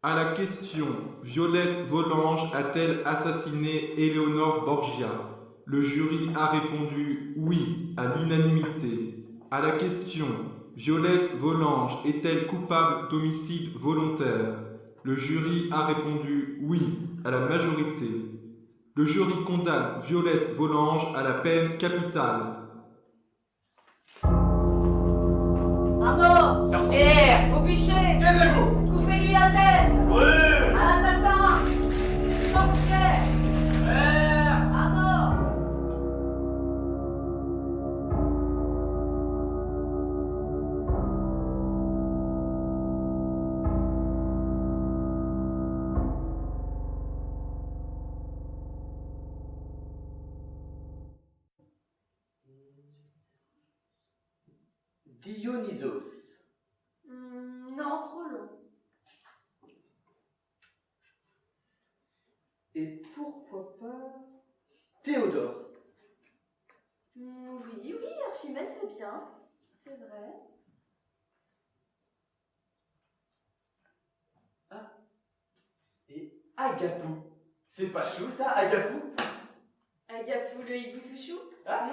À la question Violette Volanges a-t-elle assassiné Éléonore Borgia? Le jury a répondu oui à l'unanimité. À la question Violette Volanges est-elle coupable d'homicide volontaire? Le jury a répondu oui à la majorité. Le jury condamne Violette Volanges à la peine capitale. À mort! Sorcière! Au bûcher! Taisez-vous! Coupez-lui la tête! Brûle! À l'assassin! Sorcière! Mère! À mort! Dionysos. Non, trop long. Et pourquoi pas Théodore. Oui, Archimède, c'est bien. C'est vrai. Et Agapou. C'est pas chou ça, Agapou? Agapou le hibou tout chou. Ah.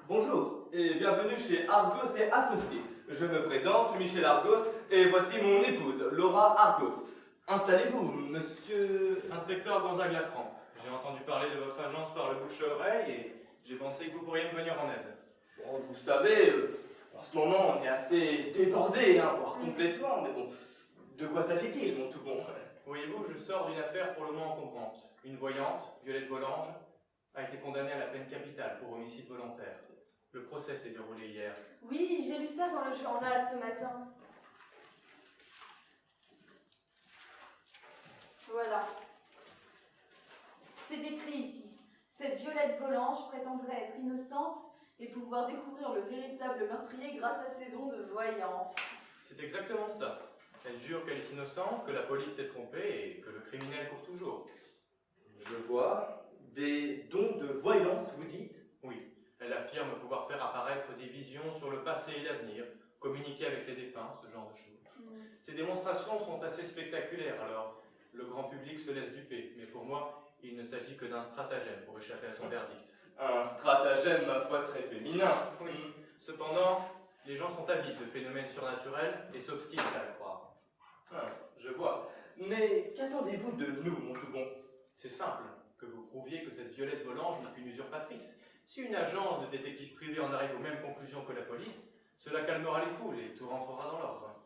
Bonjour et bienvenue chez Argos et Associés. Je me présente, Michel Argos, et voici mon épouse, Laura Argos. Installez-vous, monsieur... Inspecteur Gonzague Lacrampe, j'ai entendu parler de votre agence par le bouche-à-oreille et j'ai pensé que vous pourriez me venir en aide. Bon, vous savez, en ce moment on est assez débordé, voire complètement, mais bon, de quoi s'agit-il, mon tout bon? Voyez-vous, je sors d'une affaire pour le moins encombrante. Une voyante, Violette Volanges, a été condamnée à la peine capitale pour homicide volontaire. Le procès s'est déroulé hier. Oui, j'ai lu ça dans le journal ce matin. Voilà. C'est écrit ici. Cette Violette Volanges prétendrait être innocente et pouvoir découvrir le véritable meurtrier grâce à ses dons de voyance. C'est exactement ça. Elle jure qu'elle est innocente, que la police s'est trompée et que le criminel court toujours. Je vois. Des dons de voyance, vous dites? Oui, elle affirme pouvoir faire apparaître des visions sur le passé et l'avenir, communiquer avec les défunts, ce genre de choses. Ces démonstrations sont assez spectaculaires, alors le grand public se laisse duper, mais pour moi, il ne s'agit que d'un stratagème pour échapper à son verdict. Un stratagème, ma foi, très féminin. Oui. Cependant, les gens sont avides de phénomènes surnaturels et s'obstinent à le croire. Je vois. Mais qu'attendez-vous de nous, mon tout bon? C'est simple, que vous prouviez que cette Violette Volanges n'est qu'une usurpatrice. Si une agence de détectives privés en arrive aux mêmes conclusions que la police, cela calmera les foules et tout rentrera dans l'ordre.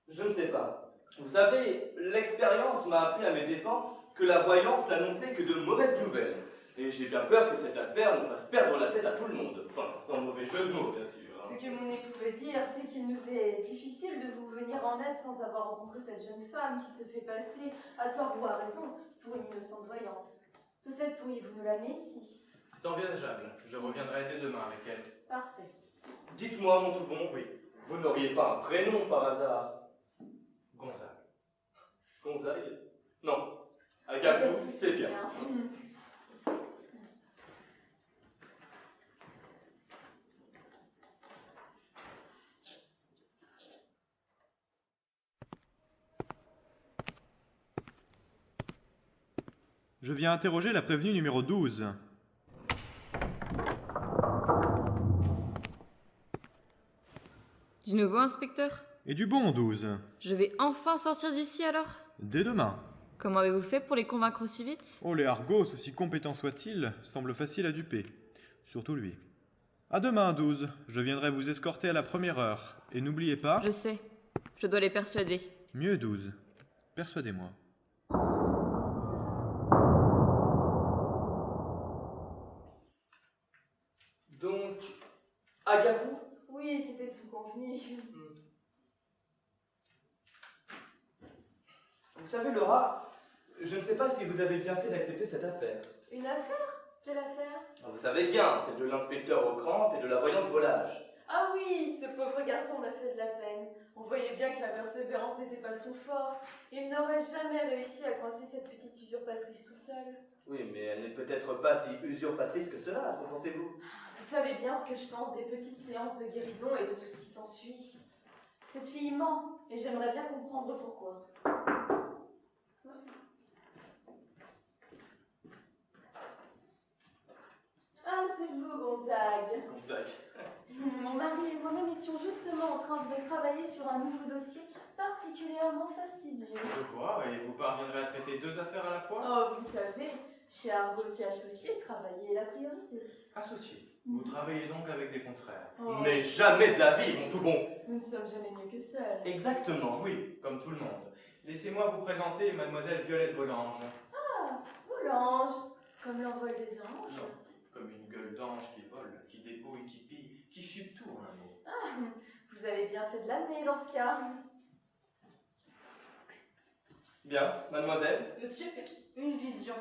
Je ne sais pas. Vous savez, l'expérience m'a appris à mes dépens que la voyance n'annonçait que de mauvaises nouvelles. Et j'ai bien peur que cette affaire nous fasse perdre la tête à tout le monde. Enfin, sans mauvais jeu de mots, bien sûr. Ce que mon époux veut dire, c'est qu'il nous est difficile de vous venir en aide sans avoir rencontré cette jeune femme qui se fait passer, à tort ou à raison, pour une innocente voyante. Peut-être pourriez-vous nous l'amener ici. C'est envisageable, je reviendrai dès demain avec elle. Parfait. Dites-moi, mon tout bon, Oui, vous n'auriez pas un prénom par hasard? Gonzague. Gonzague? Non. Agapou, c'est bien. Je viens interroger la prévenue numéro 12. Du nouveau, inspecteur? Et du bon 12. Je vais enfin sortir d'ici alors? Dès demain. Comment avez-vous fait pour les convaincre aussi vite? Oh, les Argos, aussi compétents soient-ils, semblent faciles à duper. Surtout lui. À demain, 12. Je viendrai vous escorter à la première heure. Et n'oubliez pas... Je sais. Je dois les persuader. Mieux, 12. Persuadez-moi. Donc, Agapou? Oui, c'était tout convenu. Vous savez, Laura, je ne sais pas si vous avez bien fait d'accepter cette affaire. Une affaire? Quelle affaire? Vous savez bien, c'est de l'inspecteur aux crampes et de la voyante volage. Ah oui, ce pauvre garçon m'a fait de la peine. On voyait bien que la persévérance n'était pas son fort. Il n'aurait jamais réussi à coincer cette petite usurpatrice tout seul. Oui, mais elle n'est peut-être pas si usurpatrice que cela, qu'en pensez-vous? Vous savez bien ce que je pense des petites séances de guéridon et de tout ce qui s'ensuit. Cette fille ment, et j'aimerais bien comprendre pourquoi. Ah, c'est vous, Gonzague. Gonzague. Mon mari et moi-même étions justement en train de travailler sur un nouveau dossier particulièrement fastidieux. Je vois, et vous parviendrez à traiter 2 affaires à la fois? Oh, vous savez, chez Argos et Associés, travailler est la priorité. Associé. Vous travaillez donc avec des confrères? Oh, Mais jamais de la vie, mon tout bon. nous ne sommes jamais mieux que seuls. Exactement. Oui, comme tout le monde. Laissez-moi vous présenter mademoiselle Violette Volange. Volange, comme l'envol des anges. Non, comme une gueule d'ange qui vole, qui dépouille, qui pille, qui chupe tout en un mot. Vous avez bien fait de l'amener dans ce cas. Bien, mademoiselle. Monsieur, une vision.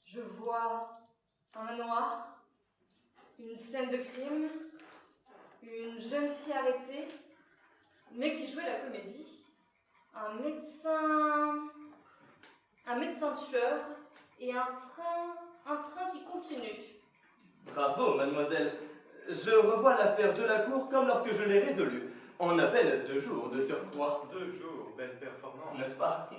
Je vois un manoir, une scène de crime, une jeune fille arrêtée, mais qui jouait la comédie, un médecin tueur et un train qui continue. Bravo, mademoiselle. Je revois l'affaire de la cour comme lorsque je l'ai résolue. En à peine 2 jours de surcroît. 2 jours, belle performance. N'est-ce pas?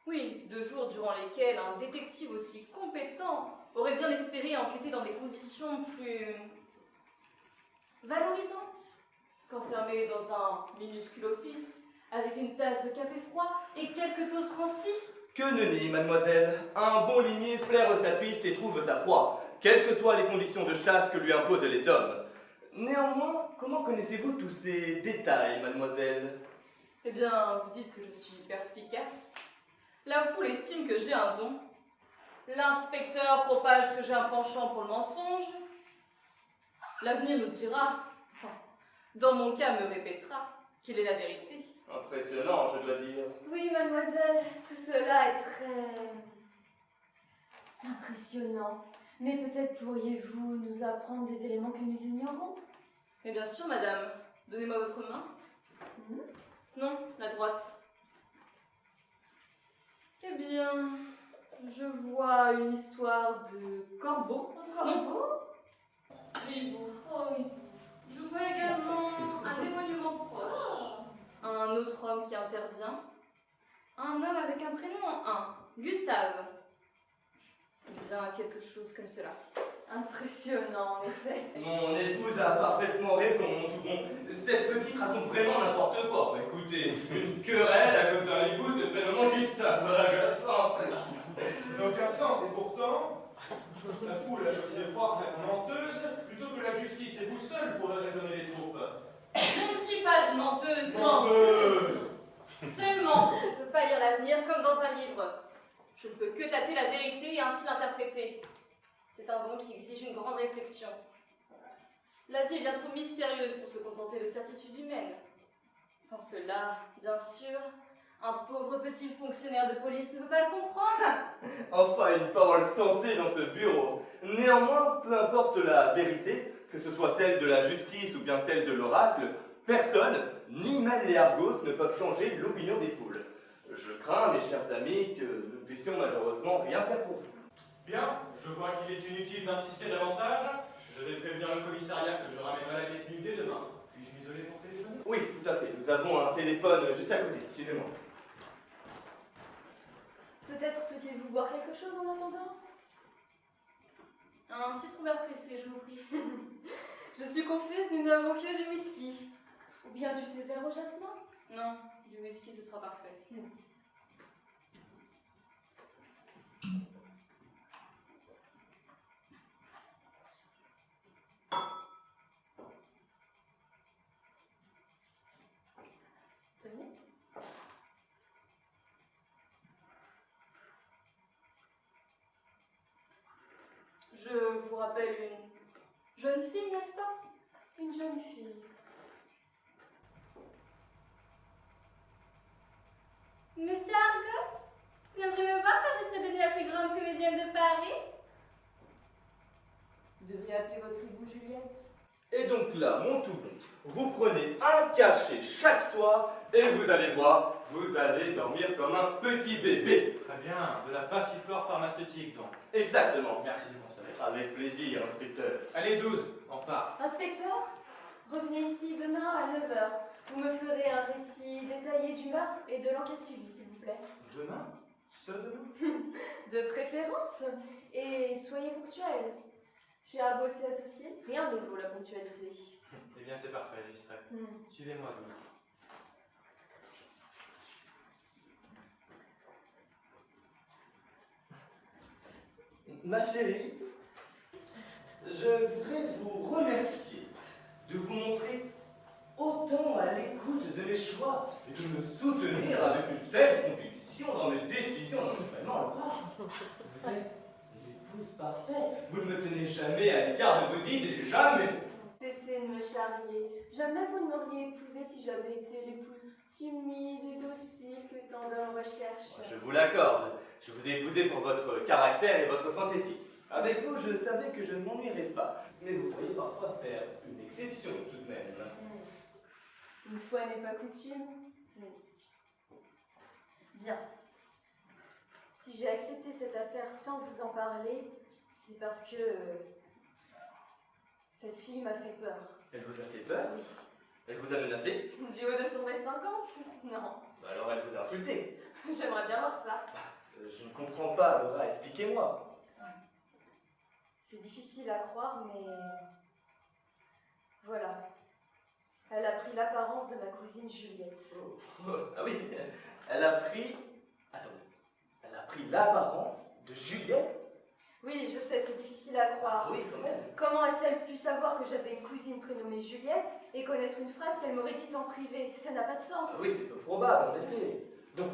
Oui, 2 jours durant lesquels un détective aussi compétent aurait bien espéré enquêter dans des conditions plus valorisantes qu'enfermé dans un minuscule office avec une tasse de café froid et quelques toasts rancis. Que nenni, mademoiselle. Un bon limier flaire sa piste et trouve sa proie, quelles que soient les conditions de chasse que lui imposent les hommes. Néanmoins, comment connaissez-vous tous ces détails, mademoiselle? Eh bien, vous dites que je suis perspicace. La foule estime que j'ai un don. L'inspecteur propage que j'ai un penchant pour le mensonge. L'avenir nous dira, enfin, dans mon cas me répétera, quelle est la vérité. Impressionnant, je dois dire. Oui, mademoiselle, tout cela est très impressionnant. Mais peut-être pourriez-vous nous apprendre des éléments que nous ignorons? Mais bien sûr, madame. Donnez-moi votre main. Non, la droite. Eh bien, je vois une histoire de corbeau. Un corbeau? Hibou. Oh, hibou. Je vois également un éloignement proche. Un autre homme qui intervient. Un homme avec un prénom en un. Gustave. Bien, quelque chose comme cela. Impressionnant, en effet. Mon épouse a parfaitement raison, mon tout bon. Cette petite raconte vraiment n'importe quoi. Enfin, écoutez, une querelle à cause d'un hibou se prénommant Gustave. Voilà, je la sens. Ça n'a aucun sens, et pourtant, la foule a choisi de croire cette menteuse plutôt que la justice, et vous seul pourrez raisonner les troupes. Je ne suis pas une menteuse. Menteuse! Seulement, je ne peux pas lire l'avenir comme dans un livre. Je ne peux que tâter la vérité et ainsi l'interpréter. C'est un don qui exige une grande réflexion. La vie est bien trop mystérieuse pour se contenter de certitudes humaines. Enfin, cela, bien sûr, un pauvre petit fonctionnaire de police ne peut pas le comprendre. Enfin, une parole sensée dans ce bureau. Néanmoins, peu importe la vérité, que ce soit celle de la justice ou bien celle de l'oracle, personne, ni même les Argos, ne peuvent changer l'opinion des foules. Je crains, mes chers amis, que nous ne puissions malheureusement rien faire pour vous. Bien, je vois qu'il est inutile d'insister davantage. Je vais prévenir le commissariat que je ramènerai la détenue dès demain. Puis-je m'isoler pour téléphoner? Oui, tout à fait. Nous avons un téléphone juste à côté. Suivez-moi. Peut-être souhaitez-vous boire quelque chose en attendant? Un citron vert pressé, je vous prie. Je suis confuse, nous n'avons que du whisky. Ou bien du thé vert au jasmin? Non, du whisky, ce sera parfait. Tenez. Je vous rappelle une jeune fille, n'est-ce pas? Une jeune fille. Monsieur Argos, viendrez me voir quand je serai devenue la plus grande comédienne de Paris? Vous devriez appeler votre hibou Juliette. Et donc là, mon tout bon, vous prenez un cachet chaque soir et vous allez voir, vous allez dormir comme un petit bébé. Très bien, de la passiflore pharmaceutique donc. Exactement. Merci du conseil. Avec plaisir, inspecteur. Allez, 12, on repart. Inspecteur, revenez ici demain à 9 h. Vous me ferez un récit détaillé du meurtre et de l'enquête suivie, s'il vous plaît. Demain? Seul demain? De préférence. Et soyez ponctuel. Chez Argos et Associés, rien ne vaut la ponctualité. Eh bien, c'est parfait, j'y serai. Suivez-moi, 12. Ma chérie, je voudrais vous remercier de vous montrer autant à l'écoute de mes choix et de me soutenir avec une telle conviction dans mes décisions. Non, vraiment, Laura, vous êtes l'épouse parfaite. Vous ne me tenez jamais à l'écart de vos idées, jamais. Cessez de me charrier. Jamais vous ne m'auriez épousée si j'avais été l'épouse timide et docile que tant d'hommes recherchent. Je vous l'accorde. Je vous ai épousé pour votre caractère et votre fantaisie. Avec vous, je savais que je ne m'ennuierais pas. Mais vous pourriez parfois faire une exception tout de même. Une fois n'est pas coutume. Bien. Si j'ai accepté cette affaire sans vous en parler, c'est parce que cette fille m'a fait peur. Elle vous a fait peur? Oui. Elle vous a menacé? Du haut de son mètre 50? Non. Alors elle vous a insulté. J'aimerais bien voir ça. Je ne comprends pas, Laura, expliquez-moi. C'est difficile à croire, mais voilà. Elle a pris l'apparence de ma cousine Juliette. Ah oui, elle a pris... Attendez. Elle a pris l'apparence de Juliette? Oui, je sais, c'est difficile à croire. Oui, quand même. Comment a-t-elle pu savoir que j'avais une cousine prénommée Juliette et connaître une phrase qu'elle m'aurait dite en privé? Ça n'a pas de sens. Ah oui, c'est peu probable, en effet. Donc,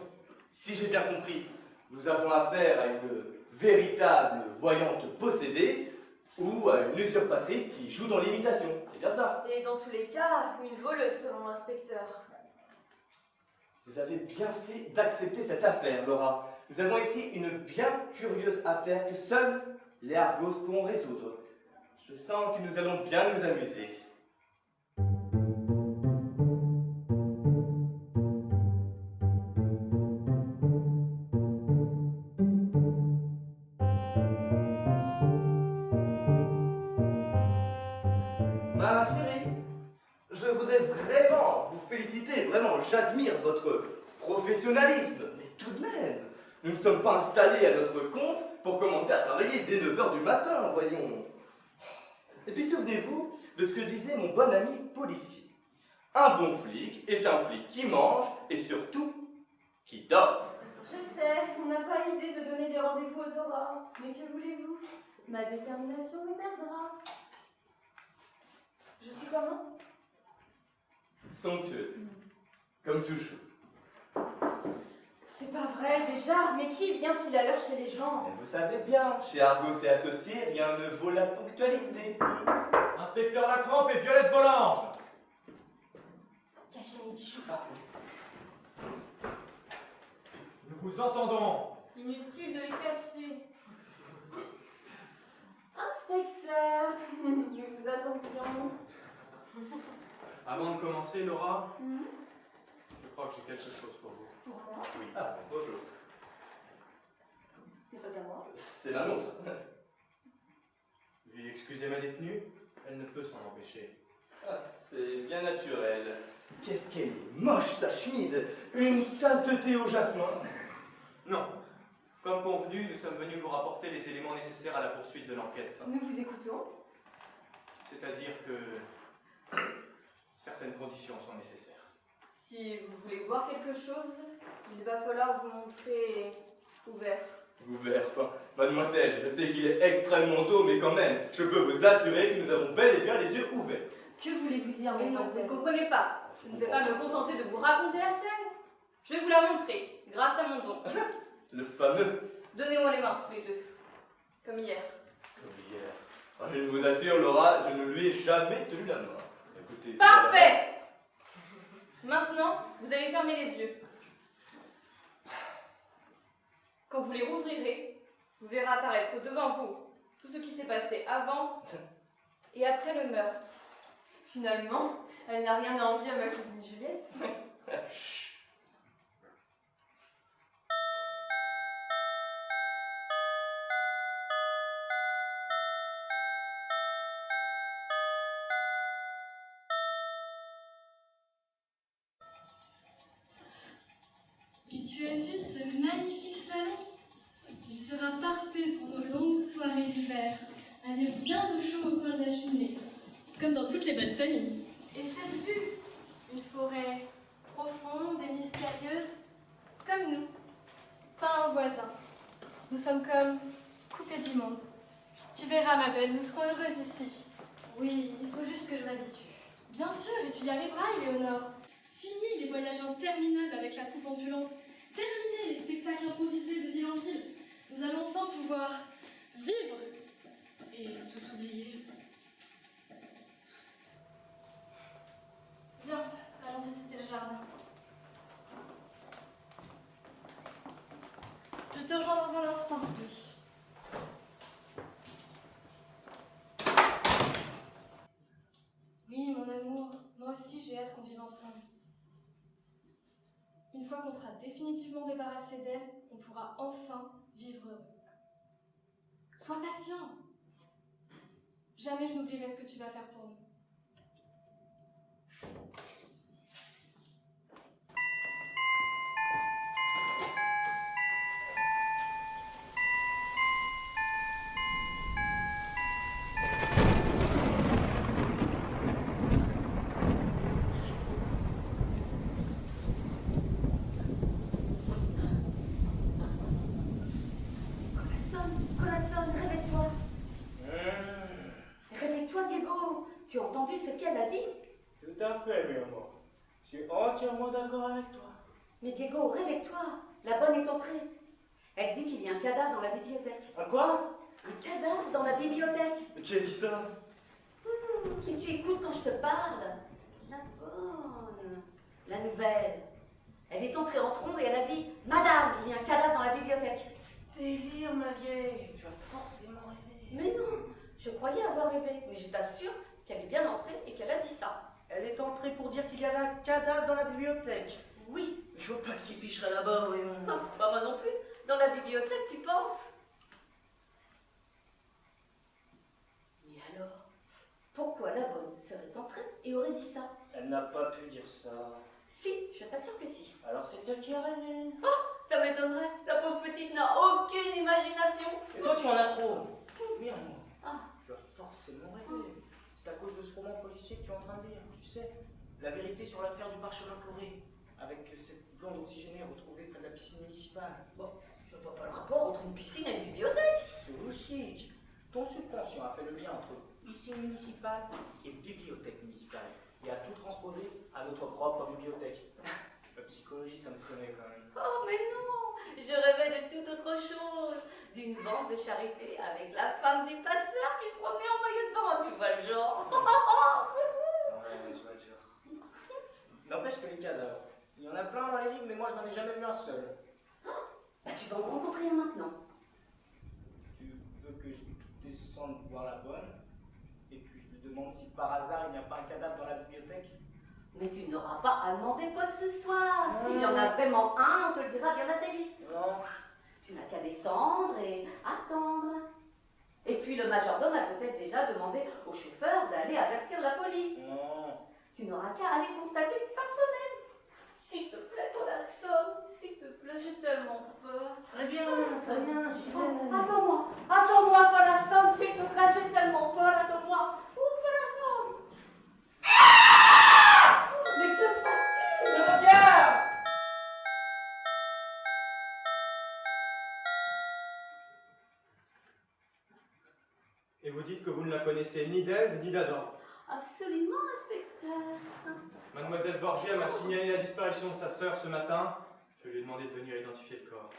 si j'ai bien compris, nous avons affaire à une véritable voyante possédée ou à une usurpatrice qui joue dans l'imitation. C'est bien ça? Et dans tous les cas, une voleuse selon l'inspecteur. Vous avez bien fait d'accepter cette affaire, Laura. Nous avons ici une bien curieuse affaire que seuls les Argos pourront résoudre. Je sens que nous allons bien nous amuser. Ma chérie, je voudrais vraiment vous féliciter, vraiment, j'admire votre professionnalisme, mais tout de même, nous ne sommes pas installés à notre compte pour commencer à travailler dès 9 h du matin, voyons. Et puis souvenez-vous de ce que disait mon bon ami policier. Un bon flic est un flic qui mange et surtout qui dort. Je sais, on n'a pas idée de donner des rendez-vous aux aurores. Mais que voulez-vous? Ma détermination me perdra. Je suis comment? Somptueuse, comme toujours. C'est pas vrai déjà, mais qui vient pile à l'heure chez les gens? Mais vous savez bien, chez Argos et Associés, rien ne vaut la ponctualité. Inspecteur Lacrampe et Violette Volange. Cachez-moi du chou. Nous vous entendons. Inutile de les cacher. Inspecteur, nous vous attendions. Avant de commencer, Laura, je crois que j'ai quelque chose pour vous. Pour moi? Oui, ah, bonjour. Ce n'est pas à moi. C'est la nôtre. Veuillez excuser ma détenue, elle ne peut s'en empêcher. Ah, c'est bien naturel. Qu'est-ce qu'elle est moche, sa chemise. Une tasse de thé au jasmin. Non. Comme convenu, nous sommes venus vous rapporter les éléments nécessaires à la poursuite de l'enquête. Nous vous écoutons. C'est-à-dire que certaines conditions sont nécessaires. Si vous voulez voir quelque chose, il va falloir vous montrer ouvert. Ouvert, enfin, mademoiselle, je sais qu'il est extrêmement tôt, mais quand même, je peux vous assurer que nous avons bel et bien les yeux ouverts. Que voulez-vous dire, Mais non, vous mademoiselle? ne comprenez pas. Je ne vais pas me contenter de vous raconter la scène. Je vais vous la montrer, grâce à mon don. Le fameux. Donnez-moi les mains, tous les deux. Comme hier. Comme hier. Ah, je vous assure, Laura, je ne lui ai jamais tenu la main. Écoutez. Parfait! Maintenant, vous allez fermer les yeux. Quand vous les rouvrirez, vous verrez apparaître devant vous tout ce qui s'est passé avant et après le meurtre. Finalement, elle n'a rien à envier à ma cousine Juliette. Et tu as vu ce magnifique salon? Il sera parfait pour nos longues soirées d'hiver, à lire bien au chaud au coin de la cheminée, comme dans toutes les bonnes familles. Et cette vue, une forêt profonde et mystérieuse, comme nous, pas un voisin. Nous sommes comme coupés du monde. Tu verras, ma belle, nous serons heureuses ici. Oui, il faut juste que je m'habitue. Bien sûr, et tu y arriveras, Éléonore. Fini les voyages interminables avec la troupe ambulante. Terminez les spectacles improvisés de ville en ville. Nous allons enfin pouvoir vivre et tout oublier. Viens, allons visiter le jardin. Je te rejoins dans un instant. Oui. Oui, mon amour, moi aussi j'ai hâte qu'on vive ensemble. Une fois qu'on sera définitivement débarrassé d'elle, on pourra enfin vivre heureux. Sois patient. Jamais je n'oublierai ce que tu vas faire pour nous. Corazon, réveille-toi. Réveille-toi, Diego. Tu as entendu ce qu'elle a dit? Tout à fait, mi amor. Je suis entièrement d'accord avec toi. Mais Diego, réveille-toi. La bonne est entrée. Elle dit qu'il y a un cadavre dans la bibliothèque. À quoi? Un cadavre dans la bibliothèque. Qui a dit ça? Et tu écoutes quand je te parle. La bonne. La nouvelle. Elle est entrée en trombe et elle a dit « Madame, il y a un cadavre dans la bibliothèque. » Délire, ma vieille. Tu as forcément rêvé. Mais non, je croyais avoir rêvé, mais je t'assure qu'elle est bien entrée et qu'elle a dit ça. Elle est entrée pour dire qu'il y avait un cadavre dans la bibliothèque. Oui. Je vois pas ce qui ficherait là-bas, voyons. Ah, bah moi non plus. Dans la bibliothèque, tu penses? Mais alors, pourquoi la bonne serait entrée et aurait dit ça? Elle n'a pas pu dire ça. Si, je t'assure que si. Alors c'est elle qui a rêvé. Ça m'étonnerait. La pauvre petite n'a aucune imagination. Et toi, tu en as trop. Mais amor, Ah. tu as forcément rêvé. C'est à cause de ce roman policier que tu es en train de lire, tu sais. La vérité sur l'affaire du parchemin coloré. Avec cette blonde oxygénée retrouvée près de la piscine municipale. Bon, je vois pas le rapport entre une piscine et une bibliothèque. C'est logique. Ton subconscient a fait le lien entre piscine municipale et bibliothèque municipale. Et a tout transposé à notre propre bibliothèque. La psychologie, ça me connaît quand même. Oh, mais non. Je rêvais de toute autre chose. D'une vente de charité avec la femme du pasteur qui se promenait en maillot de bain. Tu vois le genre. Ouais, je vois le genre. N'empêche que les cadavres, il y en a plein dans les livres, mais moi je n'en ai jamais vu un seul. Bah, tu vas en rencontrer un maintenant. Tu veux que je descende voir la bonne et que je lui demande si par hasard il n'y a pas un cadavre dans la bibliothèque? Mais tu n'auras pas à demander quoi que ce soit. S'il y en a vraiment un, on te le dira bien assez vite. Non. Tu n'as qu'à descendre et attendre. Et puis le majordome a peut-être déjà demandé au chauffeur d'aller avertir la police. Non. Tu n'auras qu'à aller constater par toi-même. S'il te plaît, Corazon, s'il te plaît, j'ai tellement peur. Très bien, j'y vais. Attends-moi, Corazon, s'il te plaît, j'ai tellement peur, attends-moi. Corazon. Mais que se passe-t-il? Regarde! Et vous dites que vous ne la connaissez ni d'Ève ni d'Adam. Absolument, inspecteur. Mademoiselle Borgia m'a signalé la disparition de sa sœur ce matin. Je lui ai demandé de venir identifier le corps.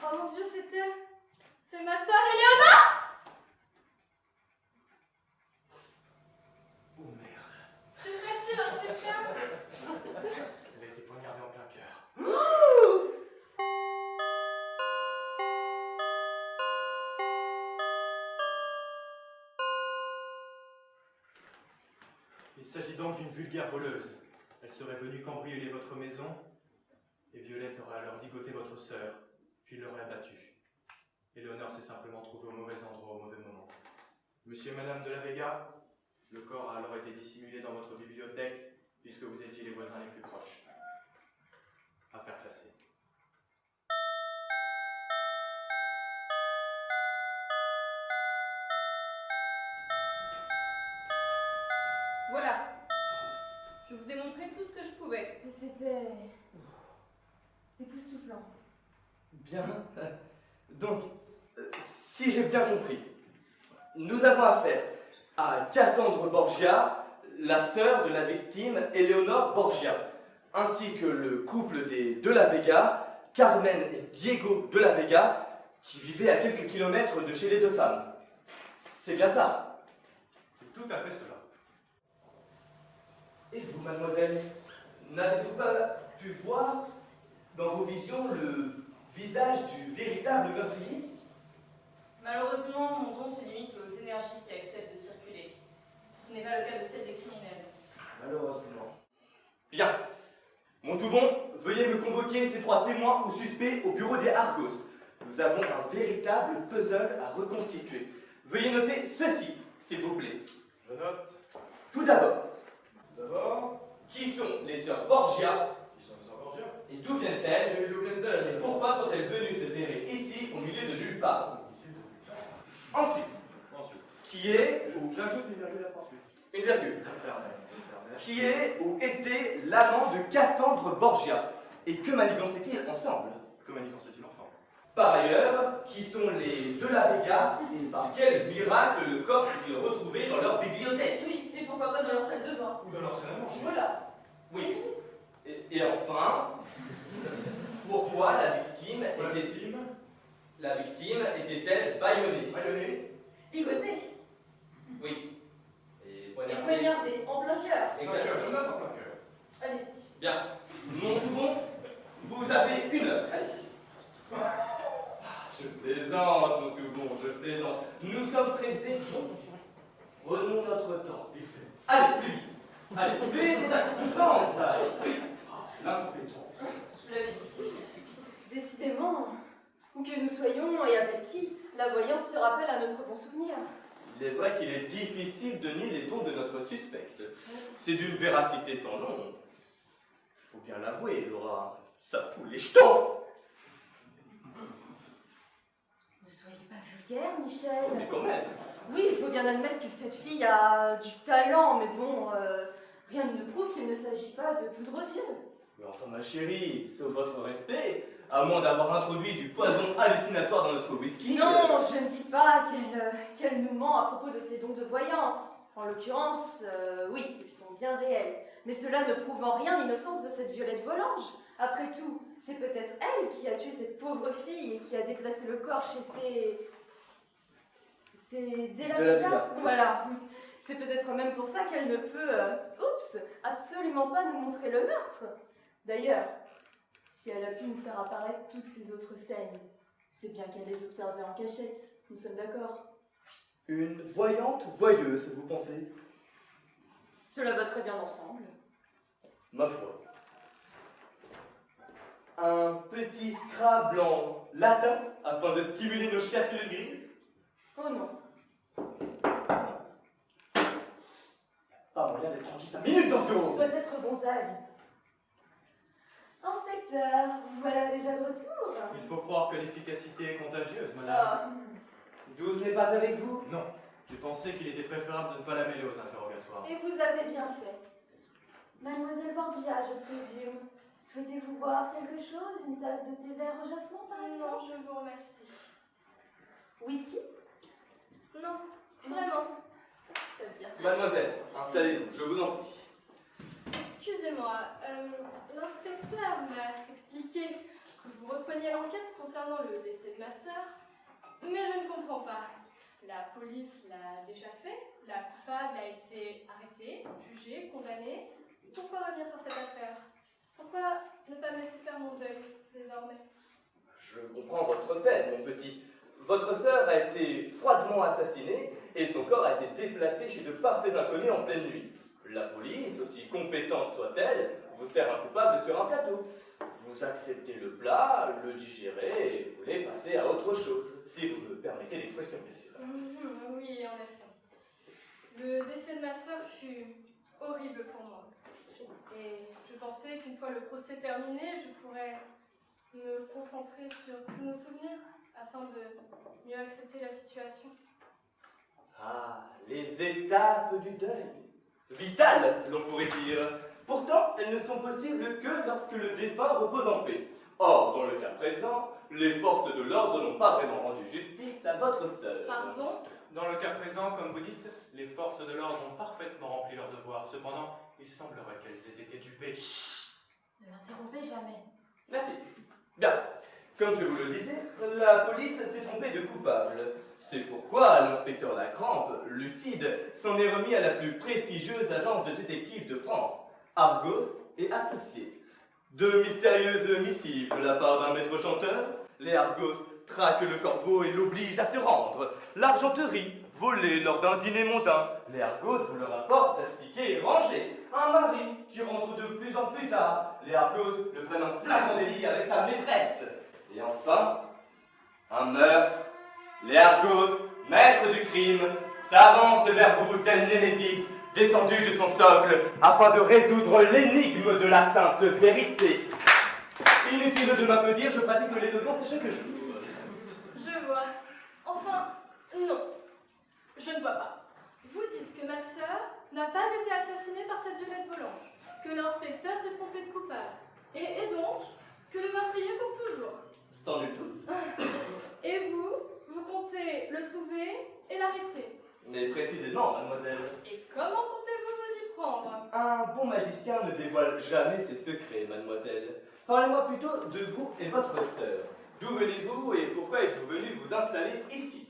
Oh mon Dieu, c'est ma sœur Éléonore! Oh merde. Que se passe-t-il, inspecteur? Elle a été poignardée en plein cœur. Il s'agit donc d'une vulgaire voleuse. Elle serait venue cambrioler votre maison, et Violette aurait alors ligoté votre sœur, puis l'aurait abattue. Éléonore s'est simplement trouvée au mauvais endroit au mauvais moment. Monsieur et Madame de la Vega, le corps a alors été dissimulé dans votre bibliothèque, puisque vous étiez les voisins les plus proches. Affaire classée. Voilà. Je vous ai montré tout ce que je pouvais. Mais c'était époustouflant. Bien. Donc, si j'ai bien compris, nous avons affaire à Cassandre Borgia, la sœur de la victime Éléonore Borgia, ainsi que le couple des De la Vega, Carmen et Diego De la Vega, qui vivaient à quelques kilomètres de chez les deux femmes. C'est bien ça. C'est tout à fait cela. Et vous, mademoiselle, n'avez-vous pas pu voir dans vos visions le visage du véritable meurtrier? Malheureusement, mon don se limite aux énergies qui acceptent de circuler. Ce qui n'est pas le cas de celle des criminels. Malheureusement. Bien. Mon tout bon, veuillez me convoquer ces 3 témoins ou suspects au bureau des Argos. Nous avons un véritable puzzle à reconstituer. Veuillez noter ceci, s'il vous plaît. Je note. Tout d'abord, Qui qui sont les sœurs Borgia sont les sœurs Borgia? et d'où viennent-elles Et d'où viennent-elles? et pourquoi sont-elles venues se terrer ici au milieu de nulle part? Ensuite, qui est, J'ajoute une virgule après ensuite. une virgule, qui est ou était l'amant de Cassandre Borgia et que manigançaient-ils ensemble? Que manigançaient-ils ensemble? Par ailleurs, qui sont les De la Vega et par quel miracle le corps fut-il retrouvé dans leur bibliothèque? Oui, et pourquoi pas dans leur salle de bain? Ou dans leur salle à manger? Voilà. Oui. Et enfin, pourquoi la victime était-elle bâillonnée? Bâillonné? Ligoté. Oui. Et Et poignardée. poignardé en plein cœur. Exactement. Je note en plein cœur. Allez-y. Bien. Mon tout bon, vous avez 1 heure. Allez. Je plaisante, mon tout bon, je plaisante. Nous sommes pressés. Prenons notre temps. Allez, plus vite. Allez, plus vite, doucement. Allez, plus vite. L'impétence. Je l'avais dit. Décidément, où que nous soyons et avec qui, la voyance se rappelle à notre bon souvenir. Il est vrai qu'il est difficile de nier les dons de notre suspecte. C'est d'une véracité sans nom. Faut bien l'avouer, Laura. Ça fout les jetons. Ne soyez pas vulgaire, Michel. Mais quand même. Oui, il faut bien admettre que cette fille a du talent, mais bon, rien ne prouve qu'il ne s'agit pas de poudre aux yeux. Mais enfin, ma chérie, sauf votre respect, à moins d'avoir introduit du poison hallucinatoire dans notre whisky. Non, je ne dis pas qu'elle nous ment à propos de ses dons de voyance. En l'occurrence, oui, ils sont bien réels. Mais cela ne prouve en rien l'innocence de cette Violette Volange. Après tout, c'est peut-être elle qui a tué cette pauvre fille et qui a déplacé le corps chez ses De la Vega. Voilà. C'est peut-être même pour ça qu'elle ne peut, absolument pas nous montrer le meurtre. D'ailleurs, si elle a pu nous faire apparaître toutes ces autres scènes, c'est bien qu'elle les observait en cachette. Nous sommes d'accord. Une voyante voyeuse, vous pensez? Cela va très bien ensemble. Ma foi. Un petit Scrabble en latin afin de stimuler nos chefs de grille? Oh non. Pas moyen d'être tranquille 5 minutes dans ce Tu bureau. dois être Gonzague. Inspecteur, vous voilà déjà de retour. Il faut croire que l'efficacité est contagieuse, madame. Ah, 12 n'est pas avec vous? Non, j'ai pensé qu'il était préférable de ne pas la mêler aux interrogatoires. et vous avez bien fait. Mademoiselle Borgia, je présume. Souhaitez-vous boire quelque chose? Une tasse de thé vert au jasmin, par exemple? Non, je vous remercie. Whisky? Non, vraiment. Très bien. Mademoiselle, installez-vous, je vous en prie. Excusez-moi, l'inspecteur m'a expliqué que vous repreniez l'enquête concernant le décès de ma sœur, mais je ne comprends pas. La police l'a déjà fait, la coupable a été arrêtée, jugée, condamnée. Pourquoi revenir sur cette affaire? Pourquoi ne pas me laisser faire mon deuil désormais? Je comprends votre peine, mon petit. Votre sœur a été froidement assassinée et son corps a été déplacé chez de parfaits inconnus en pleine nuit. La police, aussi compétente soit-elle, vous sert un coupable sur un plateau. Vous acceptez le plat, le digérez et vous voulez passer à autre chose, si vous me permettez l'expression, bien sûr. Oui, en effet. Le décès de ma sœur fut horrible pour moi. Et je pensais qu'une fois le procès terminé, je pourrais me concentrer sur tous nos souvenirs afin de mieux accepter la situation. Ah, les étapes du deuil. Vitales, l'on pourrait dire. Pourtant, elles ne sont possibles que lorsque le défunt repose en paix. Or, dans le cas présent, les forces de l'ordre n'ont pas vraiment rendu justice à votre sœur. Pardon? Dans le cas présent, comme vous dites, les forces de l'ordre ont parfaitement rempli leur devoir. Cependant, il semblerait qu'elles aient été dupées. Ne l'interrompez jamais. Merci. Bien. Comme je vous le disais, la police s'est trompée de coupable. C'est pourquoi l'inspecteur Lacrampe, lucide, s'en est remis à la plus prestigieuse agence de détectives de France, Argos et Associés. Deux mystérieuses missives de la part d'un maître chanteur. Les Argos traquent le corbeau et l'obligent à se rendre. L'argenterie, volée lors d'un dîner mondain. Les Argos vous le rapportent astiqué et rangé. Un mari qui rentre de plus en plus tard. Les Argos le prennent en flagrant délit avec sa maîtresse. Et enfin, un meurtre. Les Argos, maîtres du crime, s'avancent vers vous tel Némésis, descendu de son socle, afin de résoudre l'énigme de la sainte vérité. Inutile de m'applaudir, je pratique l'élégance chaque jour. Je vois. Enfin, non. Je ne vois pas. Vous dites que ma sœur n'a pas été assassinée par cette violette volange, que l'inspecteur s'est trompé de coupable, et donc que le meurtrier court toujours. Sans du tout. Et vous comptez le trouver et l'arrêter. Mais précisément, mademoiselle. Et comment comptez-vous vous y prendre? Un bon magicien ne dévoile jamais ses secrets, mademoiselle. Parlez-moi plutôt de vous et votre sœur. D'où venez-vous et pourquoi êtes-vous venu vous installer ici?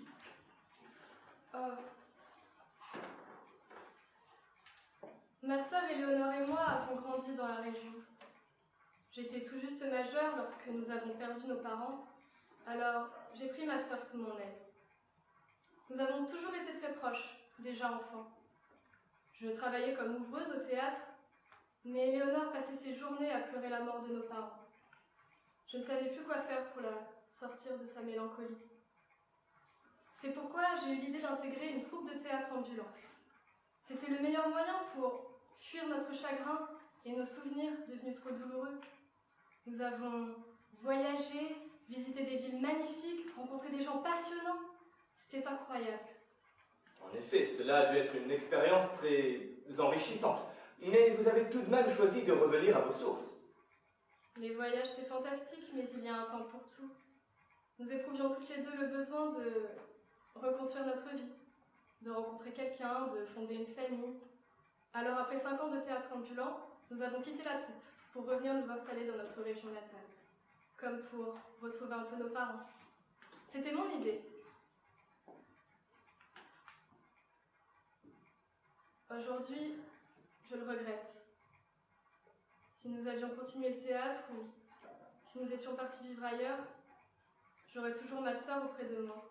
Ma sœur Éléonore et moi avons grandi dans la région. J'étais tout juste majeure lorsque nous avons perdu nos parents, alors j'ai pris ma sœur sous mon aile. Nous avons toujours été très proches, déjà enfants. Je travaillais comme ouvreuse au théâtre, mais Éléonore passait ses journées à pleurer la mort de nos parents. Je ne savais plus quoi faire pour la sortir de sa mélancolie. C'est pourquoi j'ai eu l'idée d'intégrer une troupe de théâtre ambulant. C'était le meilleur moyen pour fuir notre chagrin et nos souvenirs devenus trop douloureux. Nous avons voyagé, visité des villes magnifiques, rencontré des gens passionnants. C'était incroyable. En effet, cela a dû être une expérience très enrichissante. Mais vous avez tout de même choisi de revenir à vos sources. Les voyages, c'est fantastique, mais il y a un temps pour tout. Nous éprouvions toutes les deux le besoin de reconstruire notre vie, de rencontrer quelqu'un, de fonder une famille. Alors, après 5 ans de théâtre ambulant, nous avons quitté la troupe pour revenir nous installer dans notre région natale, comme pour retrouver un peu nos parents. C'était mon idée. Aujourd'hui, je le regrette. Si nous avions continué le théâtre ou si nous étions partis vivre ailleurs, j'aurais toujours ma sœur auprès de moi.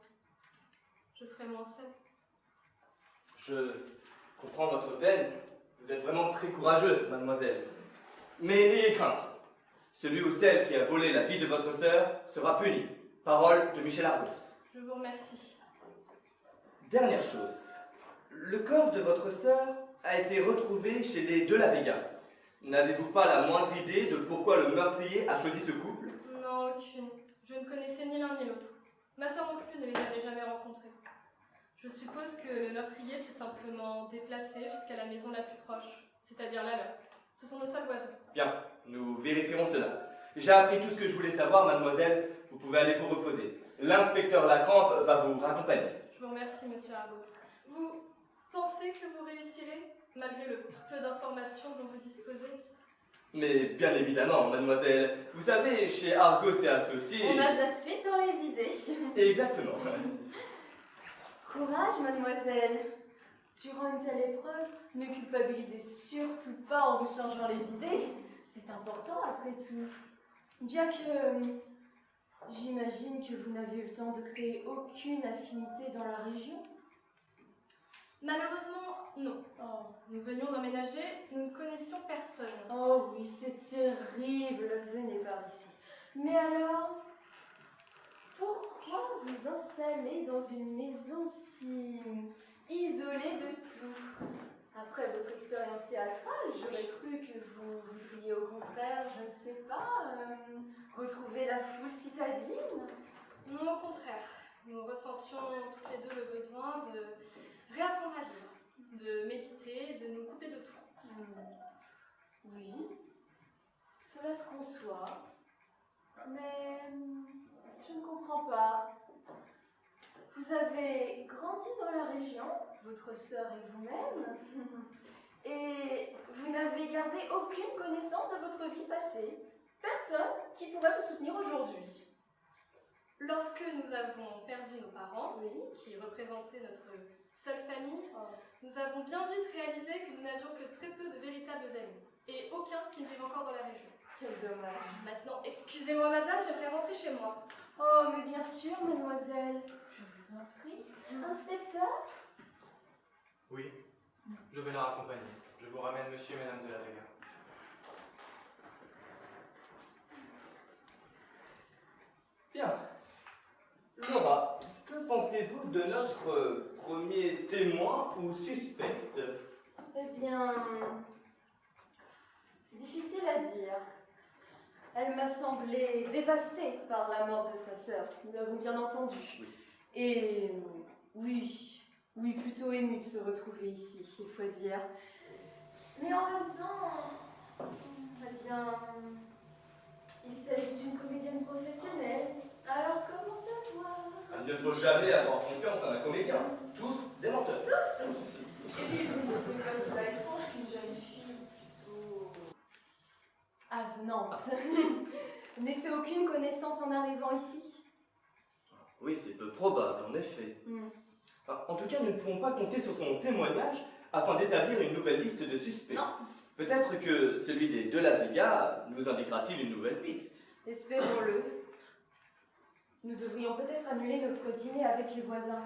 Je serais moins seule. Je comprends votre peine. Vous êtes vraiment très courageuse, mademoiselle. Mais n'ayez crainte. Celui ou celle qui a volé la vie de votre sœur sera puni. Parole de Michel Argos. Je vous remercie. Dernière chose. Le corps de votre sœur a été retrouvé chez les De la Vega. N'avez-vous pas la moindre idée de pourquoi le meurtrier a choisi ce couple? Non, aucune. Je ne connaissais ni l'un ni l'autre. Ma sœur non plus ne les avait jamais rencontrés. Je suppose que le meurtrier s'est simplement déplacé jusqu'à la maison la plus proche, c'est-à-dire la leur. Ce sont nos seuls voisins. Bien, nous vérifierons cela. J'ai appris tout ce que je voulais savoir, mademoiselle. Vous pouvez aller vous reposer. L'inspecteur Lacrampe va vous raccompagner. Je vous remercie, monsieur Argos. Vous pensez que vous réussirez, malgré le peu d'informations dont vous disposez? Mais bien évidemment, mademoiselle. Vous savez, chez Argos et Associés... On a de la suite dans les idées. Exactement. Courage, mademoiselle. Durant une telle épreuve, ne culpabilisez surtout pas en vous changeant les idées. C'est important après tout. Bien que j'imagine que vous n'avez eu le temps de créer aucune affinité dans la région. Malheureusement, non. Nous venions d'emménager, nous ne connaissions personne. Oh oui, c'est terrible. Venez par ici. Mais alors, pourquoi vous installer dans une maison si isolée de tout? Après votre expérience théâtrale, j'aurais cru que vous voudriez au contraire, je ne sais pas, retrouver la foule citadine. Non, au contraire. Nous ressentions toutes les deux le besoin de réapprendre à vivre, de méditer, de nous couper de tout. Oui, cela se conçoit. Mais je ne comprends pas. Vous avez grandi dans la région, votre sœur et vous-même, et vous n'avez gardé aucune connaissance de votre vie passée. Personne qui pourrait vous soutenir aujourd'hui. Lorsque nous avons perdu nos parents, qui représentaient notre seule famille, nous avons bien vite réalisé que nous n'avions que très peu de véritables amis, et aucun qui ne vivent encore dans la région. Quel dommage. Maintenant, excusez-moi madame, j'aimerais rentrer chez moi. Oh, mais bien sûr, mademoiselle. Je vous en prie. Inspecteur? Oui, je vais la raccompagner. Je vous ramène monsieur et madame de la Vega. Bien. Laura, que pensez-vous de notre premier témoin ou suspecte? Eh bien, c'est difficile à dire. Elle m'a semblé dévastée par la mort de sa sœur, nous l'avons bien entendu. Et oui, plutôt émue de se retrouver ici, il faut dire. Mais en même temps, eh bien, il s'agit d'une comédienne professionnelle. Alors comment savoir? Il ne faut jamais avoir confiance en un comédien. Tous des menteurs. Tous. Et puis vous ne trouvez pas cela étrange qu'une jeune fille plutôt avenante n'ait fait aucune connaissance en arrivant ici? Oui, c'est peu probable, en effet. En tout cas, nous ne pouvons pas compter sur son témoignage afin d'établir une nouvelle liste de suspects. Non. Peut-être que celui des De la Vega nous indiquera-t-il une nouvelle piste. Espérons-le. Nous devrions peut-être annuler notre dîner avec les voisins.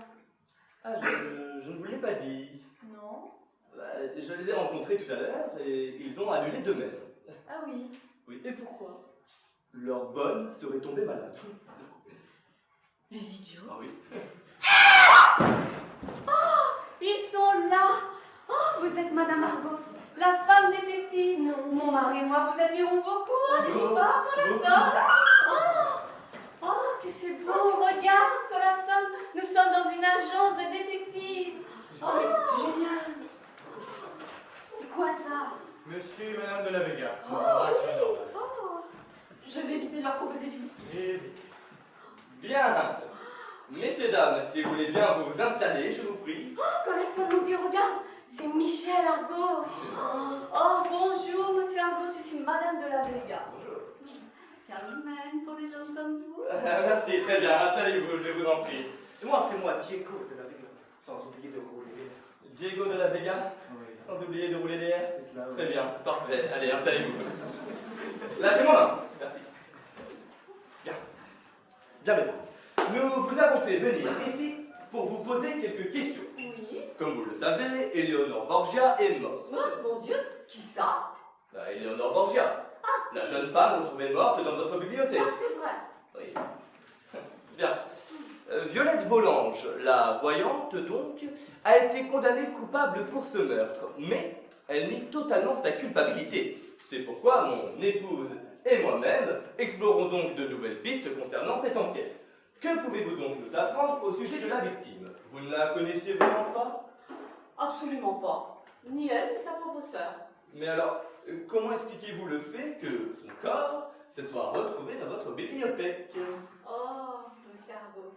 Ah, je ne vous l'ai pas dit. Non? Je les ai rencontrés tout à l'heure et ils ont annulé d'eux-mêmes. Ah oui. Oui. Et pourquoi? Leur bonne serait tombée malade. Les idiots. Ah oui. Ils sont là. Oh, vous êtes Madame Argos, la femme détective. Non, mon mari et moi vous admirons beaucoup, n'est-ce pas, Colasson? Oh, que c'est beau. Regarde, Colasson, nous sommes dans une agence de détectives. Oh, c'est génial. C'est quoi ça? Monsieur et madame de la Vega. Je vais éviter de leur proposer du whisky. Bien. Messieurs, dames, si vous voulez bien vous installer, je vous prie. Oh, Colasson, mon Dieu, regarde, c'est Michel Argos. Oh, bonjour, monsieur Argos, je suis Madame de la Vega. Bonjour. Carmen, pour les hommes comme vous. Merci, très bien. Installez-vous, je vous en prie. Et moi, appelez-moi Diego de la Vega, sans oublier de rouler. Diego de la Vega, sans oublier de rouler des airs. C'est cela, oui. Très bien, parfait. Allez, installez-vous. Lâchez moi main. Merci. Bien. Bien, maintenant. Nous vous avons fait venir ici pour vous poser quelques questions. Oui. Comme vous le savez, Eleonore Borgia est morte. Oh, mon Dieu, qui ça? Eleonore Borgia, la jeune femme retrouvée morte dans votre bibliothèque. Ah, c'est vrai. Oui. Bien. Violette Volange, la voyante donc, a été condamnée coupable pour ce meurtre, mais elle nie totalement sa culpabilité. C'est pourquoi mon épouse et moi-même explorons donc de nouvelles pistes concernant cette enquête. Que pouvez-vous donc nous apprendre au sujet de la victime? Vous ne la connaissiez vraiment pas? Absolument pas. Ni elle, ni sa pauvre sœur. Mais alors, comment expliquez-vous le fait que son corps se soit retrouvé dans votre bibliothèque? Oh, monsieur Argos,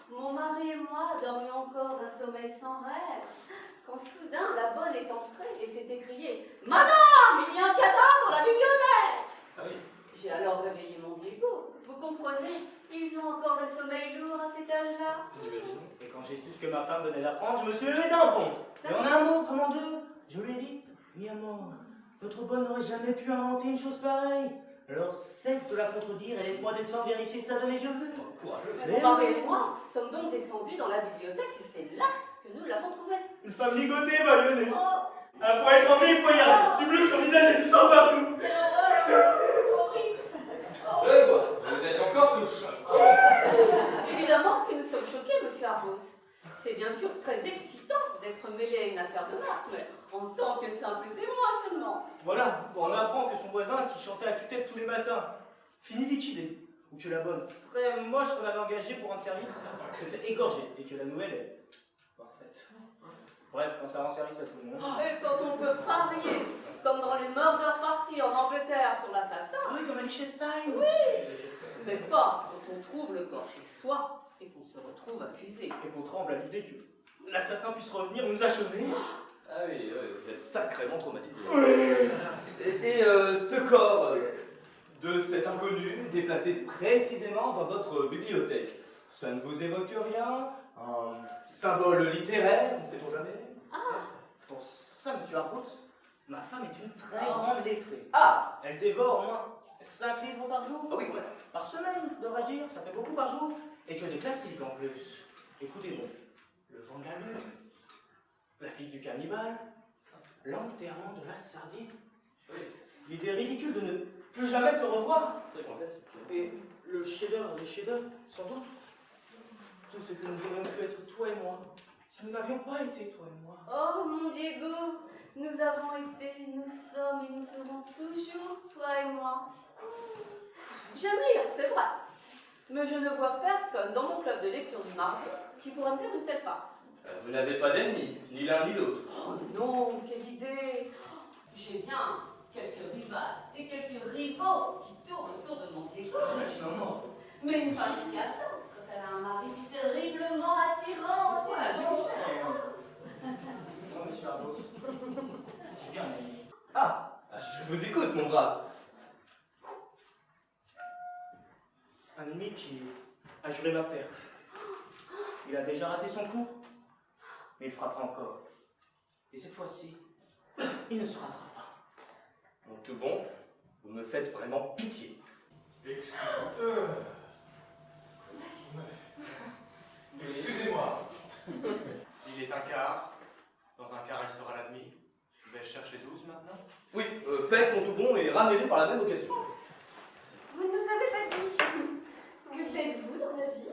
mon mari et moi dormions encore d'un sommeil sans rêve, quand soudain la bonne est entrée et s'est écriée « Madame, il y a un cadavre dans la bibliothèque !» Ah oui. J'ai alors réveillé mon Diego. Vous comprenez, ils ont encore le sommeil lourd à cet âge-là. J'imagine. Et quand j'ai su ce que ma femme venait d'apprendre, je me suis levé d'un bond. Et en un mot, comme en deux, je lui ai dit « Mi amor, votre bonne n'aurait jamais pu inventer une chose pareille. Alors cesse de la contredire et laisse-moi descendre vérifier ça de mes yeux. Courageux. Mon mari et moi sommes donc descendus dans la bibliothèque et c'est là que nous l'avons trouvée. Une femme ligotée, bâillonnée. Oh, À la fois étranglée et poignardée. Du bleu sur le visage et du sang partout. horrible. Je vois, vous êtes encore sous le choc. Évidemment que nous sommes choqués, monsieur Arbos. C'est bien sûr très excitant d'être mêlé à une affaire de meurtre, mais en tant que simple témoin seulement. Voilà, on apprend que son voisin qui chantait à tue-tête tous les matins finit liquidé. Ou que la bonne, très moche qu'on avait engagée pour rendre service, se fait égorger et que la nouvelle est parfaite. Bref, quand ça rend service à tout le monde. Et quand on peut parier, comme dans les murder parties en Angleterre sur l'assassin, Ah oui, comme à Liechtenstein. mais pas quand on trouve le corps chez soi et qu'on se retrouve accusé. Et qu'on tremble à l'idée que l'assassin puisse revenir nous achever. Ah oui, vous êtes sacrément traumatisé. Et ce corps de cet inconnu déplacé précisément dans votre bibliothèque, ça ne vous évoque rien? Un symbole littéraire, ne sait-on jamais? Pour ça, monsieur Arbos, ma femme est une très grande lettrée. Ah, elle dévore au moins 5 livres par jour. Ah oui, ouais. Par semaine, devrais-je dire, ça fait beaucoup par jour. Et que des classiques en plus. Écoutez-moi, Le vent de la lune, La fille du cannibale, L'enterrement de la sardine. L'idée ridicule de ne plus jamais te revoir. Très grand classique. Et le chef-d'œuvre des chefs-d'œuvre, sans doute, tout ce que nous aurions pu être, toi et moi, si nous n'avions pas été toi et moi. Oh mon Diego, nous avons été, nous sommes et nous serons toujours toi et moi. J'aime lire, c'est vrai, mais je ne vois personne dans mon club de lecture du mardi qui pourra me faire une telle farce. Vous n'avez pas d'ennemis, ni l'un ni l'autre. Oh non, quelle idée! J'ai bien quelques rivales et quelques rivaux qui tournent autour de mon Diego. Maman. Mais une femme s'y attend quand elle a un mari si terriblement attirant. Voilà, tu me sais. Non, monsieur Arbos, j'ai bien un ami. Ah, je vous écoute, mon brave. Un ennemi qui a juré ma perte. Il a déjà raté son coup, mais il frappera encore. Et cette fois-ci, il ne se ratera pas. Mon tout bon, vous me faites vraiment pitié. Excusez-moi. Il est un quart. Dans un quart, il sera la demi. Vais-je chercher 12 maintenant? Oui, faites mon tout bon et ramenez-le par la même occasion. Vous ne nous avez pas dit. Que faites-vous dans la vie?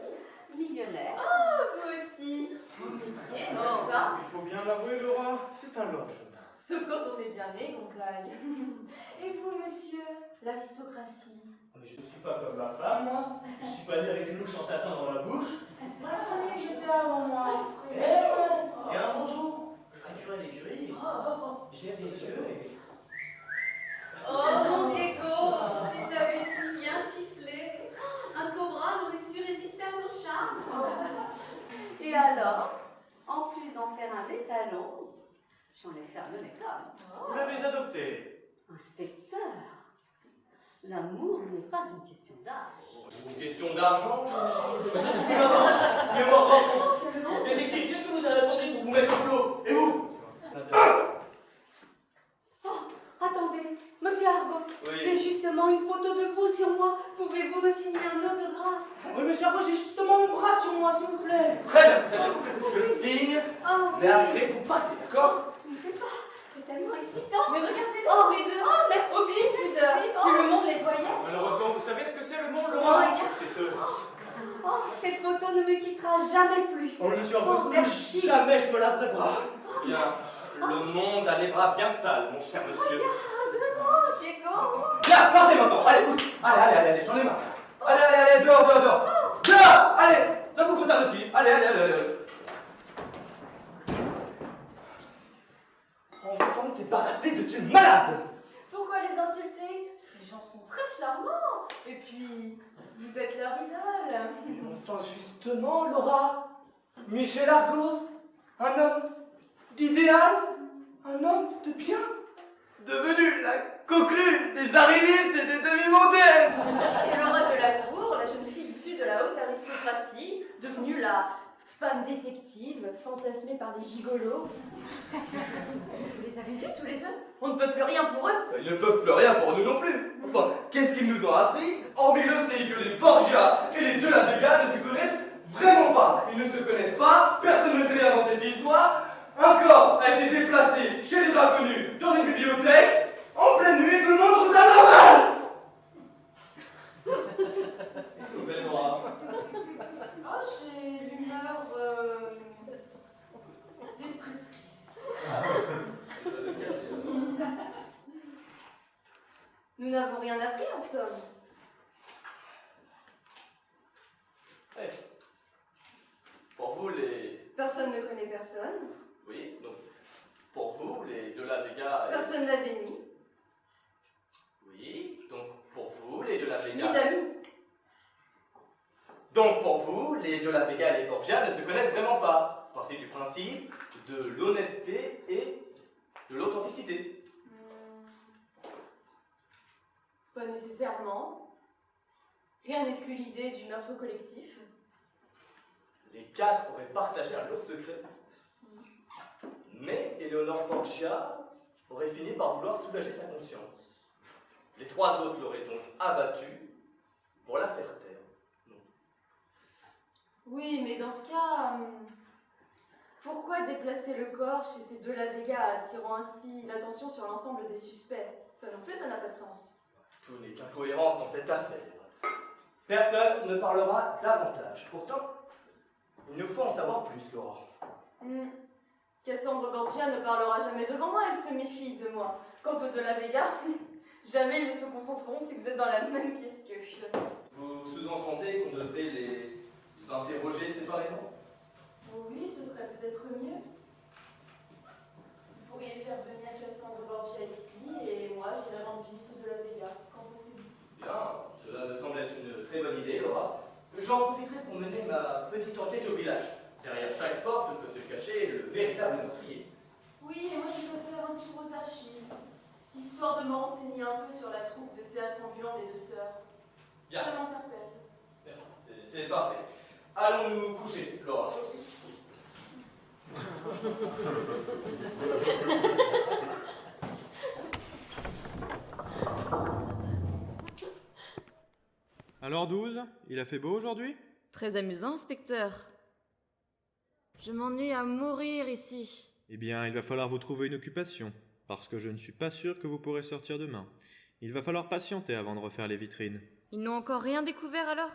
Millionnaire. Oh, vous aussi. Mon métier, n'est-ce pas? Il faut bien l'avouer, Laura, c'est un long chemin. Sauf quand on est bien né, Gonzague. Et vous, monsieur? L'aristocratie. Mais je ne suis pas comme ma femme, moi. Je suis pas né avec une louche en satin dans la bouche. Ma famille que j'étais avant moi. Eh ouais. Et un beau jour, je raturais l'écurie. J'ai des yeux et... Oh mon Diego, tu savais si bien siffler. Un cobra n'aurait su résister à ton charme. Et alors, en plus d'en faire un étalon, j'en ai fait un honnête homme. Vous l'avez adopté. Inspecteur, l'amour n'est pas une question d'âge. Une question d'argent? Mais ça suffit maintenant. Mais moi, rentrons. Détective, qu'est-ce que vous avez attendu pour vous mettre au boulot? Et vous? Attendez, monsieur Arbos, Oui. j'ai justement une photo de vous sur moi. Pouvez-vous me signer un autographe? Oui, monsieur Arbos, j'ai justement mon bras sur moi, s'il vous plaît. Très bien, très bien. Je signe, Oh, mais après vous partez, d'accord? je ne sais pas, c'est tellement excitant. Mais regardez-les Oh, tous les deux. oh, merci. Aucune pudeur. Si le monde les voyait. Malheureusement, vous savez ce que c'est le monde, Oh, Laura? regarde. C'est eux. Oh, cette photo ne me quittera jamais plus. Oh, monsieur Arbos, Oh, plus merci. jamais je me laverai le bras. Bien, le monde a les bras bien sales, mon cher monsieur. Oh, Diego. Là, partez maintenant. Allez, allez, j'en ai marre. Allez, dehors. Dehors, allez, ça vous concerne aussi. Allez. Enfin débarrassé de ce malade. Pourquoi les insulter? Ces gens sont très charmants. Et puis, vous êtes leur idole. Enfin, justement, Laura, Michel Argos, un homme d'idéal, un homme de bien, Devenu la coqueluche des arrivistes et des demi-montaines. Et Laura de la Cour, la jeune fille issue de la haute aristocratie, devenue la femme détective, fantasmée par les gigolos. Vous les avez vus tous les deux? On ne peut plus rien pour eux. Ils ne peuvent plus rien pour nous non plus. Enfin, qu'est-ce qu'ils nous ont appris? Hormis le fait que les Borgia et les De la Vega ne se connaissent vraiment pas. ils ne se connaissent pas, personne ne sait rien dans cette histoire. Un corps a été déplacé chez les inconnus dans une bibliothèque, en pleine nuit, tout le monde trouve ça normal. Vous faites voir. Oh, j'ai l'humeur destructrice. Nous n'avons rien appris en somme. Ouais. Pour vous, les... Personne ne connaît personne. Oui, donc, pour vous, les de la Vega... Personne n'a d'ennemis. Oui, donc, pour vous, les de la Ni Vega... d'amis. Donc, pour vous, les de la Vega et les Borgia ne se connaissent vraiment pas. Vous partez du principe de l'honnêteté et de l'authenticité. Pas nécessairement. Rien n'exclut l'idée du meurtre collectif. Les quatre auraient partagé un lot secret. Mais Eleonore Borgia aurait fini par vouloir soulager sa conscience. Les trois autres l'auraient donc abattue pour la faire taire. Oui, mais dans ce cas, pourquoi déplacer le corps chez ces deux La Vega, attirant ainsi l'attention sur l'ensemble des suspects? Ça non plus, ça n'a pas de sens. Tout n'est qu'incohérence dans cette affaire. Personne ne parlera davantage. Pourtant, il nous faut en savoir plus, Laura. Cassandre Borgia ne parlera jamais devant moi, elle se méfie de moi. Quant aux deux La Vega, jamais ils ne se concentreront si vous êtes dans la même pièce qu'eux. Vous sous-entendez qu'on devrait les interroger séparément? Oui, ce serait peut-être mieux. Vous pourriez faire venir Cassandre Borgia ici, et moi j'irai rendre visite aux deux La Vega. Qu'en pensez-vous? Bien, cela me semble être une très bonne idée, Laura. J'en profiterai pour mener ma petite enquête au village. Derrière chaque porte peut se cacher le véritable meurtrier. Oui, et moi je vais faire un tour aux archives, histoire de m'enseigner un peu sur la troupe de théâtre ambulant des deux sœurs. Bien. Ça m'interpelle. Bien, c'est parfait. Allons nous coucher, Laura. Alors 12, il a fait beau aujourd'hui? Très amusant, inspecteur. Je m'ennuie à mourir ici. Eh bien, il va falloir vous trouver une occupation, parce que je ne suis pas sûr que vous pourrez sortir demain. Il va falloir patienter avant de refaire les vitrines. Ils n'ont encore rien découvert alors?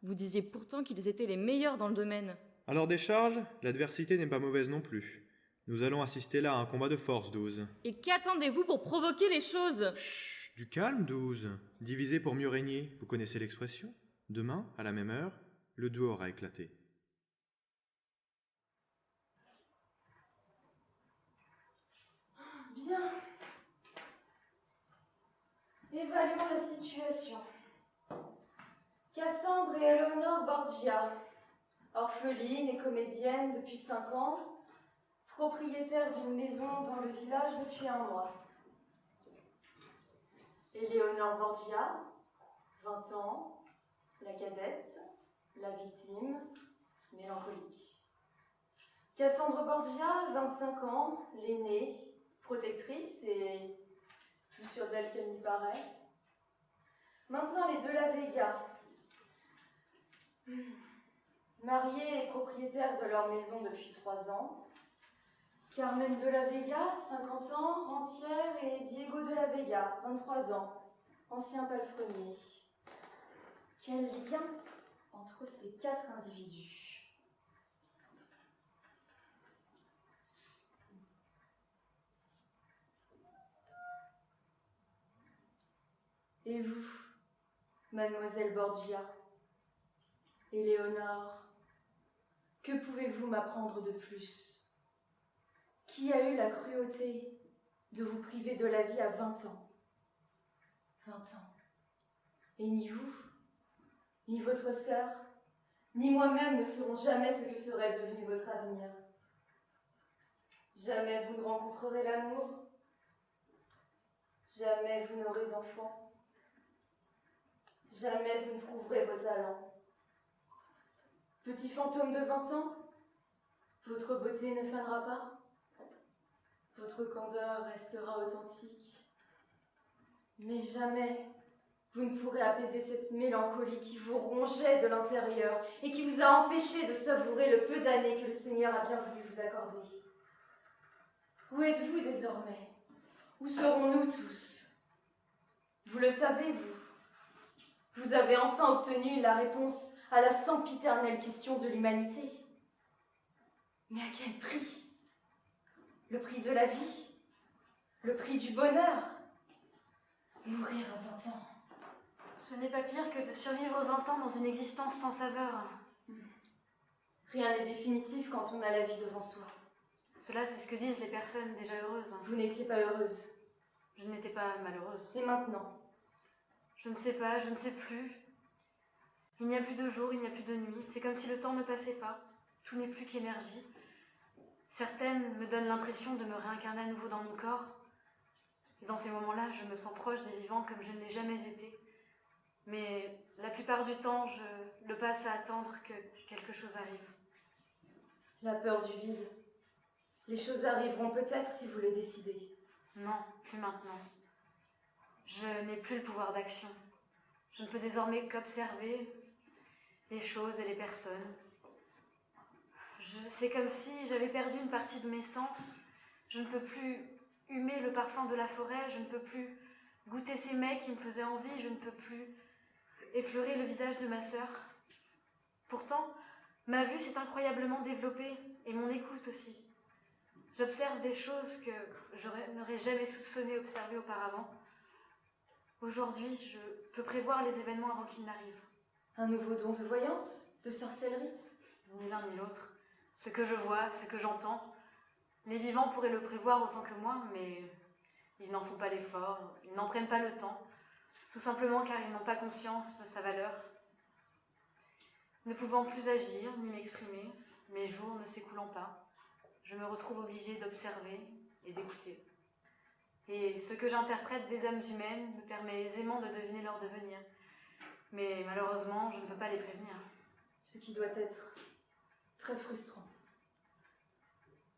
Vous disiez pourtant qu'ils étaient les meilleurs dans le domaine. Alors décharge, l'adversité n'est pas mauvaise non plus. Nous allons assister là à un combat de force, 12. Et qu'attendez-vous pour provoquer les choses? Chut, du calme, 12. Diviser pour mieux régner, vous connaissez l'expression? Demain, à la même heure, le duo aura éclaté. Bien. Évaluons la situation. Cassandre et Eleonore Borgia, orphelines et comédiennes depuis 5 ans, propriétaires d'une maison dans le village depuis 1 mois. Eleonore Borgia, 20 ans, la cadette, la victime, mélancolique. Cassandre Borgia, 25 ans, l'aînée, protectrice et plus sûre d'elle qu'elle n'y paraît. Maintenant, les deux La Vega. Mariés et propriétaires de leur maison depuis 3 ans. Carmen de La Vega, 50 ans, rentière, et Diego de La Vega, 23 ans, ancien palefrenier. Quel lien entre ces 4 individus? Et vous, mademoiselle Borgia, Éléonore, que pouvez-vous m'apprendre de plus? Qui a eu la cruauté de vous priver de la vie à 20 ans? 20 ans. Et ni vous, ni votre sœur, ni moi-même ne saurons jamais ce que serait devenu votre avenir. Jamais vous ne rencontrerez l'amour. Jamais vous n'aurez d'enfants. Jamais vous ne prouverez vos talents. Petit fantôme de 20 ans, votre beauté ne fanera pas. Votre candeur restera authentique. Mais jamais Vous ne pourrez apaiser cette mélancolie qui vous rongeait de l'intérieur et qui vous a empêché de savourer le peu d'années que le Seigneur a bien voulu vous accorder. Où êtes-vous désormais? Où serons-nous tous? Vous le savez, vous. Vous avez enfin obtenu la réponse à la sempiternelle question de l'humanité. Mais à quel prix? Le prix de la vie? Le prix du bonheur? Mourir à 20 ans. Ce n'est pas pire que de survivre 20 ans dans une existence sans saveur. Rien n'est définitif quand on a la vie devant soi. Cela, c'est ce que disent les personnes déjà heureuses. Vous n'étiez pas heureuse. Je n'étais pas malheureuse. Et maintenant? Je ne sais pas, je ne sais plus. Il n'y a plus de jour, il n'y a plus de nuit. C'est comme si le temps ne passait pas. Tout n'est plus qu'énergie. Certaines me donnent l'impression de me réincarner à nouveau dans mon corps. Et dans ces moments-là, je me sens proche des vivants comme je ne l'ai jamais été. Mais la plupart du temps, je le passe à attendre que quelque chose arrive. La peur du vide. Les choses arriveront peut-être si vous le décidez. Non, plus maintenant. Je n'ai plus le pouvoir d'action. Je ne peux désormais qu'observer les choses et les personnes. C'est comme si j'avais perdu une partie de mes sens. Je ne peux plus humer le parfum de la forêt, je ne peux plus goûter ces mets qui me faisaient envie, je ne peux plus effleurer le visage de ma sœur. Pourtant, ma vue s'est incroyablement développée, et mon écoute aussi. J'observe des choses que je n'aurais jamais soupçonné observer auparavant. Aujourd'hui, je peux prévoir les événements avant qu'ils n'arrivent. Un nouveau don de voyance? De sorcellerie? Ni l'un ni l'autre. Ce que je vois, ce que j'entends, les vivants pourraient le prévoir autant que moi, mais ils n'en font pas l'effort, ils n'en prennent pas le temps, tout simplement car ils n'ont pas conscience de sa valeur. Ne pouvant plus agir ni m'exprimer, mes jours ne s'écoulant pas, je me retrouve obligée d'observer et d'écouter. Et ce que j'interprète des âmes humaines me permet aisément de deviner leur devenir. Mais malheureusement, je ne peux pas les prévenir. Ce qui doit être très frustrant.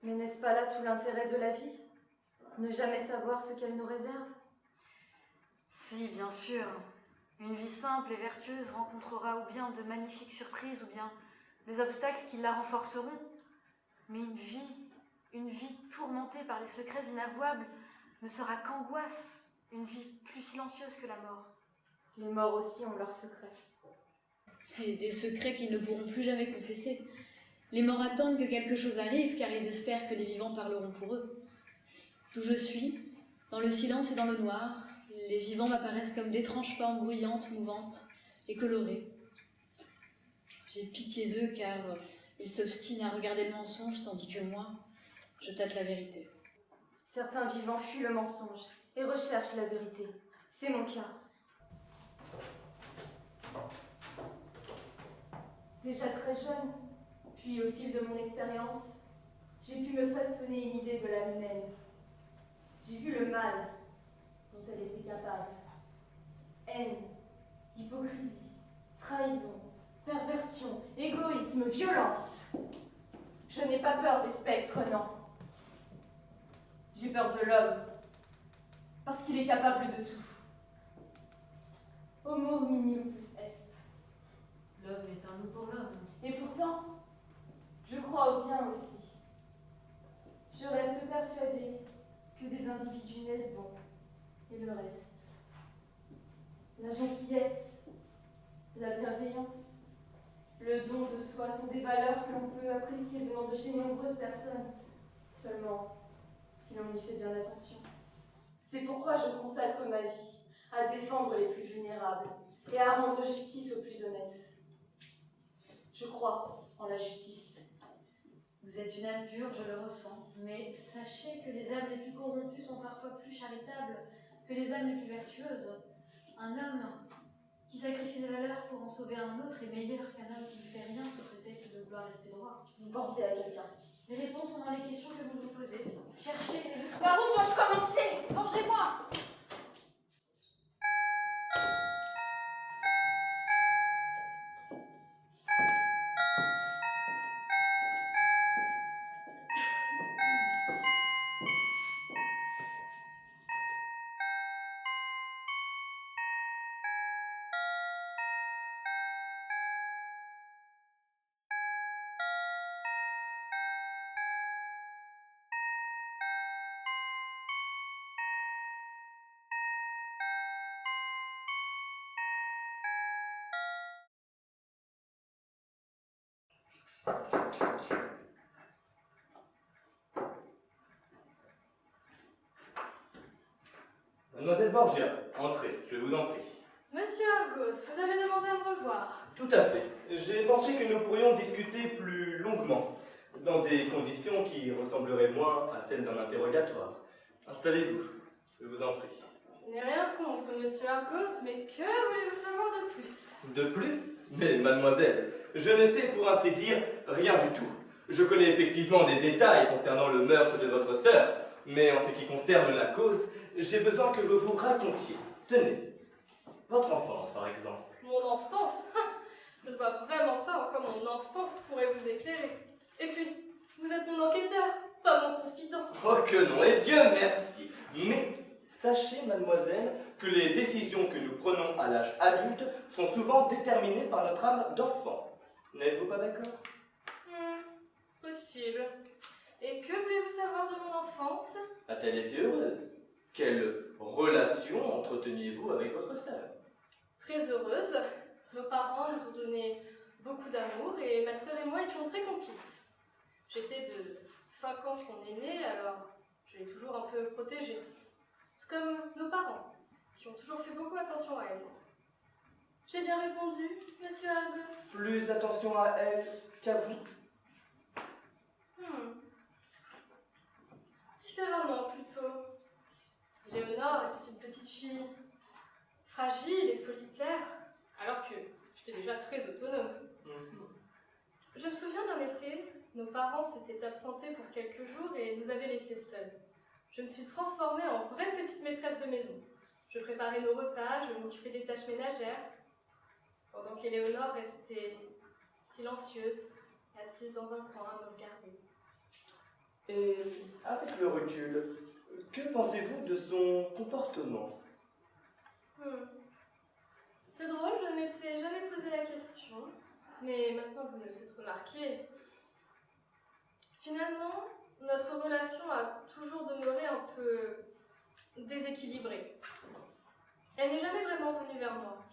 Mais n'est-ce pas là tout l'intérêt de la vie? Ne jamais savoir ce qu'elle nous réserve? Si, bien sûr. Une vie simple et vertueuse rencontrera ou bien de magnifiques surprises ou bien des obstacles qui la renforceront. Mais une vie tourmentée par les secrets inavouables ne sera qu'angoisse, une vie plus silencieuse que la mort. Les morts aussi ont leurs secrets. Et des secrets qu'ils ne pourront plus jamais confesser. Les morts attendent que quelque chose arrive car ils espèrent que les vivants parleront pour eux. D'où je suis, dans le silence et dans le noir, les vivants m'apparaissent comme d'étranges formes bruyantes, mouvantes et colorées. J'ai pitié d'eux car ils s'obstinent à regarder le mensonge tandis que moi, je tâte la vérité. Certains vivants fuient le mensonge et recherchent la vérité. C'est mon cas. Déjà très jeune, puis au fil de mon expérience, j'ai pu me façonner une idée de l'âme humaine. J'ai vu le mal dont elle était capable. Haine, hypocrisie, trahison, perversion, égoïsme, violence. Je n'ai pas peur des spectres, non. J'ai peur de l'homme, parce qu'il est capable de tout. Homo homini lupus est. L'homme est un nous pour l'homme. Et pourtant, je crois au bien aussi. Je reste persuadée que des individus naissent bons, et le reste. La gentillesse, la bienveillance, le don de soi sont des valeurs que l'on peut apprécier venant de chez nombreuses personnes. Seulement, si l'on y fait bien attention. C'est pourquoi je consacre ma vie à défendre les plus vulnérables et à rendre justice aux plus honnêtes. Je crois en la justice. Vous êtes une âme pure, je le ressens, mais sachez que les âmes les plus corrompues sont parfois plus charitables que les âmes les plus vertueuses. Un homme qui sacrifie ses valeurs pour en sauver un autre est meilleur qu'un homme qui ne fait rien sous prétexte de vouloir rester droit. Vous pensez à quelqu'un? Les réponses sont dans les questions que vous vous posez. Cherchez et vous... Par où dois-je commencer? Vengez-moi! Mademoiselle Borgia, entrez, je vous en prie. Monsieur Argos, vous avez demandé à me revoir. Tout à fait. J'ai pensé que nous pourrions discuter plus longuement, dans des conditions qui ressembleraient moins à celles d'un interrogatoire. Installez-vous, je vous en prie. Je n'ai rien contre monsieur Argos, mais que voulez-vous savoir de plus? De plus? Mais mademoiselle, je ne sais pour ainsi dire rien du tout. Je connais effectivement des détails concernant le meurtre de votre sœur, mais en ce qui concerne la cause, j'ai besoin que vous vous racontiez. Tenez, votre enfance par exemple. Mon enfance? Je ne vois vraiment pas en quoi mon enfance pourrait vous éclairer. Et puis, vous êtes mon enquêteur, pas mon confident. Oh que non, et Dieu merci. Mais sachez, mademoiselle, que les décisions que nous prenons à l'âge adulte sont souvent déterminées par notre âme d'enfant. N'êtes-vous pas d'accord? Possible. Et que voulez-vous savoir de mon enfance? A-t-elle été heureuse? Quelle relation entreteniez-vous avec votre sœur? Très heureuse. Nos parents nous ont donné beaucoup d'amour et ma sœur et moi étions très complices. J'étais de 5 ans son aînée, alors je l'ai toujours un peu protégée. Tout comme nos parents, qui ont toujours fait beaucoup attention à elle. J'ai bien répondu, monsieur Argos? Plus attention à elle qu'à vous. Différemment, plutôt. Léonore était une petite fille fragile et solitaire, alors que j'étais déjà très autonome. Je me souviens d'un été, nos parents s'étaient absentés pour quelques jours et nous avaient laissés seuls. Je me suis transformée en vraie petite maîtresse de maison. Je préparais nos repas, je m'occupais des tâches ménagères, pendant qu'Éléonore restait silencieuse, assise dans un coin à me regarder. Et avec le recul, que pensez-vous de son comportement? C'est drôle, je ne m'étais jamais posé la question, mais maintenant vous me le faites remarquer. Finalement, notre relation a toujours demeuré un peu déséquilibrée. Elle n'est jamais vraiment venue vers moi.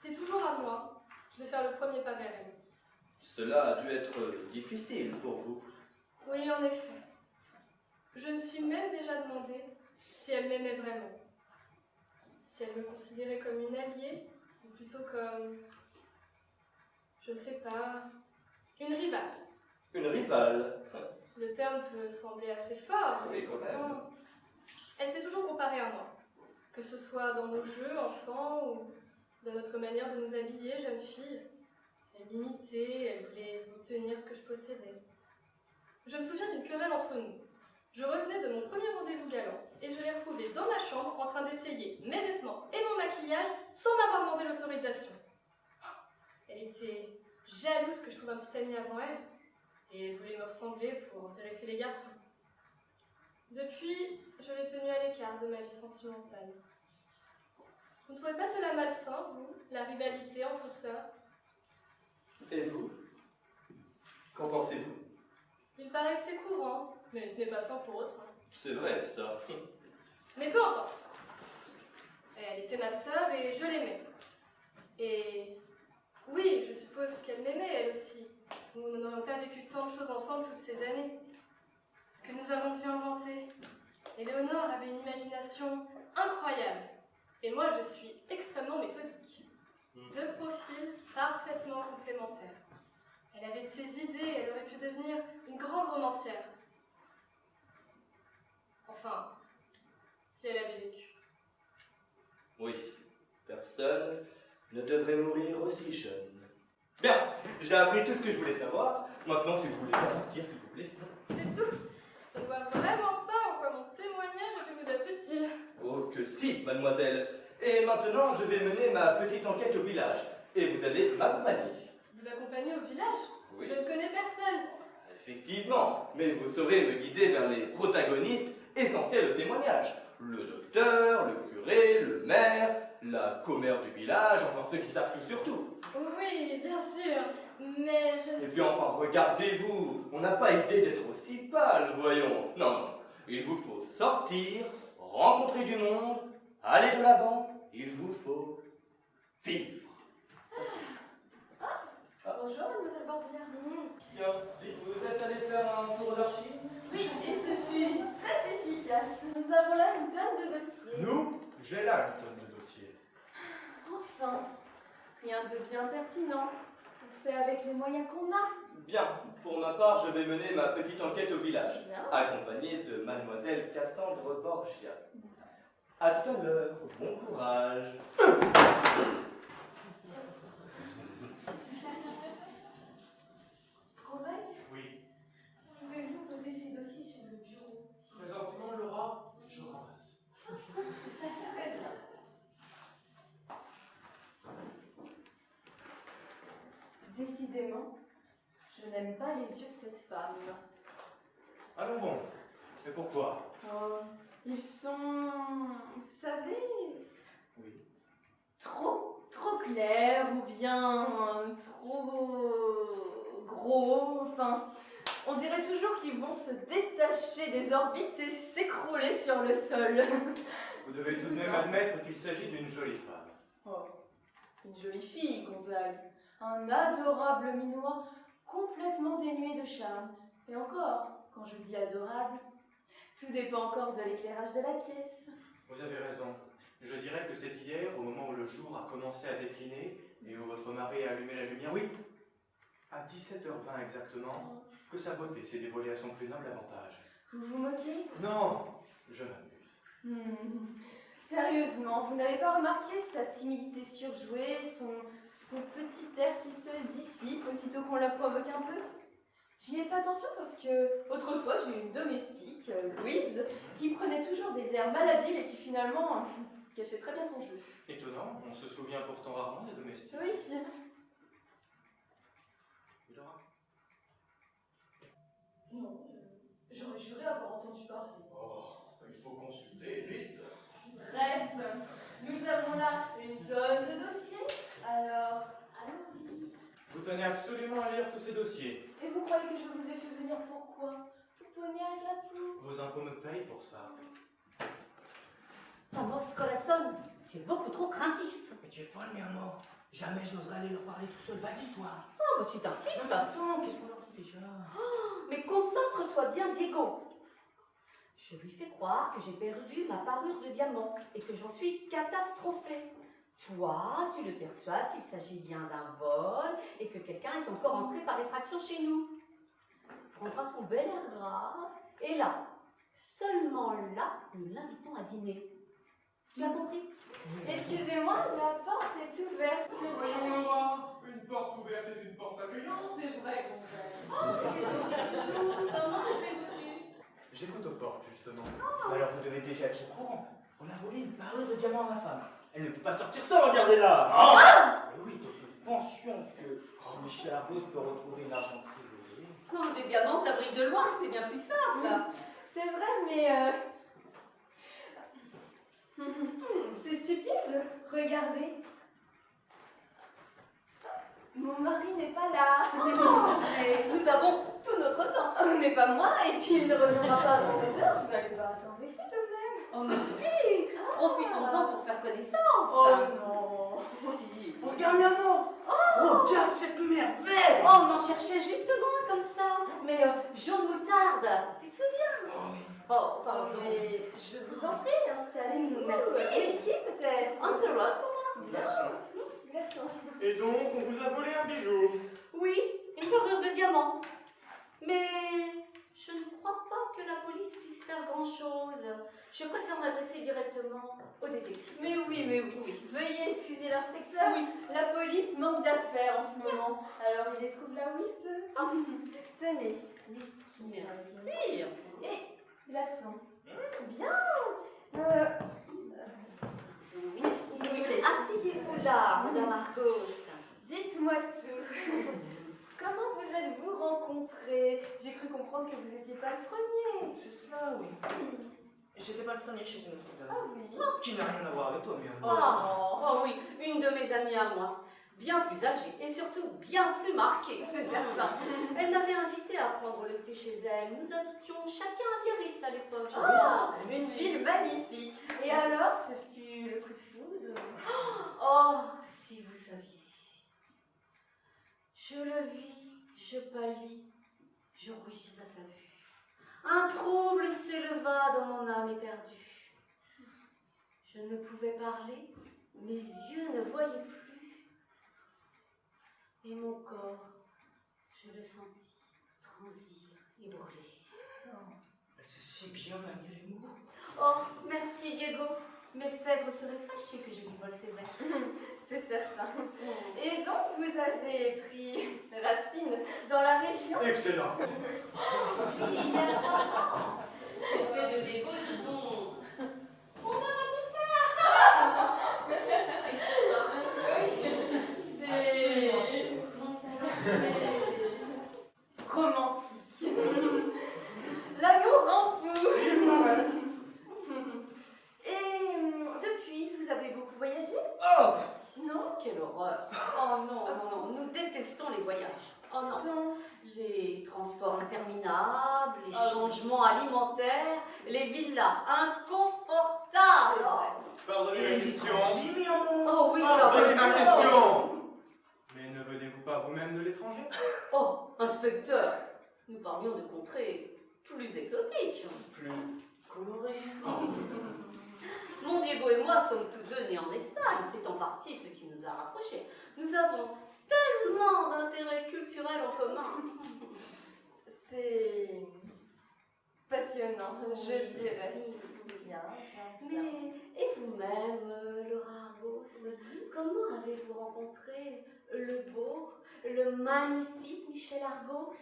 C'était toujours à moi de faire le premier pas vers elle. Cela a dû être difficile pour vous. Oui, en effet. Je me suis même déjà demandé si elle m'aimait vraiment. Si elle me considérait comme une alliée, ou plutôt comme, je ne sais pas, une rivale. Une rivale? Le terme peut sembler assez fort, Oui, quand même. pourtant, elle s'est toujours comparée à moi. Que ce soit dans nos jeux, enfants, ou dans notre manière de nous habiller, jeunes filles. Elle m'imitait, elle voulait obtenir ce que je possédais. Je me souviens d'une querelle entre nous. Je revenais de mon premier rendez-vous galant et je l'ai retrouvée dans ma chambre en train d'essayer mes vêtements et mon maquillage sans m'avoir demandé l'autorisation. Elle était jalouse que je trouve un petit ami avant elle et elle voulait me ressembler pour intéresser les garçons. Depuis, je l'ai tenue à l'écart de ma vie sentimentale. Vous ne trouvez pas cela malsain, vous, la rivalité entre sœurs? Et vous? Qu'en pensez-vous? Il paraît que c'est courant, mais ce n'est pas sans pour autant. C'est vrai, ça. Mais peu importe. Elle était ma sœur et je l'aimais. Et oui, je suppose qu'elle m'aimait, elle aussi. Nous n'aurions pas vécu tant de choses ensemble toutes ces années. Ce que nous avons pu inventer. Éléonore avait une imagination incroyable. Et moi, je suis extrêmement méthodique. Deux profils parfaitement complémentaires. Elle avait de ses idées, elle aurait pu devenir une grande romancière. Enfin, si elle avait vécu. Oui, personne ne devrait mourir aussi jeune. Bien, j'ai appris tout ce que je voulais savoir. Maintenant, si vous voulez bien partir, s'il vous plaît. C'est tout. Je ne vois vraiment pas en quoi mon témoignage a pu vous être utile. Oh que si, mademoiselle. Et maintenant, je vais mener ma petite enquête au village. Et vous allez m'accompagner. Vous accompagnez au village? Oui. Je ne connais personne. Effectivement, mais vous saurez me guider vers les protagonistes essentiels au témoignage. Le docteur, le curé, le maire, la commère du village, enfin ceux qui savent tout sur tout. Oui, bien sûr, mais je... Et puis enfin, regardez-vous, on n'a pas idée d'être aussi pâle, voyons. Non, non, il vous faut sortir, rencontrer du monde, aller de l'avant, il vous faut vivre. Bonjour, mademoiselle Bordière. Bien, si vous êtes allé faire un tour d'archives? Oui, et ce fut très efficace. Nous avons là une tonne de dossiers. Nous J'ai là une tonne de dossiers. Enfin, rien de bien pertinent. On fait avec les moyens qu'on a. Bien, pour ma part, je vais mener ma petite enquête au village, Bien. accompagnée de mademoiselle Cassandre Borgia. À tout à l'heure, bon courage. Gonzague, Oui. pouvez-vous poser ces dossiers sur le bureau Présentement, Laura, je ramasse. Très bien. Décidément, je n'aime pas les yeux de cette femme. Allons bon. Mais pourquoi? Oh, ils sont, vous savez, Oui. trop clairs ou bien trop gros. Enfin, on dirait toujours qu'ils vont se détacher des orbites et s'écrouler sur le sol. Vous devez tout de même admettre qu'il s'agit d'une jolie femme. Oh, une jolie fille, Gonzague. Un adorable minois, complètement dénué de charme. Et encore, quand je dis adorable, tout dépend encore de l'éclairage de la pièce. Vous avez raison. Je dirais que c'est hier, au moment où le jour a commencé à décliner et où votre mari a allumé la lumière, oui, à 17h20 exactement, que sa beauté s'est dévoilée à son plus noble avantage. Vous vous moquez? Non, je m'amuse. Sérieusement, vous n'avez pas remarqué sa timidité surjouée, son petit air qui se dissipe aussitôt qu'on la provoque un peu? J'y ai fait attention parce que, autrefois, j'ai eu une domestique, Louise, qui prenait toujours des airs malhabiles et qui finalement cachait très bien son jeu. Étonnant, on se souvient pourtant rarement des domestiques. Oui. Laura? Non, j'aurais juré avoir entendu parler. Oh, il faut consulter, vite. Bref, nous avons là une tonne de dossiers, alors allons-y. Vous tenez absolument à lire tous ces dossiers. Et vous croyez que je vous ai fait venir pourquoi? Pouponner un gâteau? Vos impôts me payent pour ça. Vamos, corazon, tu es beaucoup trop craintif. Mais tu es folle, mi amor. Jamais je n'oserais aller leur parler tout seul. Vas-y, toi. Oh, bah, tu t'insistes. Attends, qu'est-ce qu'on leur dit déjà? Mais concentre-toi bien, Diego. Je lui fais croire que j'ai perdu ma parure de diamant et que j'en suis catastrophée. Toi, tu le persuades qu'il s'agit bien d'un vol et que quelqu'un est encore entré par effraction chez nous. Il prendra son bel air grave et là, seulement là, nous l'invitons à dîner. Tu as compris? Excusez-moi, la porte est ouverte. Voyons, Laura, une porte ouverte est une porte accueillante. C'est vrai, Gonzague. Comment avez-vous su? J'écoute aux portes, justement. Mais alors vous devez déjà être au courant. On a volé une parure de diamant à ma femme. Elle ne peut pas sortir sans regarder là. Et oui, donc nous pensions que si Michel Argos peut retrouver une argenterie volée. Oh, des diamants, ça brille de loin, c'est bien plus simple. C'est vrai, mais c'est stupide. Regardez. Mon mari n'est pas là. Et nous avons tout notre temps. Oh, mais pas moi, et puis il ne reviendra pas avant 2 heures. Vous n'allez pas attendre ici tout de même. Oh, mais si! Profitons-en pour faire connaissance. Oh non. Si. Regarde, mi amor. Regarde cette merveille. Oh, on en cherchait justement un comme ça. Mais jaune moutarde, tu te souviens? Oh oui. Oh, pardon. Mais je vous en prie, installez-vous. Merci. Whisky peut-être. On the road pour moi. Glaçon. Glaçon. Et donc, on vous a volé un bijou. Oui, une parure de diamant. Mais je ne crois pas que la police puisse faire grand-chose. Je préfère m'adresser directement au détective. Mais oui. Veuillez excuser l'inspecteur. Oui. La police manque d'affaires en ce moment. Alors il les trouve là où il peut. Tenez, whisky. Merci. Et glaçon. Bien. Oui, si vous voulez. Asseyez-vous là, Madame Argos. Dites-moi tout. Comment vous êtes-vous rencontrés? J'ai cru comprendre que vous n'étiez pas le premier. C'est cela, oui. J'étais pas le premier chez une autre dame. Ah oui. Qui n'a rien à voir avec toi, mi amor. Oh oui, une de mes amies à moi. Bien plus âgée et surtout bien plus marquée, c'est certain. Elle m'avait invitée à prendre le thé chez elle. Nous habitions chacun à Biarritz à l'époque. Ah, une ville magnifique. Et alors, ce fut le coup de foudre? Oh, si vous saviez. Je le vis, je pâlis, je rougis à sa vue. Un trouble s'éleva dans mon âme éperdue. Je ne pouvais parler, mes yeux ne voyaient plus. Et mon corps, je le sentis transir et brûler. Elle sait si bien manier les mots. Oh, merci Diego. Mais Phèdre serait fâché que je lui vole ses vers. C'est certain. Et donc, vous avez pris racine dans la région? Excellent. Oui, il y a 3 ans. J'ai fait de Diego des ondes. On va tout faire. C'est romantique. L'amour rend fou. Et depuis, vous avez beaucoup voyagé? Oh! Non? Quelle horreur. Oh non, non, non, nous détestons les voyages. Oh non. Les transports interminables, les changements alimentaires, les villas inconfortables. C'est vrai. Pardonnez la question. Oh oui, Pardonnez ma alors, question. Mais ne venez-vous pas vous-même de l'étranger? Oh, inspecteur, nous parlions de contrées plus exotiques. Plus coloré. Mon Diego et moi sommes tous deux nés en Espagne, c'est en partie ce qui nous a rapprochés. Nous avons tellement d'intérêts culturels en commun. C'est passionnant, je dirais. Bien. Mais, et vous-même, Laura Argos, comment avez-vous rencontré le beau, le magnifique Michel Argos?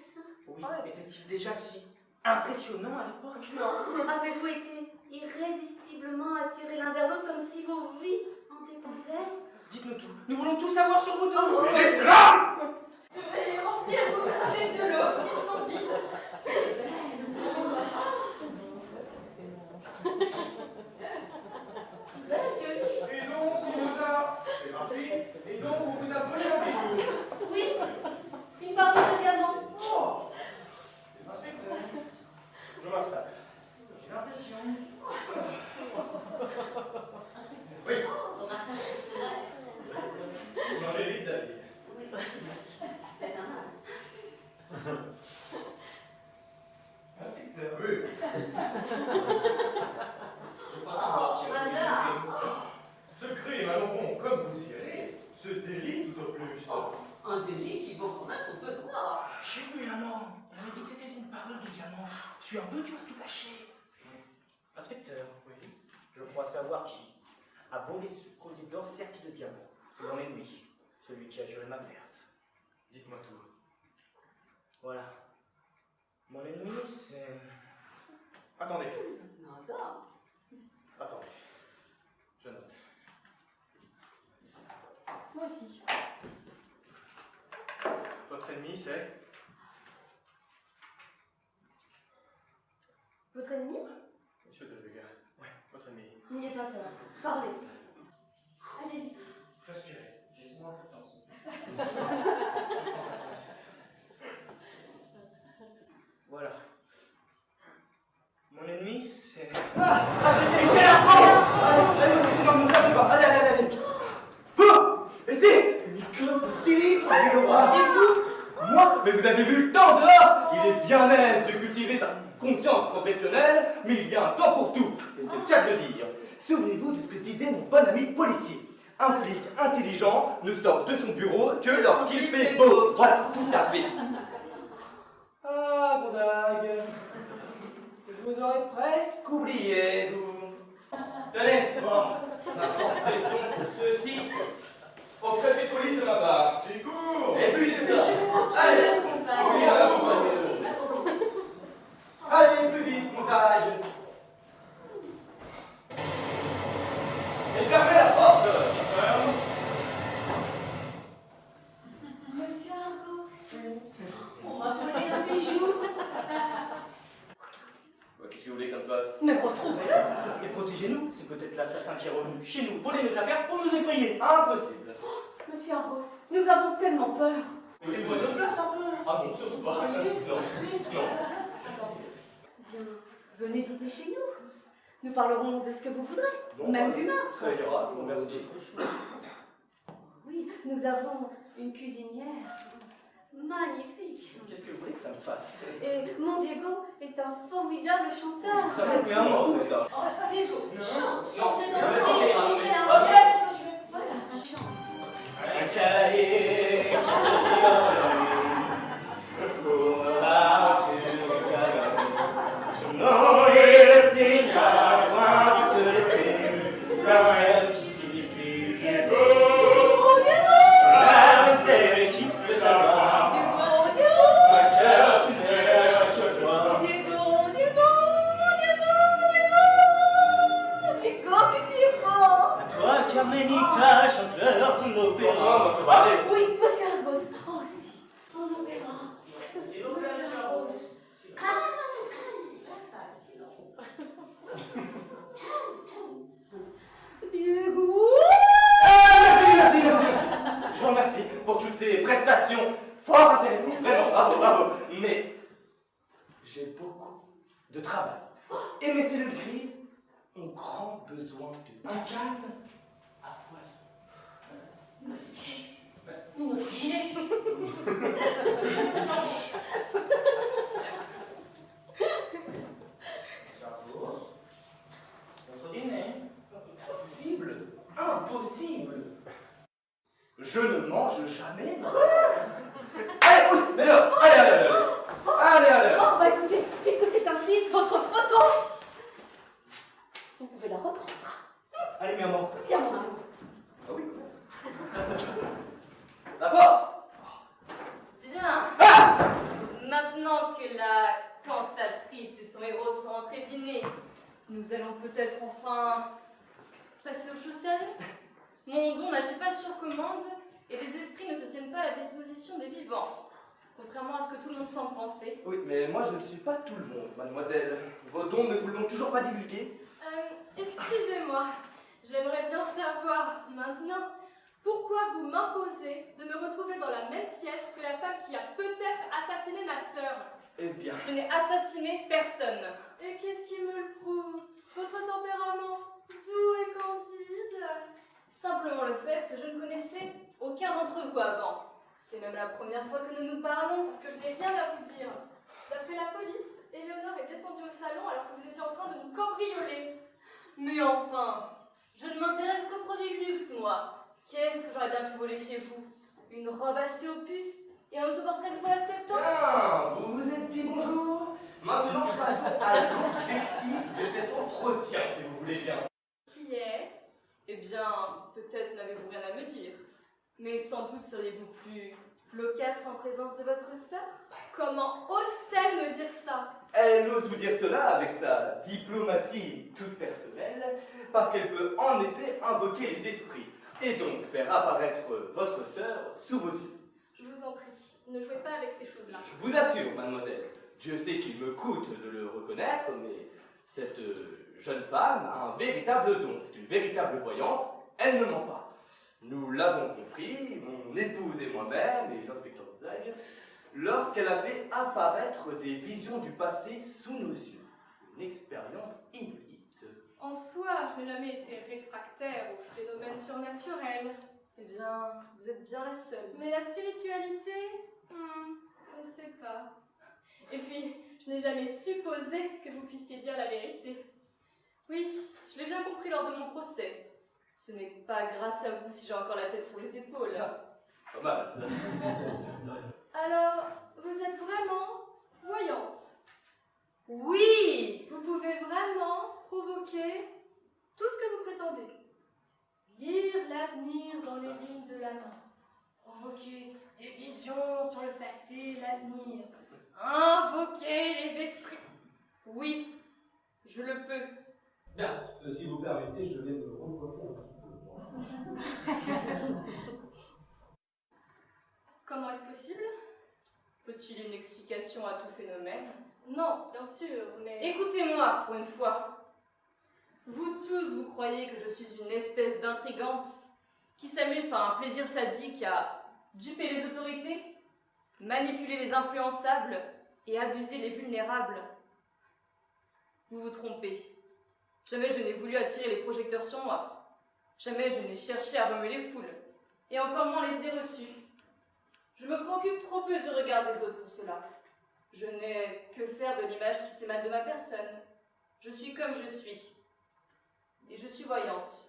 Oui, était-il déjà si impressionnant à l'époque? Non. Avez-vous été irrésistiblement attirés l'un vers l'autre comme si vos vies en dépendaient? Dites-nous tout. Nous voulons tout savoir sur vous deux. Mais laisse-la! Je vais remplir vos verres avec de l'eau, ils sont vides. Et donc, on vous a... C'est rapide. Et donc, on vous a volé un bijou. Oui, une partie de diamants. Oh! Inspecteur, je m'installe. J'ai l'impression... Oui. Vous mangez vite, David. Oui, c'est normal. Inspecteur, oui. Je crois savoir qui a commis ce crime. Ce crime, allons bon, comme vous irez, ce délit tout au plus. Un délit qui vaut quand même son pesant. J'ai vu maman. Elle m'a dit que c'était une parure de diamant. Je suis un peu dur à tout lâcher. Inspecteur, oui. Je crois savoir qui a volé ce collier d'or serti de diamants. C'est mon ennemi, celui qui a juré ma perte. Dites-moi tout. Voilà. Mon ennemi, c'est... Attendez. Nada. Attendez. Je note. Moi aussi. Votre ennemi, c'est? Votre ennemi? Monsieur de Vega. Ouais, votre ennemi. N'ayez pas peur. Parlez. Allez-y. Respirez. Laissez-moi un peu de temps. Voilà. Mon ennemi, c'est... Michel Argos! Allez! Vous! Et c'est Nicolas Laura! Et vous? Moi? Mais vous avez vu le temps dehors! Il est bien aise de cultiver sa conscience professionnelle, mais il y a un temps pour tout. Et c'est le cas de le dire. Souvenez-vous de ce que disait mon bon ami policier. Un flic intelligent ne sort de son bureau que lorsqu'il fait beau. Voilà, tout à fait. Ah, Gonzague, je vous aurais presque oublié, vous. Tenez, apportez donc ceci au préfet de police de ma part. J'y cours! Et puis c'est ça. Je Allez, l'accompagne. oui, accompagnez-le. Allez, plus vite, Gonzague. Et fermez la porte. Monsieur Argos, on m'a volé un bijou. Qu'est-ce que vous voulez que ça me fasse? Mais retrouvez-le. Et protégez-nous, c'est peut-être l'assassin qui est revenu chez nous, voler nos affaires pour nous effrayer. Impossible. Monsieur Argos, nous avons tellement peur. Mettez-vous à notre place un peu. Ah non, surtout pas. Non, non. Eh bien, venez dîner chez nous. Nous parlerons de ce que vous voudrez, même du meurtre. Ça ira, je vous remercie. Oui, nous avons une cuisinière magnifique. Qu'est-ce que vous voulez que ça me fasse? Et mon Diego est un formidable chanteur. Ça va être un mot, c'est ça. Diego, chante, Non, chante je dans vais le chanter, hein. ciel. Ok. Voilà, chante. Un cavalier qui se gironne pour l'aventure gagnante. Non, il signe à la pointe de l'épée d'un rêve qui signifie Diego. La misère qui fait savoir un cœur tu n'es à chaque fois. À toi, Carmenita, chanteur ton opéra. Ça va aller. Oui, monsieur Argos. Oh si, mon opéra. S'il vous plaît, Monsieur monsieur Argos. Argos. Diego. Je vous remercie pour toutes ces prestations fort intéressantes. Vraiment, bravo, bravo. Mais j'ai beaucoup de travail. Et mes cellules grises ont grand besoin d'un calme à foison. Notre dîner. Argos, notre dîner. Impossible, impossible. Je ne mange jamais. Allez, oui, mais là, allez. Oh, bah écoutez, puisque c'est ainsi, votre photo, vous pouvez la reprendre. Allez, mi amor. Viens, mon amour. Ah oui. D'accord. Bien. Maintenant que la cantatrice et son héros sont entrés dîner, nous allons peut-être enfin passer aux choses sérieuses. Mon don n'agit pas sur commande et les esprits ne se tiennent pas à la disposition des vivants, contrairement à ce que tout le monde semble penser. Oui, mais moi je ne suis pas tout le monde, mademoiselle. Vos dons ne vous l'ont toujours pas divulgué. Excusez-moi, j'aimerais bien savoir maintenant pourquoi vous m'imposez de me retrouver dans la même pièce que la femme qui a peut-être assassiné ma sœur. Eh bien, Je n'ai assassiné personne. Et qu'est-ce qui me le prouve? Votre tempérament doux et candide. Simplement le fait que je ne connaissais aucun d'entre vous avant. C'est même la première fois que nous nous parlons. Parce que je n'ai rien à vous dire. D'après la police, Éléonore est descendue au salon alors que vous étiez en train de nous cambrioler. Mais enfin, je ne m'intéresse qu'aux produits de luxe, moi. Qu'est-ce que j'aurais bien pu voler chez vous? Une robe achetée au puce et un autoportrait de vous à 7 ans? bien, vous vous êtes dit bonjour. Maintenant, passons à l'objectif de cet entretien, si vous voulez bien. Qui est? Eh bien, peut-être n'avez-vous rien à me dire. Mais sans doute seriez-vous plus loquace en présence de votre sœur? Comment ose-t-elle me dire ça? Elle ose vous dire cela avec sa diplomatie toute personnelle, parce qu'elle peut en effet invoquer les esprits, et donc faire apparaître votre sœur sous vos yeux. Je vous en prie, ne jouez pas avec ces choses-là. Je vous assure, mademoiselle, Dieu sait qu'il me coûte de le reconnaître, mais cette jeune femme a un véritable don. C'est une véritable voyante, elle ne ment pas. Nous l'avons compris, mon épouse et moi-même, et l'inspecteur Zag, lorsqu'elle a fait apparaître des visions du passé sous nos yeux. Une expérience inédite. En soi, je n'ai jamais été réfractaire aux phénomènes surnaturels. Eh bien, vous êtes bien la seule. Mais la spiritualité, je ne sais pas. Et puis, je n'ai jamais supposé que vous puissiez dire la vérité. Oui, je l'ai bien compris lors de mon procès. Ce n'est pas grâce à vous si j'ai encore la tête sur les épaules. Pas mal, ça. Alors, vous êtes vraiment voyante. Oui! Vous pouvez vraiment provoquer tout ce que vous prétendez. Lire l'avenir dans les lignes de la main. Provoquer des visions sur le passé et l'avenir. Invoquer les esprits. Oui, je le peux. Bien, si vous permettez, je vais me recoiffer un petit peu. Comment est-ce possible? Faut-il une explication à tout phénomène? Non, bien sûr, mais... Écoutez-moi, pour une fois. Vous tous, vous croyez que je suis une espèce d'intrigante qui s'amuse par un plaisir sadique à duper les autorités, manipuler les influençables et abuser les vulnérables? Vous vous trompez. Jamais je n'ai voulu attirer les projecteurs sur moi. Jamais je n'ai cherché à remuer les foules, et encore moins les idées reçues. Je me préoccupe trop peu du regard des autres pour cela. Je n'ai que faire de l'image qui s'émane de ma personne. Je suis comme je suis. Et je suis voyante.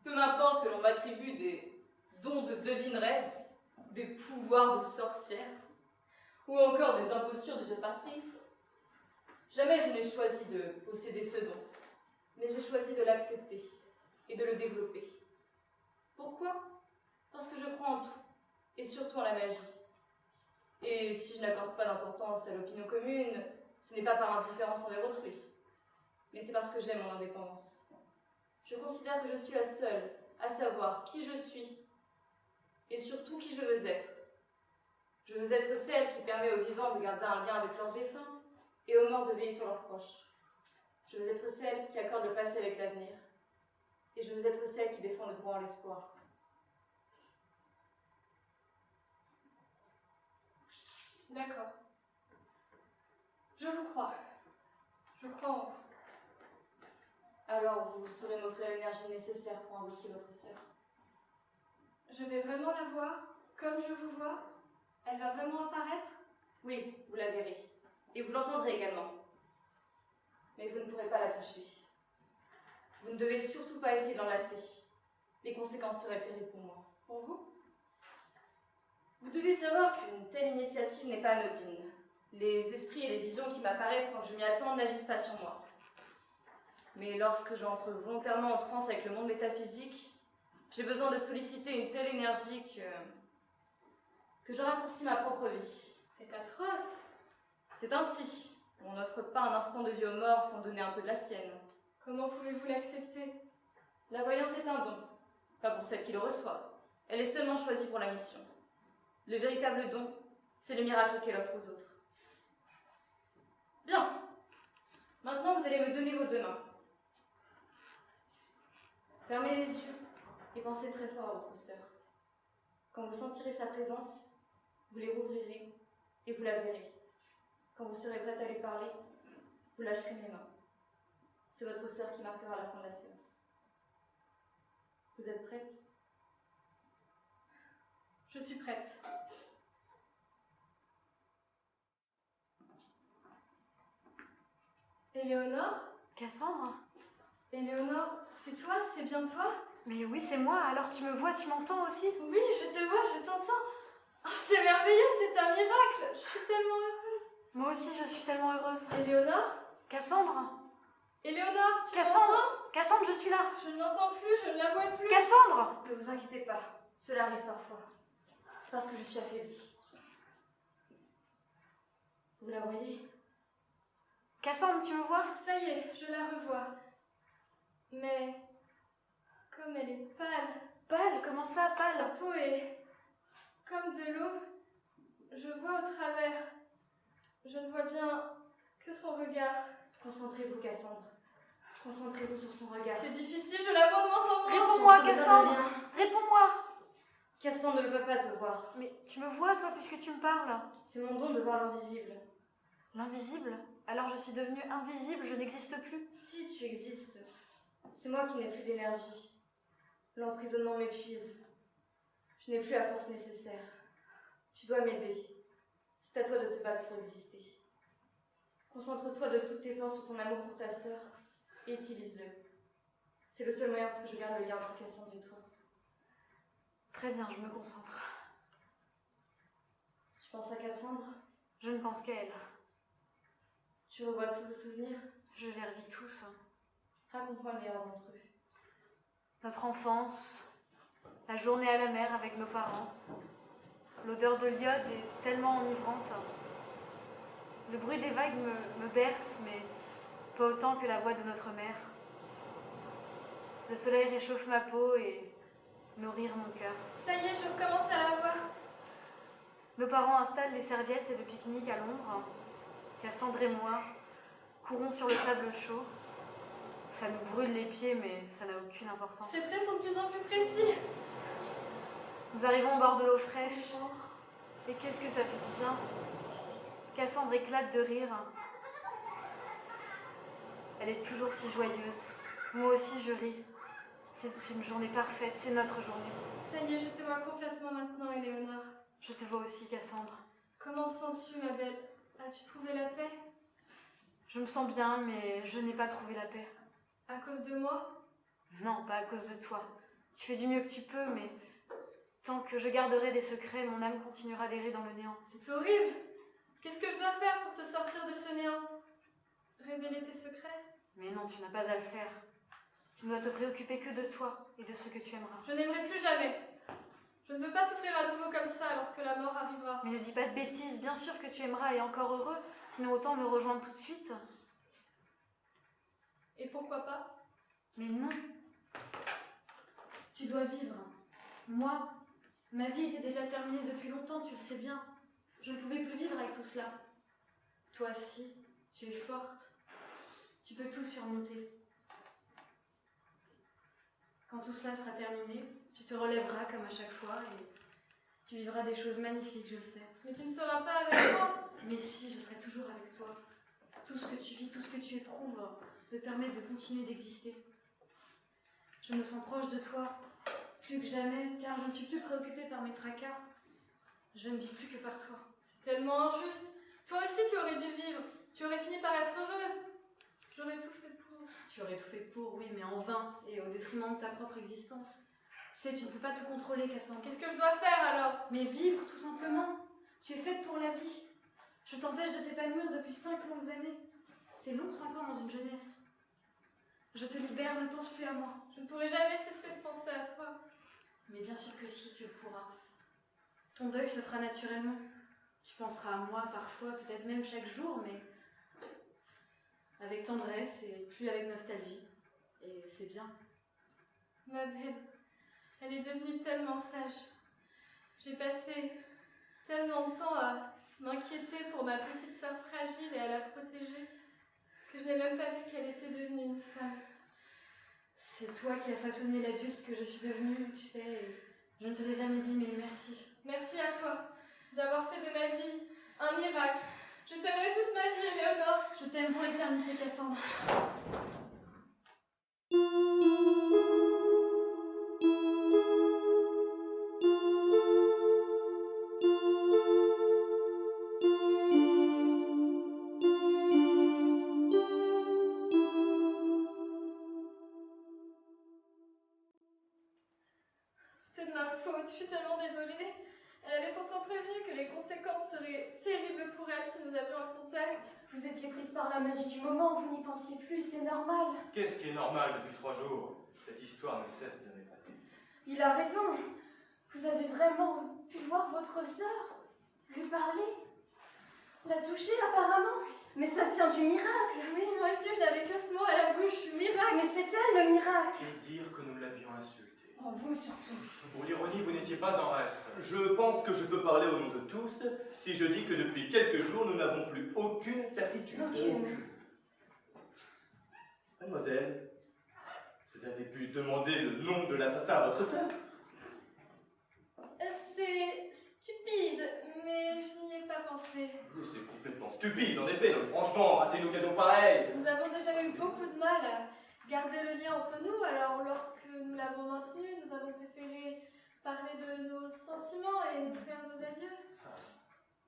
Peu m'importe que l'on m'attribue des dons de devineresse, des pouvoirs de sorcière, ou encore des impostures d'usurpatrice. Jamais je n'ai choisi de posséder ce don, mais j'ai choisi de l'accepter et de le développer. Pourquoi? Parce que je crois en tout, et surtout en la magie. Et si je n'accorde pas d'importance à l'opinion commune, ce n'est pas par indifférence envers autrui, mais c'est parce que j'aime mon indépendance. Je considère que je suis la seule à savoir qui je suis, et surtout qui je veux être. Je veux être celle qui permet aux vivants de garder un lien avec leurs défunts, et aux morts de veiller sur leurs proches. Je veux être celle qui accorde le passé avec l'avenir, et je veux être celle qui défend le droit en l'espoir. D'accord. Je vous crois. Je crois en vous. Alors vous saurez m'offrir l'énergie nécessaire pour invoquer votre sœur. Je vais vraiment la voir, comme je vous vois. Elle va vraiment apparaître? Oui, vous la verrez. Et vous l'entendrez également. Mais vous ne pourrez pas la toucher. Vous ne devez surtout pas essayer de l'enlacer. Les conséquences seraient terribles pour moi. Pour vous? Vous devez savoir qu'une telle initiative n'est pas anodine. Les esprits et les visions qui m'apparaissent sans que je m'y attende n'agissent pas sur moi. Mais lorsque j'entre volontairement en transe avec le monde métaphysique, j'ai besoin de solliciter une telle énergie que je raccourcis ma propre vie. C'est atroce. C'est ainsi. On n'offre pas un instant de vie aux morts sans donner un peu de la sienne. Comment pouvez-vous l'accepter? La voyance est un don, pas pour celle qui le reçoit. Elle est seulement choisie pour la mission. Le véritable don, c'est le miracle qu'elle offre aux autres. Bien. Maintenant, vous allez me donner vos deux mains. Fermez les yeux et pensez très fort à votre sœur. Quand vous sentirez sa présence, vous les rouvrirez et vous la verrez. Quand vous serez prête à lui parler, vous lâcherez mes mains. C'est votre sœur qui marquera la fin de la séance. Vous êtes prête? Je suis prête. Éléonore? Cassandre? Éléonore, c'est toi? C'est bien toi? Mais oui, c'est moi. Alors tu me vois, tu m'entends aussi? Oui, je te vois, je t'entends. Oh, c'est merveilleux, c'est un miracle. Je suis tellement heureuse. Moi aussi, je suis tellement heureuse. Éléonore? Cassandre? Éléonore, tu Cassandre? m'entends? Cassandre, je suis là. Je ne l'entends plus, je ne la vois plus. Cassandre? Ne vous inquiétez pas, cela arrive parfois. C'est parce que je suis affaiblie. Vous la voyez? Cassandre, tu me vois? Ça y est, je la revois. Mais comme elle est pâle. Pâle? Comment ça, Sa pâle? peau est comme de l'eau. Je vois au travers. Je ne vois bien que son regard. Concentrez-vous, Cassandre. Concentrez-vous sur son regard. C'est difficile, je la vois de moins en moins. Réponds-moi, Surtout ne pas Cassandre! le lien. Réponds-moi! Cassandre ne peut pas te voir. Mais tu me vois, toi, puisque tu me parles. C'est mon don de voir l'invisible. L'invisible? Alors je suis devenue invisible, je n'existe plus. Si tu existes, c'est moi qui n'ai plus d'énergie. L'emprisonnement m'épuise. Je n'ai plus la force nécessaire. Tu dois m'aider. C'est à toi de te battre pour exister. Concentre-toi de toutes tes forces sur ton amour pour ta sœur et utilise-le. C'est le seul moyen pour que je garde le lien entre Cassandre et toi. Très bien, je me concentre. Tu penses à Cassandre? Je ne pense qu'à elle. Tu revois tous vos souvenirs? Je les revis tous. Raconte-moi le meilleur d'entre eux. Notre enfance, la journée à la mer avec nos parents. L'odeur de l'iode est tellement enivrante. Le bruit des vagues me berce, mais pas autant que la voix de notre mère. Le soleil réchauffe ma peau et nourrit mon cœur. Ça y est, je recommence à la voir. Nos parents installent des serviettes et le pique-nique à l'ombre. Cassandre et moi courons sur le sable chaud. Ça nous brûle les pieds, mais ça n'a aucune importance. Ces traits sont de plus en plus précis. Nous arrivons au bord de l'eau fraîche. Et qu'est-ce que ça fait du bien. Cassandre éclate de rire. Elle est toujours si joyeuse. Moi aussi, je ris. C'est une journée parfaite, c'est notre journée. Ça y est, je te vois complètement maintenant, Éléonore. Je te vois aussi, Cassandre. Comment te sens-tu, ma belle? As-tu trouvé la paix? Je me sens bien, mais je n'ai pas trouvé la paix. À cause de moi? Non, pas à cause de toi. Tu fais du mieux que tu peux, mais tant que je garderai des secrets, mon âme continuera d'errer dans le néant. C'est horrible! Qu'est-ce que je dois faire pour te sortir de ce néant? Révéler tes secrets? Mais non, tu n'as pas à le faire. Tu ne dois te préoccuper que de toi et de ce que tu aimeras. Je n'aimerai plus jamais. Je ne veux pas souffrir à nouveau comme ça lorsque la mort arrivera. Mais ne dis pas de bêtises, bien sûr que tu aimeras et encore heureux, sinon autant me rejoindre tout de suite. Et pourquoi pas? Mais non. Tu dois vivre. Moi, ma vie était déjà terminée depuis longtemps, tu le sais bien. Je ne pouvais plus vivre avec tout cela. Toi, si, tu es forte. Tu peux tout surmonter. Quand tout cela sera terminé, tu te relèveras comme à chaque fois et tu vivras des choses magnifiques, je le sais. Mais tu ne seras pas avec moi. Mais si, je serai toujours avec toi. Tout ce que tu vis, tout ce que tu éprouves me permet de continuer d'exister. Je me sens proche de toi, plus que jamais, car je ne suis plus préoccupée par mes tracas. Je ne vis plus que par toi. C'est tellement injuste. Toi aussi, tu aurais dû vivre. Tu aurais fini par être heureuse. J'aurais tout fait pour. Tu aurais tout fait pour, oui, mais en vain, et au détriment de ta propre existence. Tu sais, tu ne peux pas tout contrôler, Cassandre. Qu'est-ce que je dois faire alors? Mais vivre, tout simplement. Tu es faite pour la vie. Je t'empêche de t'épanouir depuis 5 longues années. C'est long, 5 ans dans une jeunesse. Je te libère, ne pense plus à moi. Je ne pourrai jamais cesser de penser à toi. Mais bien sûr que si, tu le pourras. Ton deuil se fera naturellement. Tu penseras à moi parfois, peut-être même chaque jour, mais avec tendresse et plus avec nostalgie. Et c'est bien. Ma belle, elle est devenue tellement sage. J'ai passé tellement de temps à m'inquiéter pour ma petite sœur fragile et à la protéger que je n'ai même pas vu qu'elle était devenue une femme. C'est toi qui as façonné l'adulte que je suis devenue, tu sais, et je ne te l'ai jamais dit, mais merci. Merci à toi d'avoir fait de ma vie un miracle. Je t'aimerai toute ma vie, Éléonore. Je t'aime pour l'éternité, Cassandre. C'était de ma faute, je suis tellement désolée. Elle avait pourtant prévenu que les conséquences seraient terribles pour elle si nous avions un contact. Vous étiez prise par la magie du moment, vous n'y pensiez plus, c'est normal. Qu'est-ce qui est normal depuis 3 jours? Cette histoire ne cesse de m'épater. Il a raison. Vous avez vraiment pu voir votre sœur, lui parler, la toucher apparemment. Mais ça tient du miracle. Oui, moi aussi je n'avais que ce mot à la bouche, miracle. Mais c'est elle le miracle. Et dire que nous l'avions insultée. Oh, vous surtout. Pour l'ironie, vous n'étiez pas en reste. Je pense que je peux parler au nom de tous si je dis que depuis quelques jours, nous n'avons plus aucune certitude. Aucune. Mademoiselle, vous avez pu demander le nom de l'assassin à votre sœur? C'est stupide, mais je n'y ai pas pensé. C'est complètement stupide, en effet. Donc, franchement, rater nos cadeaux pareils. Nous avons déjà eu beaucoup de mal à garder le lien entre nous, alors lorsque nous l'avons maintenu, nous avons préféré parler de nos sentiments et nous faire nos adieux.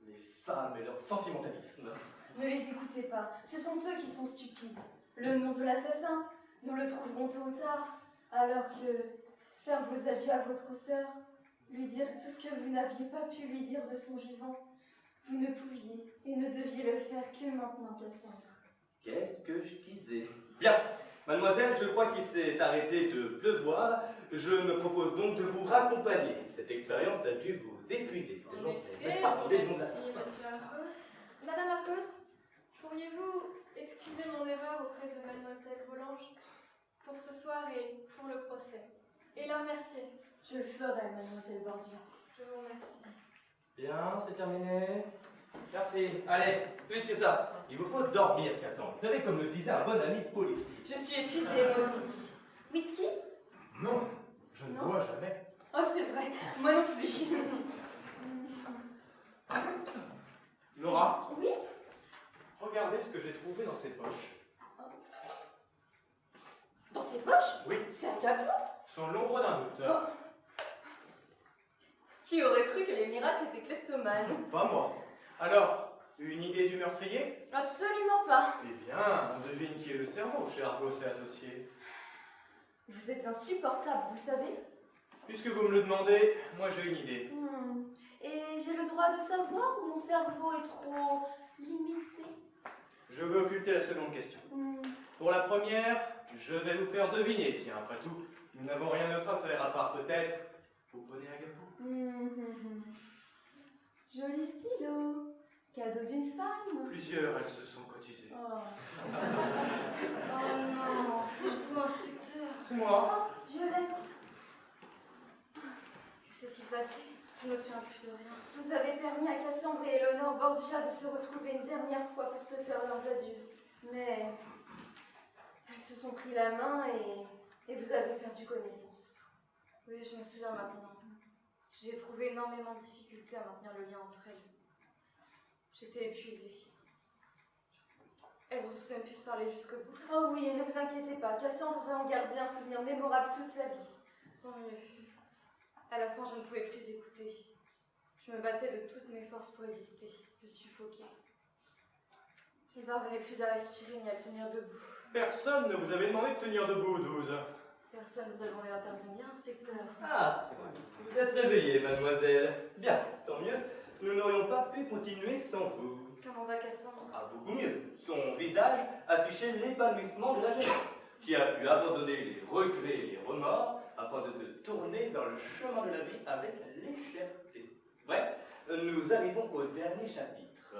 Les femmes et leur sentimentalisme. Ne les écoutez pas, ce sont eux qui sont stupides. Le nom de l'assassin, nous le trouverons tôt ou tard, alors que faire vos adieux à votre sœur, lui dire tout ce que vous n'aviez pas pu lui dire de son vivant, vous ne pouviez et ne deviez le faire que maintenant, Cassandre. Qu'est-ce que je disais? Bien, mademoiselle, je crois qu'il s'est arrêté de pleuvoir. Je me propose donc de vous raccompagner. Cette expérience a dû vous épuiser. En effet, Pardon, merci, le nom de l'assassin. monsieur Arcos. Madame Arcos, pourriez-vous excuser mon erreur auprès de mademoiselle Volanges pour ce soir et pour le procès, et la remercier? Je le ferai, mademoiselle Borgia. Je vous remercie. Bien, c'est terminé. Merci. Allez, plus que ça. Il vous faut dormir, Cassandre. Vous savez, comme le disait un bon ami policier. Je suis épuisée, moi aussi. Whisky? Non, je ne bois jamais. Oh, c'est vrai, moi non plus. Laura, Oui? regardez ce que j'ai trouvé dans ses poches. Dans ses poches? Oui. C'est un capot? Sans l'ombre d'un doute. Oh. Qui aurait cru que les miracles étaient kleptomanes? Pas moi. Alors, une idée du meurtrier? Absolument pas. Eh bien, on devine qui est le cerveau, chez Argos et associés. Vous êtes insupportable, vous le savez? Puisque vous me le demandez, moi j'ai une idée. Et j'ai le droit de savoir où mon cerveau est trop limité? Je veux occulter la seconde question. Pour la première, je vais vous faire deviner. Tiens, après tout, nous n'avons rien d'autre à faire, à part peut-être pouponner un gâteau. Joli stylo. Cadeau d'une femme. Plusieurs, elles se sont cotisées. Oh, oh non, c'est vous, inspecteur. C'est moi. Oh, Violette. Que s'est-il passé? Je ne me souviens plus de rien. Vous avez permis à Cassandre et Eleonore Borgia de se retrouver une dernière fois pour se faire leurs adieux. Mais elles se sont pris la main et vous avez perdu connaissance. Oui, je me souviens maintenant. J'ai éprouvé énormément de difficultés à maintenir le lien entre elles. J'étais épuisée. Elles ont tout de même pu se parler jusqu'au bout. Oh oui, et ne vous inquiétez pas, Cassandre va en garder un souvenir mémorable toute sa vie. Tant mieux. À la fin, je ne pouvais plus écouter. Je me battais de toutes mes forces pour résister. Je suffoquais. Je ne parvenais plus à respirer ni à tenir debout. Personne ne vous avait demandé de tenir debout, 12. Personne ne vous a demandé d'intervenir, inspecteur. Ah, vous êtes réveillée, mademoiselle. Bien, tant mieux. Nous n'aurions pas pu continuer sans vous. Comment va Cassandre? Ah, beaucoup mieux. Son visage affichait l'épanouissement de la jeunesse, qui a pu abandonner les regrets et les remords afin de se tourner vers le chemin de la vie avec légèreté. Bref, nous arrivons au dernier chapitre.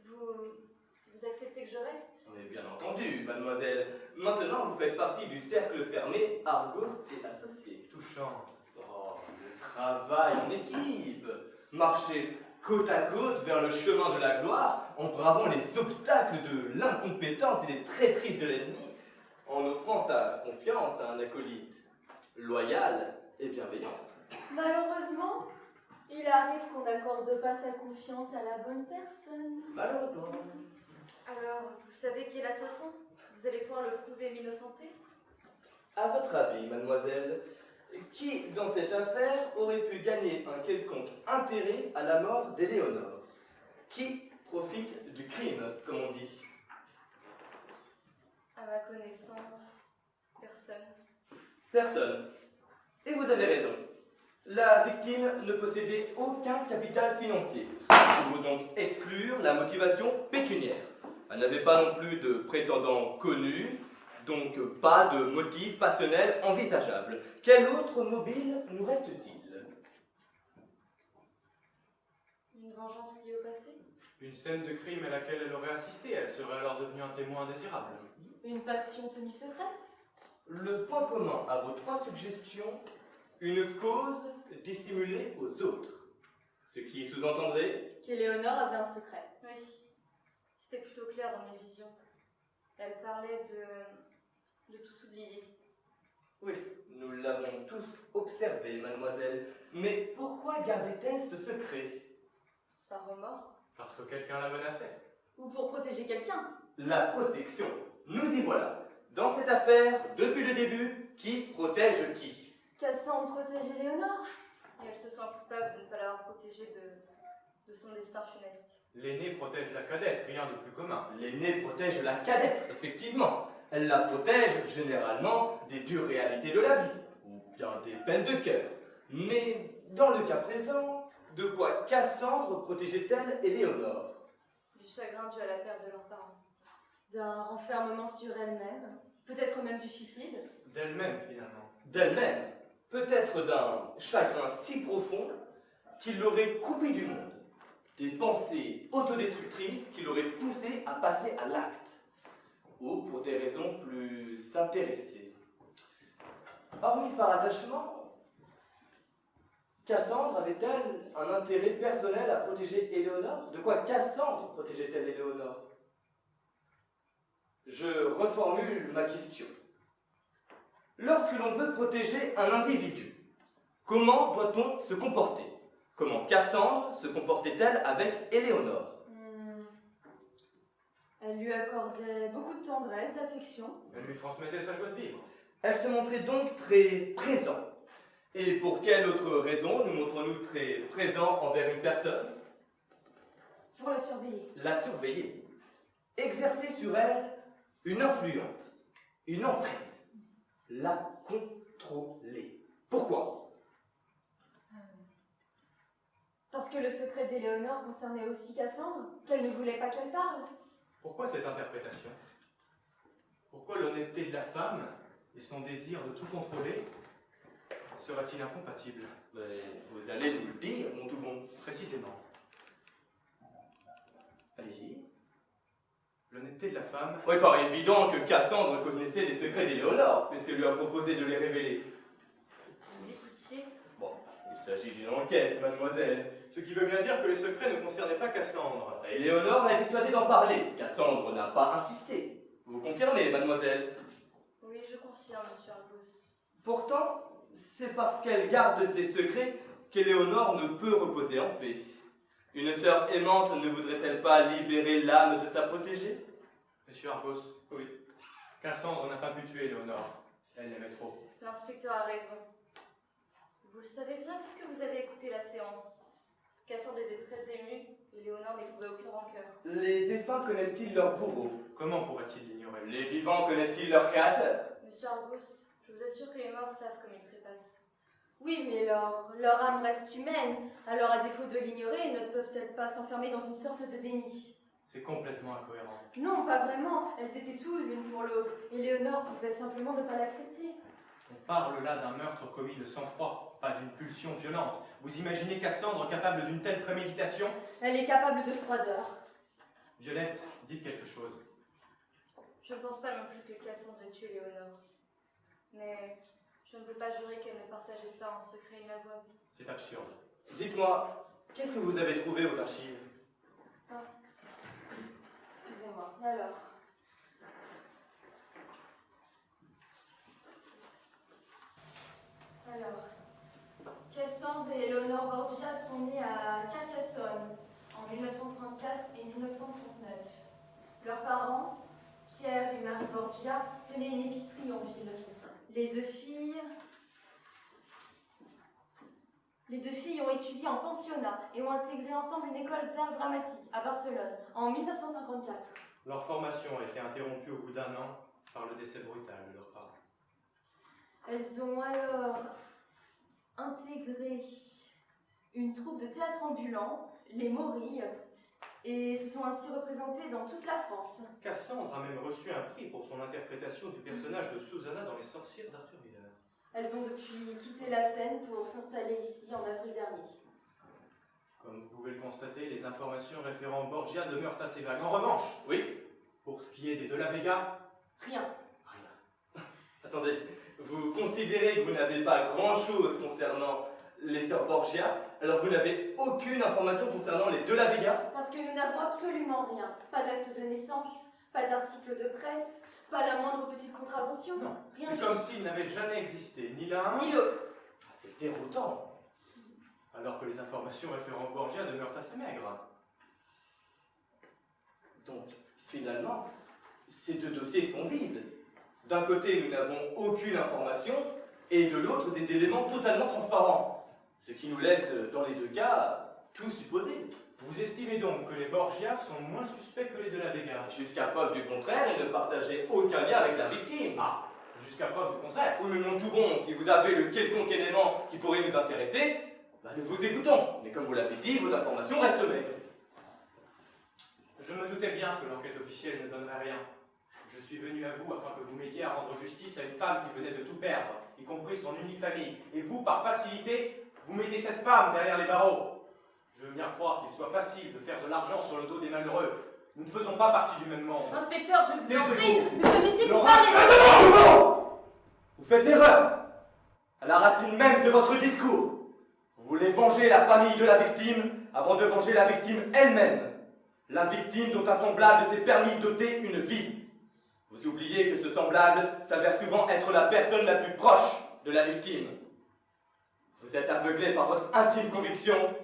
Vous acceptez que je reste? Mais bien entendu, mademoiselle. Maintenant, vous faites partie du cercle fermé Argos et Associés. Touchant. Oh, le travail en équipe. Marcher côte à côte vers le chemin de la gloire en bravant les obstacles de l'incompétence et des traîtrises de l'ennemi, en offrant sa confiance à un acolyte loyal et bienveillant. Malheureusement, il arrive qu'on n'accorde pas sa confiance à la bonne personne. Malheureusement. Alors, vous savez qui est l'assassin? Vous allez pouvoir le prouver m'innocenté? À votre avis, mademoiselle, qui dans cette affaire aurait pu gagner un quelconque intérêt à la mort d'Éléonore? Qui profite du crime, comme on dit? À ma connaissance, personne. Personne. Et vous avez raison. La victime ne possédait aucun capital financier. Il faut donc exclure la motivation pécuniaire. Elle n'avait pas non plus de prétendant connu, donc pas de motif passionnel envisageable. Quel autre mobile nous reste-t-il? Une vengeance liée au passé? Une scène de crime à laquelle elle aurait assisté, elle serait alors devenue un témoin indésirable. Une passion tenue secrète? Le point commun à vos trois suggestions, une cause dissimulée aux autres. Ce qui sous-entendrait qu'Éléonore avait un secret. Oui, c'était plutôt clair dans mes visions. Elle parlait de tout oublier. Oui, nous l'avons tous observé, mademoiselle. Mais pourquoi gardait-elle ce secret? Par remords? Parce que quelqu'un la menaçait. Ou pour protéger quelqu'un? La protection. Nous y voilà. Dans cette affaire, depuis le début, qui protège qui? Cassandre protège Éléonore. Et elle se sent coupable de ne pas l'avoir protégée de son destin funeste. L'aîné protège la cadette, rien de plus commun. L'aîné protège la cadette, effectivement. Elle la protège généralement des dures réalités de la vie, ou bien des peines de cœur. Mais dans le cas présent, de quoi Cassandre protégeait-elle Éléonore? Du chagrin dû à la perte de leurs parents. D'un renfermement sur elle-même. Peut-être même du suicide. D'elle-même, finalement. D'elle-même. Peut-être d'un chagrin si profond qu'il l'aurait coupé du monde. Des pensées autodestructrices qui l'auraient poussé à passer à l'acte. Ou pour des raisons plus intéressées. Hormis par attachement, Cassandre avait-elle un intérêt personnel à protéger Éléonore? De quoi Cassandre protégeait-elle Éléonore? Je reformule ma question. Lorsque l'on veut protéger un individu, comment doit-on se comporter? Comment Cassandre se comportait-elle avec Éléonore? Elle lui accordait beaucoup de tendresse, d'affection. Elle lui transmettait sa joie de vivre. Elle se montrait donc très présente Et pour quelle autre raison nous montrons-nous très présents envers une personne? Pour la surveiller. La surveiller. Exercer sur elle une influence, une emprise. La contrôler. Pourquoi? Parce que le secret d'Éléonore concernait aussi Cassandre, qu'elle ne voulait pas qu'elle parle. Pourquoi cette interprétation? Pourquoi l'honnêteté de la femme et son désir de tout contrôler sera-t-il incompatible? Mais vous allez nous le dire, mon tout bon. Précisément. Allez-y. L'honnêteté de la femme... Oui, il paraît évident que Cassandre connaissait les secrets d'Éléonore, puisqu'elle lui a proposé de les révéler. Vous écoutiez? Bon, il s'agit d'une enquête, mademoiselle. Ce qui veut bien dire que les secrets ne concernaient pas Cassandre. Éléonore l'a dissuadé d'en parler. Cassandre n'a pas insisté. Vous confirmez, mademoiselle? Oui, je confirme, monsieur Argos. Pourtant, c'est parce qu'elle garde ses secrets qu'Éléonore ne peut reposer en paix. Une sœur aimante ne voudrait-elle pas libérer l'âme de sa protégée? Monsieur Argos, Oui. Cassandre n'a pas pu tuer Éléonore. Elle l'aimait trop. L'inspecteur a raison. Vous le savez bien puisque vous avez écouté la séance. Cassandre était très émue et Léonore n'éprouvait aucune rancœur. Les défunts connaissent-ils leur bourreau? Comment pourrait-il l'ignorer? Les vivants connaissent-ils leur créateur? Monsieur Argos, je vous assure que les morts savent comme ils trépassent. Oui, mais leur âme reste humaine, alors à défaut de l'ignorer, ne peuvent-elles pas s'enfermer dans une sorte de déni? C'est complètement incohérent. Non, pas vraiment, elles étaient toutes l'une pour l'autre, et Léonore pouvait simplement ne pas l'accepter. On parle là d'un meurtre commis de sang-froid, pas d'une pulsion violente. Vous imaginez Cassandre capable d'une telle préméditation? Elle est capable de froideur. Violette, dites quelque chose. Je ne pense pas non plus que Cassandre ait tué Léonore. Mais je ne peux pas jurer qu'elle ne partageait pas un secret inavouable. C'est absurde. Dites-moi, qu'est-ce que vous avez trouvé aux archives? Excusez-moi. Alors. Cassandre et Éléonore Borgia sont nées à Carcassonne en 1934 et 1939. Leurs parents, Pierre et Marie Borgia, tenaient une épicerie en ville. Les deux filles ont étudié en pensionnat et ont intégré ensemble une école d'art dramatique à Barcelone en 1954. Leur formation a été interrompue au bout d'1 an par le décès brutal de leurs parents. Elles ont alors intégré une troupe de théâtre ambulant, les Morilles, et se sont ainsi représentées dans toute la France. Cassandre a même reçu un prix pour son interprétation du personnage de Susanna dans Les Sorcières d'Arthur Miller. Elles ont depuis quitté la scène pour s'installer ici en avril dernier. Comme vous pouvez le constater, les informations référant Borgia demeurent assez vagues. En revanche, Oui. pour ce qui est des De la Vega, Rien. rien. Attendez, vous considérez que vous n'avez pas grand-chose concernant les sœurs Borgia, alors vous n'avez aucune information concernant les De la Vega? Parce que nous n'avons absolument rien. Pas d'acte de naissance, pas d'article de presse, pas la moindre petite contravention. Non. Rien C'est du comme tout. s'ils n'avaient jamais existé, ni l'un, Ni l'autre. C'est déroutant. alors que les informations référant Borgia demeurent assez maigres. Donc, finalement, ces deux dossiers sont vides. D'un côté, nous n'avons aucune information, et de l'autre, des éléments totalement transparents. Ce qui nous laisse, dans les deux cas, tout supposer. Vous estimez donc que les Borgia sont moins suspects que les De la Vega? Jusqu'à preuve du contraire, ils ne partageaient aucun lien avec la victime. Ah, jusqu'à preuve du contraire. Oui, mais mon tout bon, si vous avez le quelconque élément qui pourrait nous intéresser, nous vous écoutons. Mais comme vous l'avez dit, vos informations restent maigres. Je me doutais bien que l'enquête officielle ne donnerait rien. Je suis venu à vous afin que vous m'aidiez à rendre justice à une femme qui venait de tout perdre, y compris son unique famille. Et vous, par facilité, vous mettez cette femme derrière les barreaux. Je veux bien croire qu'il soit facile de faire de l'argent sur le dos des malheureux. Nous ne faisons pas partie du même monde. Inspecteur, je vous en Taisez-vous. prie, nous sommes ici pour Laura, parler. Vous faites erreur à la racine même de votre discours. Vous voulez venger la famille de la victime avant de venger la victime elle-même. La victime dont un semblable s'est permis d'ôter une vie. Vous oubliez que ce semblable s'avère souvent être la personne la plus proche de la victime. Vous êtes aveuglé par votre intime conviction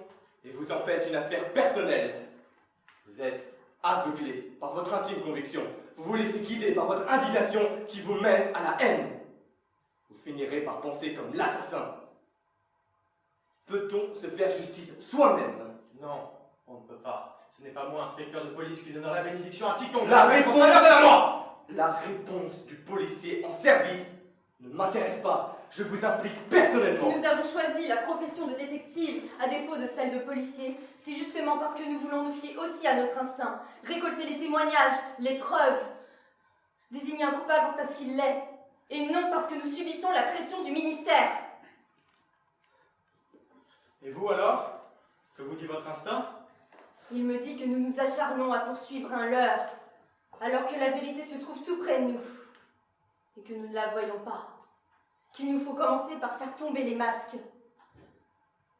et vous en faites une affaire personnelle. Vous êtes aveuglé par votre intime conviction. Vous vous laissez guider par votre indignation qui vous mène à la haine. Vous finirez par penser comme l'assassin. peut-on se faire justice soi-même? Non, on ne peut pas. Ce n'est pas moi, inspecteur de police, qui donnera la bénédiction à quiconque. La réponse de la loi! La réponse du policier en service ne m'intéresse pas. Je vous implique personnellement. Si nous avons choisi la profession de détective à défaut de celle de policier, c'est justement parce que nous voulons nous fier aussi à notre instinct, récolter les témoignages, les preuves, désigner un coupable parce qu'il l'est, et non parce que nous subissons la pression du ministère. Et vous alors? Que vous dit votre instinct? Il me dit que nous nous acharnons à poursuivre un leurre, alors que la vérité se trouve tout près de nous, et que nous ne la voyons pas. Qu'il nous faut commencer par faire tomber les masques.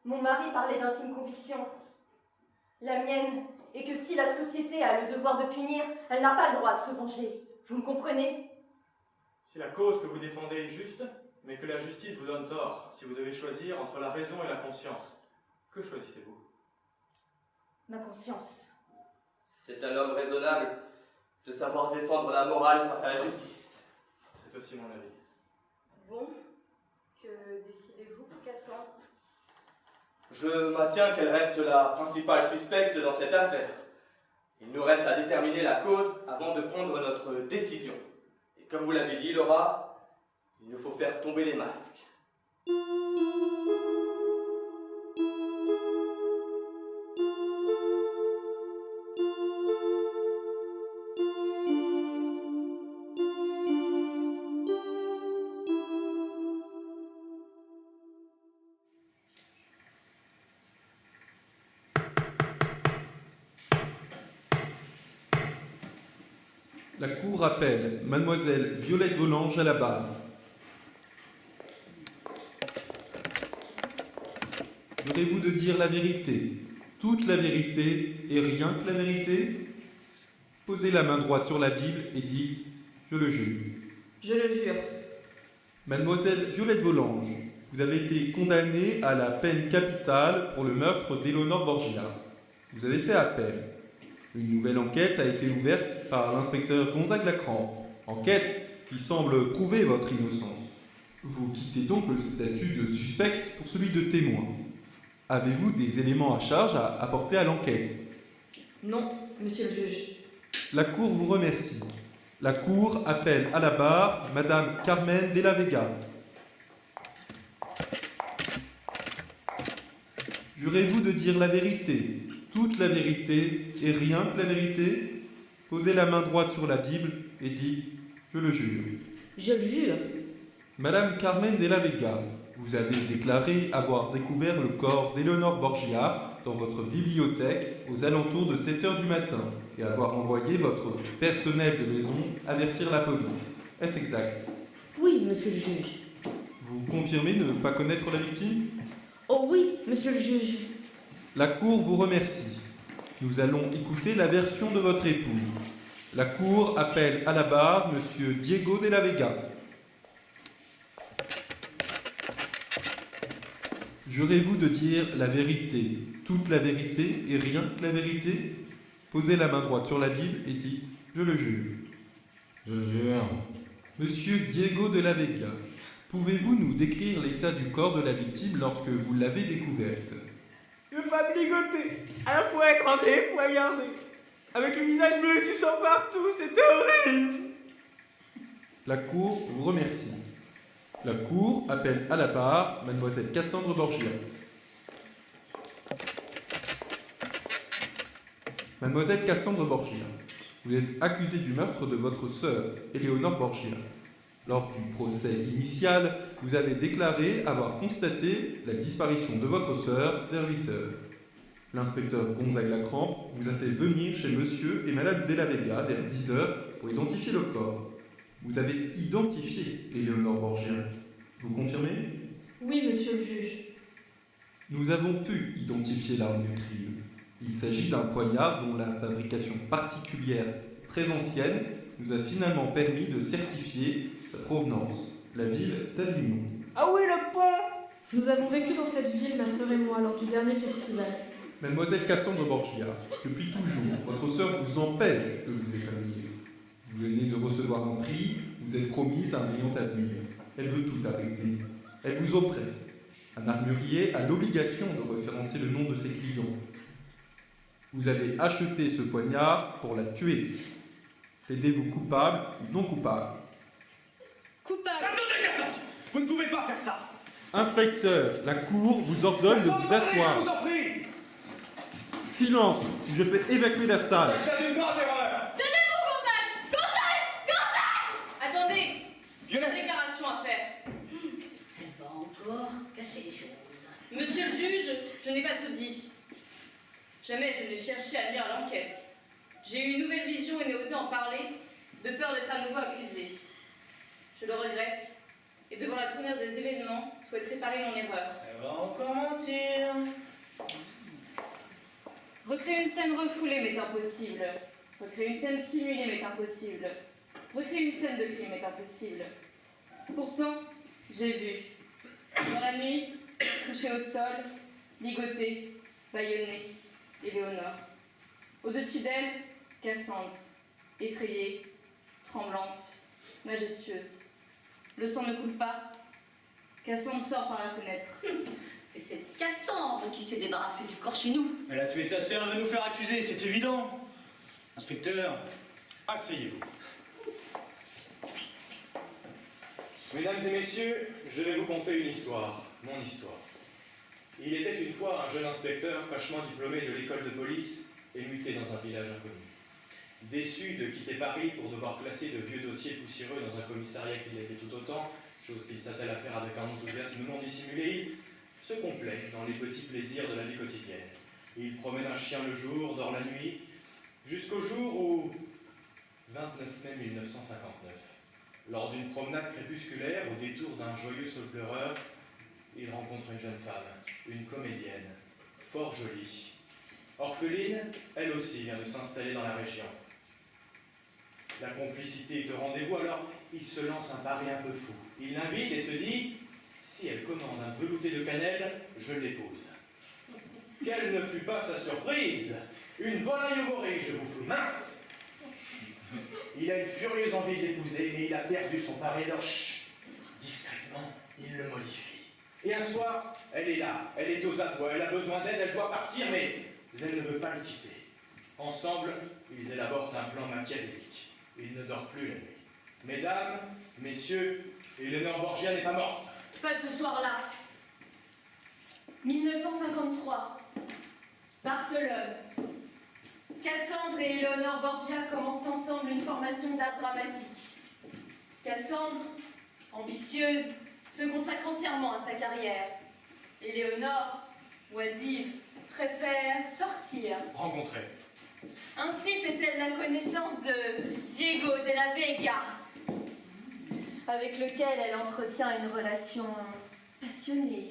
Mon mari parlait d'intime conviction. La mienne est que si la société a le devoir de punir, elle n'a pas le droit de se venger. Vous me comprenez? Si la cause que vous défendez est juste, mais que la justice vous donne tort, si vous devez choisir entre la raison et la conscience, que choisissez-vous? Ma conscience. C'est à l'homme raisonnable de savoir défendre la morale face à la justice. C'est aussi mon avis. Bon, que décidez-vous, Cassandre? Je maintiens qu'elle reste la principale suspecte dans cette affaire. Il nous reste à déterminer la cause avant de prendre notre décision. Et comme vous l'avez dit, Laura, il nous faut faire tomber les masques. La cour appelle Mademoiselle Violette Volanges à la barre. Jurez-vous de dire la vérité, toute la vérité et rien que la vérité? Posez la main droite sur la Bible et dites « Je le jure ». Je le jure. Mademoiselle Violette Volanges, vous avez été condamnée à la peine capitale pour le meurtre d'Éléonore Borgia. Vous avez fait appel. Une nouvelle enquête a été ouverte par l'inspecteur Gonzague Lacrampe, enquête qui semble prouver votre innocence. Vous quittez donc le statut de suspect pour celui de témoin. Avez-vous des éléments à charge à apporter à l'enquête? Non, monsieur le juge. La Cour vous remercie. La Cour appelle à la barre Madame Carmen de la Vega. Jurez-vous de dire la vérité, toute la vérité et rien que la vérité? Posez la main droite sur la Bible et dites « Je le jure ». Je le jure. Madame Carmen de la Vega, vous avez déclaré avoir découvert le corps d'Éléonore Borgia dans votre bibliothèque aux alentours de 7 h du matin et avoir envoyé votre personnel de maison avertir la police. Est-ce exact? Oui, monsieur le juge. Vous confirmez ne pas connaître la victime? Oh oui, monsieur le juge. La Cour vous remercie. Nous allons écouter la version de votre époux. La Cour appelle à la barre Monsieur Diego de la Vega. Jurez-vous de dire la vérité, toute la vérité et rien que la vérité? Posez la main droite sur la Bible et dites « Je le jure ». Je le jure. Monsieur Diego de la Vega, pouvez-vous nous décrire l'état du corps de la victime lorsque vous l'avez découverte? Une femme ligotée, à la fois étranglée, poignardée, avec le visage bleu et du sang partout, c'était horrible. La Cour vous remercie. La Cour appelle à la barre Mademoiselle Cassandre Borgia. Mademoiselle Cassandre Borgia, vous êtes accusée du meurtre de votre sœur, Éléonore Borgia. Lors du procès initial, vous avez déclaré avoir constaté la disparition de votre sœur vers 8 h. L'inspecteur Gonzague Lacrampe vous a fait venir chez monsieur et madame de la Vega vers 10 h pour identifier le corps. Vous avez identifié Éléonore Borgia. Vous confirmez? Oui, monsieur le juge. Nous avons pu identifier l'arme du crime. Il s'agit d'un poignard dont la fabrication particulière très ancienne nous a finalement permis de certifier sa provenance, la ville d'Avignon. Ah oui, le pont! Nous avons vécu dans cette ville, ma sœur et moi, lors du dernier festival. Mademoiselle Cassandre Borgia, depuis toujours, votre sœur vous empêche de vous épanouir. Vous venez de recevoir un prix, vous êtes promise un brillant avenir. Elle veut tout arrêter. Elle vous oppresse. Un armurier a l'obligation de référencer le nom de ses clients. Vous avez acheté ce poignard pour la tuer. Plaidez-vous coupable ou non coupable? Coupable. Attendez, garçon! Vous ne pouvez pas faire ça! Inspecteur, la cour vous ordonne de vous Je vous asseoir. en prie! Silence, je fais évacuer la salle. C'est une grave erreur! Tenez-vous, Gonzague! Attendez, j'ai Violette! une déclaration à faire. Elle va encore cacher les choses. Monsieur le juge, je n'ai pas tout dit. Jamais je n'ai cherché à lire l'enquête. J'ai eu une nouvelle vision et n'ai osé en parler, de peur d'être à nouveau accusé. Je le regrette, et devant la tournure des événements, souhaite réparer mon erreur. Elle va encore mentir. Recréer une scène refoulée m'est impossible. Recréer une scène simulée m'est impossible. Recréer une scène de crime est impossible. Pourtant, j'ai vu. Dans la nuit, couchée au sol, ligotée, bâillonnée, Éléonore. Au-dessus d'elle, Cassandre, effrayée, tremblante, majestueuse. Le sang ne coule pas. Cassandre sort par la fenêtre. C'est cette Cassandre qui s'est débarrassée du corps chez nous. Elle a tué sa sœur, elle va nous faire accuser, c'est évident. Inspecteur, Asseyez-vous. Mesdames et messieurs, je vais vous conter une histoire, mon histoire. Il était une fois un jeune inspecteur fraîchement diplômé de l'école de police et muté dans un village inconnu. Déçu de quitter Paris pour devoir classer de vieux dossiers poussiéreux dans un commissariat qui l'était tout autant, chose qu'il s'attelle à faire avec un enthousiasme non dissimulé, il se complaît dans les petits plaisirs de la vie quotidienne. Il promène un chien le jour, dort la nuit, jusqu'au jour où, 29 mai 1959, lors d'une promenade crépusculaire au détour d'un joyeux saule pleureur, il rencontre une jeune femme, une comédienne, fort jolie. Orpheline, elle aussi vient de s'installer dans la région. La complicité est au rendez-vous, alors il se lance un pari un peu fou. Il l'invite et se dit, si elle commande un velouté de cannelle, je l'épouse. Quelle ne fut pas sa surprise? Une volaille au morige, vous plus mince. Il a une furieuse envie de l'épouser, mais il a perdu son pari, alors chut, discrètement, il le modifie. Et un soir, elle est là, elle est aux abois, elle a besoin d'aide, elle doit partir, mais elle ne veut pas le quitter. Ensemble, ils élaborent un plan machiavélique. Il ne dort plus la nuit. Mesdames, messieurs, Éléonore Borgia n'est pas morte. Pas ce soir-là. 1953. Barcelone. Cassandre et Éléonore Borgia commencent ensemble une formation d'art dramatique. Cassandre, ambitieuse, se consacre entièrement à sa carrière. Éléonore, oisive, préfère sortir. Rencontrés. Ainsi fait-elle la connaissance de Diego de la Vega, avec lequel elle entretient une relation passionnée.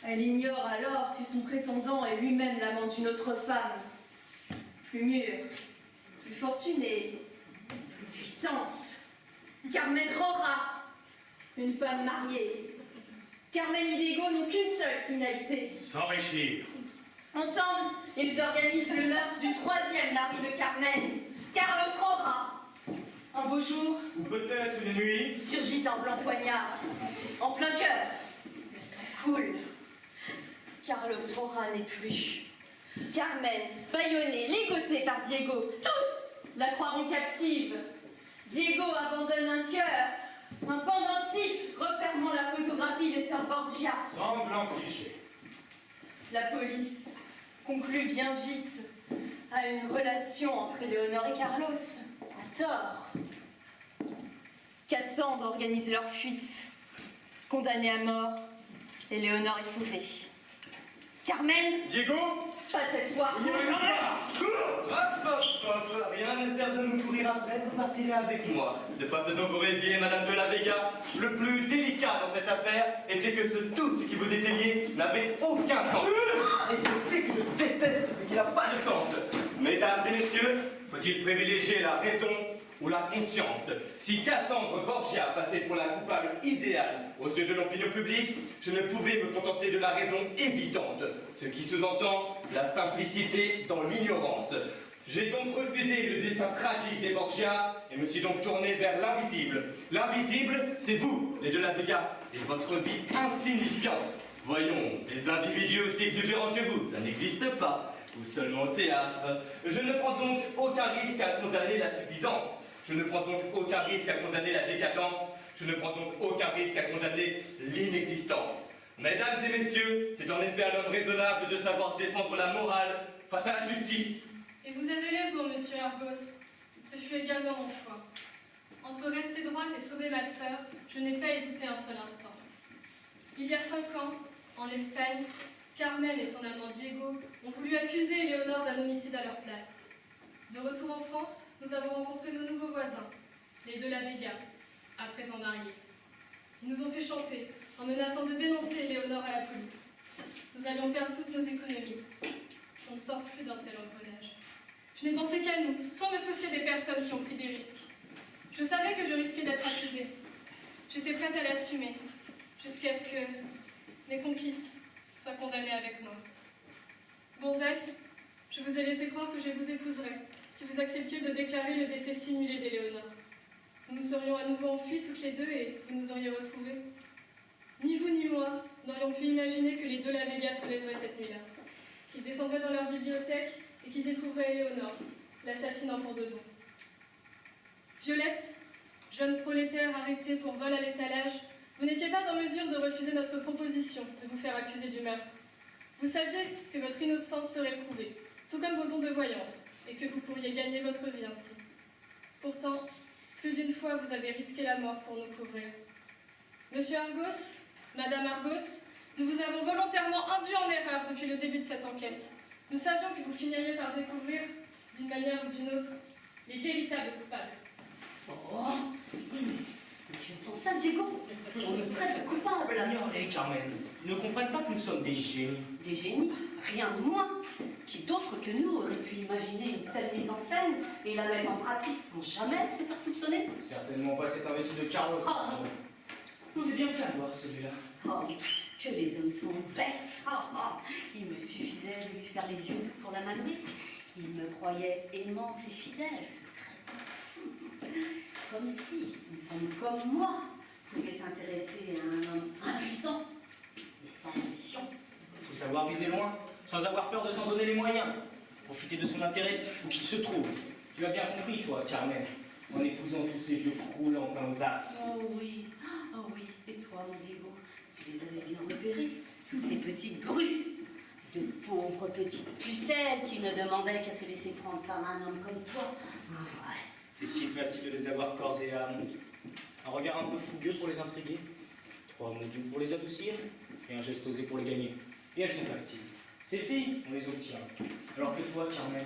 Elle ignore alors que son prétendant est lui-même l'amant d'une autre femme, plus mûre, plus fortunée, plus puissante. Carmen Rora, une femme mariée. Carmen et Diego n'ont qu'une seule finalité. s'enrichir. Ensemble, ils organisent le meurtre du troisième mari de Carmen, Carlos Rora. Un beau jour, Ou peut-être une nuit. surgit un blanc poignard, en plein cœur. Le sang coule. Carlos Rora n'est plus. Carmen, bâillonnée, ligotée par Diego, tous la croiront captive. Diego abandonne un cœur, un pendentif refermant la photographie des sœurs Borgia. Sanglant cliché. La police conclut bien vite à une relation entre Éléonore et Carlos. À tort. Cassandre organise leur fuite. Condamnée à mort, Éléonore est sauvée. Carmen, Diego, pas cette fois. il y a Hop, hop, hop, rien ne sert de nous courir après, vous partez là avec moi. C'est pas ce dont vous rêviez, Madame de la Vega. Le plus délicat dans cette affaire était que tout ce qui vous était lié n'avait aucun sens. Et le fait que je déteste ce qui n'a pas de sens. Mesdames et messieurs, faut-il privilégier la raison ou la conscience? Si Cassandre Borgia passait pour la coupable idéale aux yeux de l'opinion publique, je ne pouvais me contenter de la raison évidente, ce qui sous-entend la simplicité dans l'ignorance. J'ai donc refusé le destin tragique des Borgia et me suis donc tourné vers l'invisible. L'invisible, c'est vous, les de la Vega, et votre vie insignifiante. Voyons, des individus aussi exubérants que vous, ça n'existe pas. Ou seulement au théâtre. Je ne prends donc aucun risque à condamner la suffisance. Je ne prends donc aucun risque à condamner la décadence. Je ne prends donc aucun risque à condamner l'inexistence. Mesdames et messieurs, c'est en effet à l'homme raisonnable de savoir défendre la morale face à la justice. Et vous avez raison, monsieur Argos. Ce fut également mon choix. Entre rester droite et sauver ma sœur, je n'ai pas hésité un seul instant. Il y a 5 ans, en Espagne, Carmen et son amant Diego ont voulu accuser Éléonore d'un homicide à leur place. De retour en France, nous avons rencontré nos nouveaux voisins, les de la Vega, à présent mariés. Ils nous ont fait chanter, en menaçant de dénoncer Éléonore à la police. Nous allions perdre toutes nos économies. On ne sort plus d'un tel engrenage. Je n'ai pensé qu'à nous, sans me soucier des personnes qui ont pris des risques. Je savais que je risquais d'être accusée. J'étais prête à l'assumer, jusqu'à ce que mes complices soient condamnés avec moi. Gonzague, je vous ai laissé croire que je vous épouserais, si vous acceptiez de déclarer le décès simulé d'Éléonore. Nous nous serions à nouveau enfuis toutes les deux et vous nous auriez retrouvés. Ni vous ni moi n'aurions pu imaginer que les deux la Vega se lèveraient cette nuit-là, qu'ils descendraient dans leur bibliothèque et qu'ils y trouveraient Éléonore, l'assassinant pour de bon. Violette, jeune prolétaire arrêtée pour vol à l'étalage, vous n'étiez pas en mesure de refuser notre proposition de vous faire accuser du meurtre. Vous saviez que votre innocence serait prouvée, tout comme vos dons de voyance, et que vous pourriez gagner votre vie ainsi. Pourtant, plus d'une fois vous avez risqué la mort pour nous couvrir. Monsieur Argos, Madame Argos, nous vous avons volontairement induit en erreur depuis le début de cette enquête. Nous savions que vous finiriez par découvrir, d'une manière ou d'une autre, les véritables coupables. Oh, mais tu entends ça, Diego? On nous traite de coupables. Ignorez, Carmen. Ils ne comprennent pas que nous sommes des génies. Des génies? Rien de moins. Qui d'autre que nous aurait pu imaginer une telle mise en scène et la mettre en pratique sans jamais se faire soupçonner? Certainement pas cet imbécile de Carlos. C'est bien fait à voir celui-là. Oh, que les hommes sont bêtes. Il me suffisait de lui faire les yeux doux pour la madrie. Il me croyait aimante et fidèle, secrète. Comme si une femme comme moi pouvait s'intéresser à un homme impuissant et sans ambition. Il faut savoir viser loin, sans avoir peur de s'en donner les moyens. Profiter de son intérêt où qu'il se trouve. Tu as bien compris, toi, Carmen, en épousant tous ces vieux croulants plein aux as. Oh oui. Et toi, mon Diego, tu les avais bien repérés, toutes ces petites grues. De pauvres petites pucelles qui ne demandaient qu'à se laisser prendre par un homme comme toi. Un vrai. C'est si facile de les avoir corps et âme. Un regard un peu fougueux pour les intriguer, 3 mots doux pour les adoucir, et un geste osé pour les gagner. Et elles sont actives. Ces filles, on les obtient. Alors que toi, Carmen,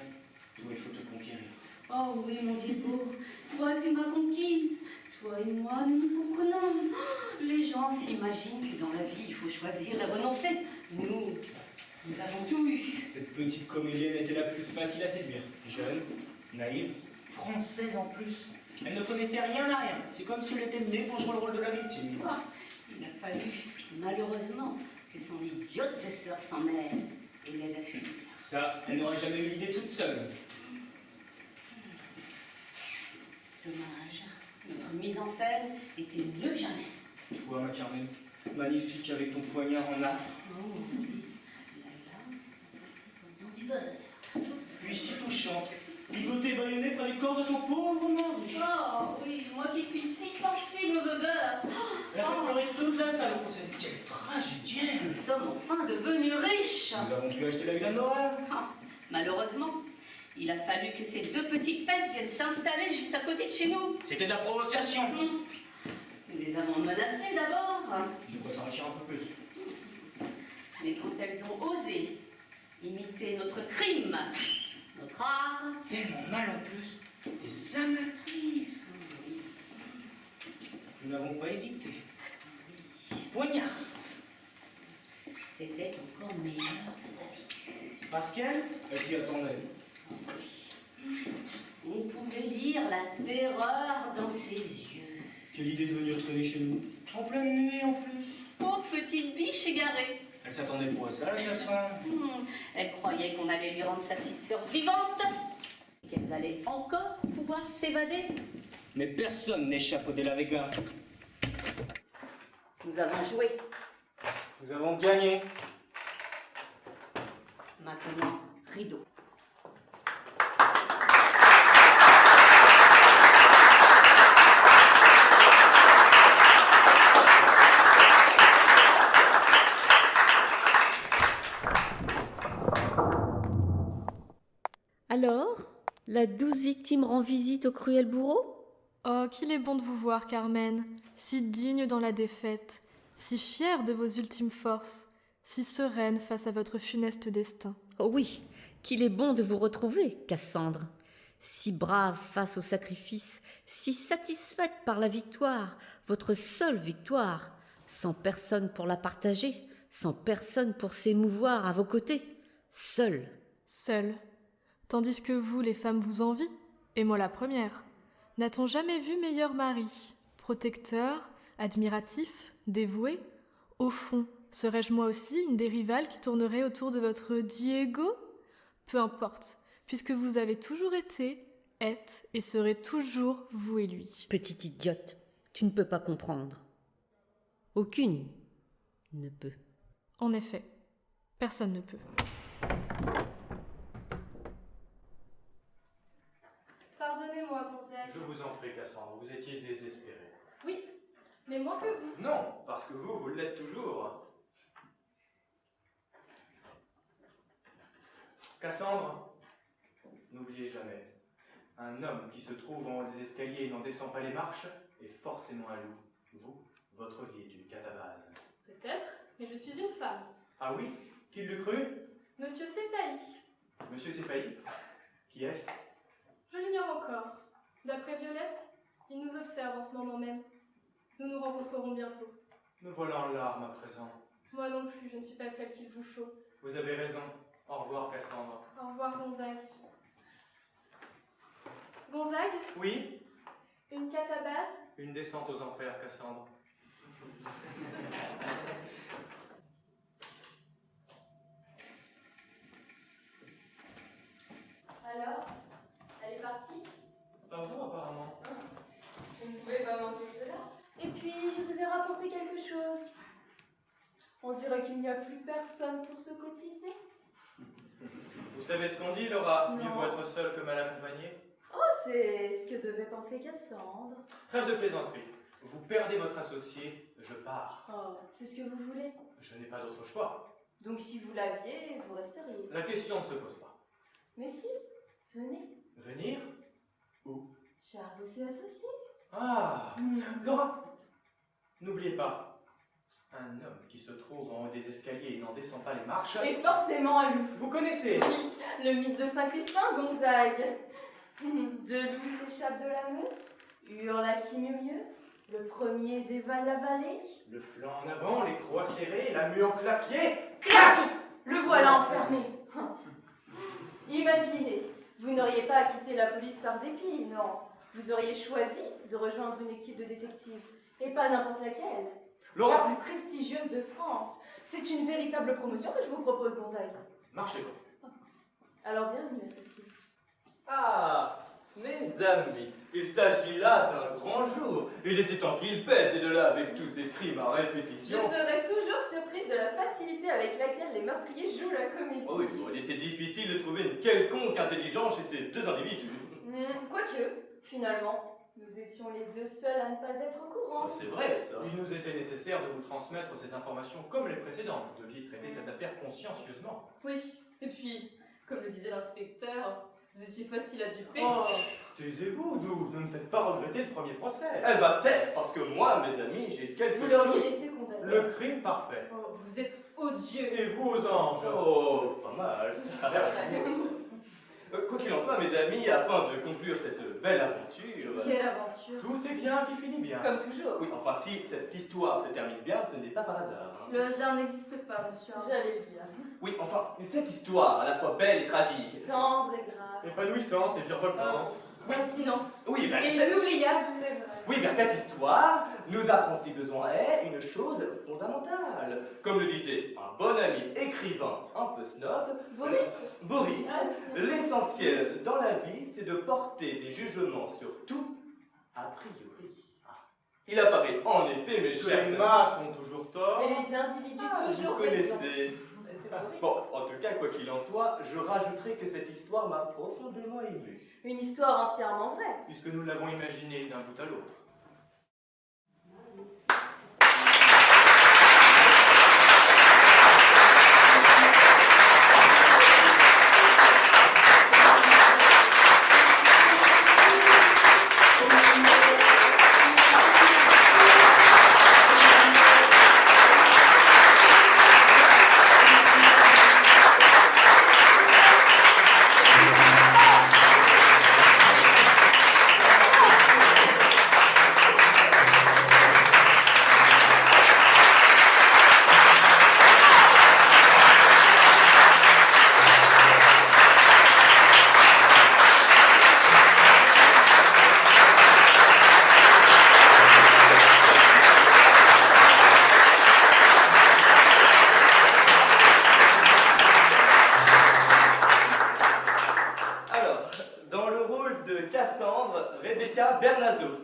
toi, il faut te conquérir. Oh oui, mon Diego, toi, tu m'as conquise. Toi et moi, nous nous comprenons. Les gens s'imaginent que dans la vie, il faut choisir et renoncer. Nous avons tout eu. Cette petite comédienne était la plus facile à séduire. Jeune, naïve, française en plus. Elle ne connaissait rien à rien. C'est comme si elle était née pour jouer le rôle de la victime. Il a fallu, malheureusement, que son idiote de sœur s'en mêle et l'aide à fuir. Ça, elle n'aurait jamais eu l'idée toute seule. Dommage. Notre mise en scène était mieux que jamais. Toi, ma Carmen, magnifique avec ton poignard en nacre. Oh oui, la glace, c'est comme dans du beurre. Puis si touchante, ligoté baïonné près du corps de ton pauvre mari. Oh oui, moi qui suis si sensible aux odeurs. Elle a fait pleurer toute la salle au procès. Quelle tragédienne! Nous sommes enfin devenus riches. Nous avons pu acheter la villa de Noël. Malheureusement, il a fallu que ces 2 petites pestes viennent s'installer juste à côté de chez nous. C'était de la provocation. Nous les avons menacées d'abord. De quoi s'enrichir un peu plus. Mais quand elles ont osé imiter notre crime, notre art... Tellement mal en plus. Des amatrices. Nous n'avons pas hésité. Poignard. C'était encore meilleur que d'habitude. Parce qu'elle s'y attendait. On pouvait lire la terreur dans ses yeux. Quelle idée de venir traîner chez nous. En pleine nuit en plus. Pauvre petite biche égarée. Elle s'attendait pour ça, la Cassin. Elle croyait qu'on allait lui rendre sa petite sœur vivante. Et qu'elles allaient encore pouvoir s'évader. Mais personne n'échappe au De la Vega. Nous avons joué. Nous avons gagné. Maintenant, rideau. Alors, la douce victime rend visite au cruel bourreau? Oh, qu'il est bon de vous voir, Carmen, si digne dans la défaite, si fière de vos ultimes forces, si sereine face à votre funeste destin. Oh oui, qu'il est bon de vous retrouver, Cassandre. Si brave face au sacrifice, si satisfaite par la victoire, votre seule victoire, sans personne pour la partager, sans personne pour s'émouvoir à vos côtés, seule. Seule. Tandis que vous, les femmes, vous envient, et moi la première. N'a-t-on jamais vu meilleur mari, protecteur, admiratif, dévoué? Au fond, serais-je moi aussi une des rivales qui tournerait autour de votre Diego? Peu importe, puisque vous avez toujours été, êtes et serez toujours vous et lui. Petite idiote, tu ne peux pas comprendre. Aucune ne peut. En effet, personne ne peut. Pardonnez-moi, Gonzague. Je vous en prie, Cassandre, vous étiez désespéré. Oui, mais moins que vous. Non, parce que vous l'êtes toujours. Cassandre, n'oubliez jamais, un homme qui se trouve en haut des escaliers et n'en descend pas les marches est forcément un loup. Vous, votre vie est une catabase. Peut-être, mais je suis une femme. Ah oui? Qui l'eût cru? Monsieur Céphaï. Monsieur Céphaï? Qui est-ce? Je l'ignore encore. D'après Violette, il nous observe en ce moment même. Nous nous rencontrerons bientôt. Me voilà en larmes à présent. Moi non plus, je ne suis pas celle qu'il vous faut. Vous avez raison. Au revoir, Cassandre. Au revoir, Gonzague. Gonzague, Oui? une catabase? Une descente aux enfers, Cassandre. Alors, elle est partie? Pas vous, apparemment. Vous ne pouvez pas manquer cela. Et puis, je vous ai rapporté quelque chose. On dirait qu'il n'y a plus personne pour se cotiser. Vous savez ce qu'on dit, Laura? Non. Mieux vaut être seul que mal accompagné. Oh, c'est ce que devait penser Cassandre. Trêve de plaisanterie. Vous perdez votre associé, je pars. Oh, c'est ce que vous voulez. Je n'ai pas d'autre choix. Donc si vous l'aviez, vous resteriez. La question ne se pose pas. Mais si, venez. Venir? Où? Charles s'est associé. Ah! Laura! N'oubliez pas, un homme qui se trouve en haut des escaliers et n'en descend pas les marches... Et forcément un loup. Vous connaissez? Oui, le mythe de Saint-Christin, Gonzague. Deux loups s'échappent de la meute, hurlent à qui mieux mieux. Le premier dévale la vallée. Le flanc en avant, les croix serrées, la mue en clapier. Clac! Le voilà enfermé. Imaginez, vous n'auriez pas quitté la police par dépit, non. Vous auriez choisi de rejoindre une équipe de détectives. Et pas n'importe laquelle. Laura! La plus prestigieuse de France. C'est une véritable promotion que je vous propose, Gonzague. Marchez donc. Alors bienvenue, associé. Ah, mes amis, il s'agit là d'un grand jour. Il était temps qu'il pèse, et de là avec tous ces crimes à Je répétition. serais toujours surprise de la facilité avec laquelle les meurtriers jouent la comédie. Oh oui, bon, il était difficile de trouver une quelconque intelligence chez ces deux individus. Quoique, finalement, nous étions les deux seuls à ne pas être au courant. C'est vrai, ça. Il nous était nécessaire de vous transmettre ces informations comme les précédentes. Vous deviez traiter cette affaire consciencieusement. Oui, et puis, comme le disait l'inspecteur, vous étiez facile à duper. Oh, taisez-vous, douze, ne me faites pas regretter le premier procès. Elle va se taire, parce que moi, mes amis, j'ai quelque Vous chose... l'auriez laissé condamner. Le crime parfait. Oh, vous êtes odieux. Et vous aux anges. Oh, pas mal, ça. Quoi qu'il en soit, mes amis, afin de conclure cette belle aventure... Quelle aventure. Tout est bien qui finit bien. Comme toujours. Oui, enfin, si cette histoire se termine bien, ce n'est pas par hasard. hein. Le hasard n'existe pas, monsieur Argos. J'allais dire. Oui, enfin, cette histoire, à la fois belle et tragique... Tendre et grave. Épanouissante et virevoltante. Fascinante. Oui, ben, Et cette- inoubliable, c'est vrai. Oui, bien cette histoire nous apprend si besoin est une chose fondamentale. Comme le disait un bon ami écrivain un peu snob, Boris, l'essentiel dans la vie, c'est de porter des jugements sur tout a priori. Il apparaît en effet, mes Que chers les amis, masses ont toujours tort. Et les individus vous toujours raison. connaissez. C'est Maurice. Bon, en tout cas, quoi qu'il en soit, je rajouterai que cette histoire m'a profondément ému. Une histoire entièrement vraie. Puisque nous l'avons imaginée d'un bout à l'autre. Alors, dans le rôle de Cassandre, Rebecca Bernazo.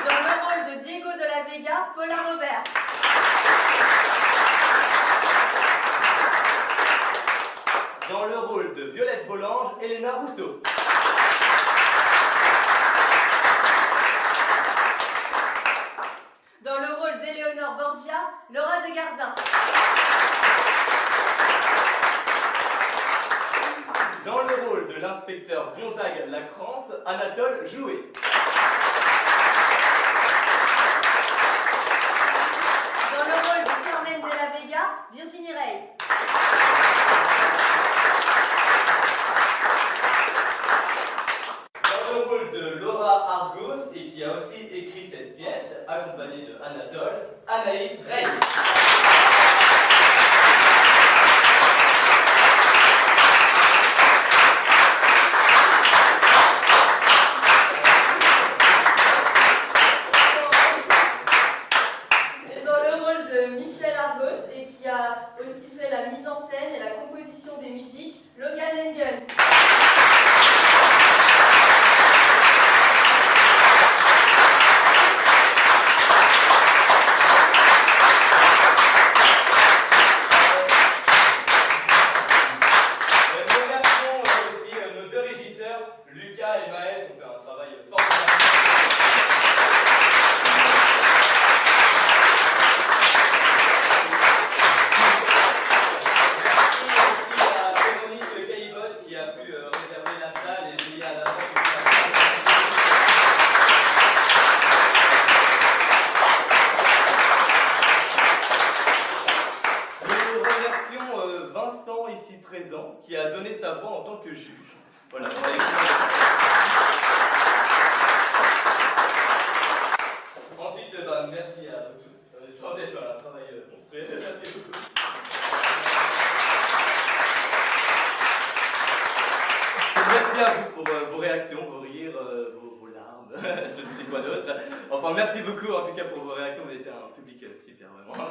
Dans le rôle de Diego de la Vega, Paula Robert. Dans le rôle de Violette Volange, Elena Rousseau. Dans le rôle d'Éléonore Borgia, Laura Desgardins. Dans le rôle de l'inspecteur Gonzague Lacrampe, Anatole Jouet. Dans le rôle de Carmen de la Vega, Virginie Rey. Dans le rôle de Laura Argos, et qui a aussi écrit cette pièce, accompagnée de Anatole, Anaïs Rey. Et dans le rôle de Michel Argos, et qui a aussi fait la mise en scène et la composition des musiques, Logan Engen. Nous remercions aussi nos deux régisseurs, Lucas et Maël, qui ont fait un travail formidable. Merci aussi à Véronique Caillebotte qui a pu réserver la salle et veiller à la vente de la salle. Nous remercions Vincent ici présent qui a donné sa voix en tant que juge. Voilà. Ensuite, merci à vous tous. Je pense être un travail monstrueux. Merci beaucoup. Merci à vous pour vos réactions, vos rires, vos larmes, je ne sais quoi d'autre. Enfin, merci beaucoup en tout cas pour vos réactions. Vous êtes un public super, vraiment.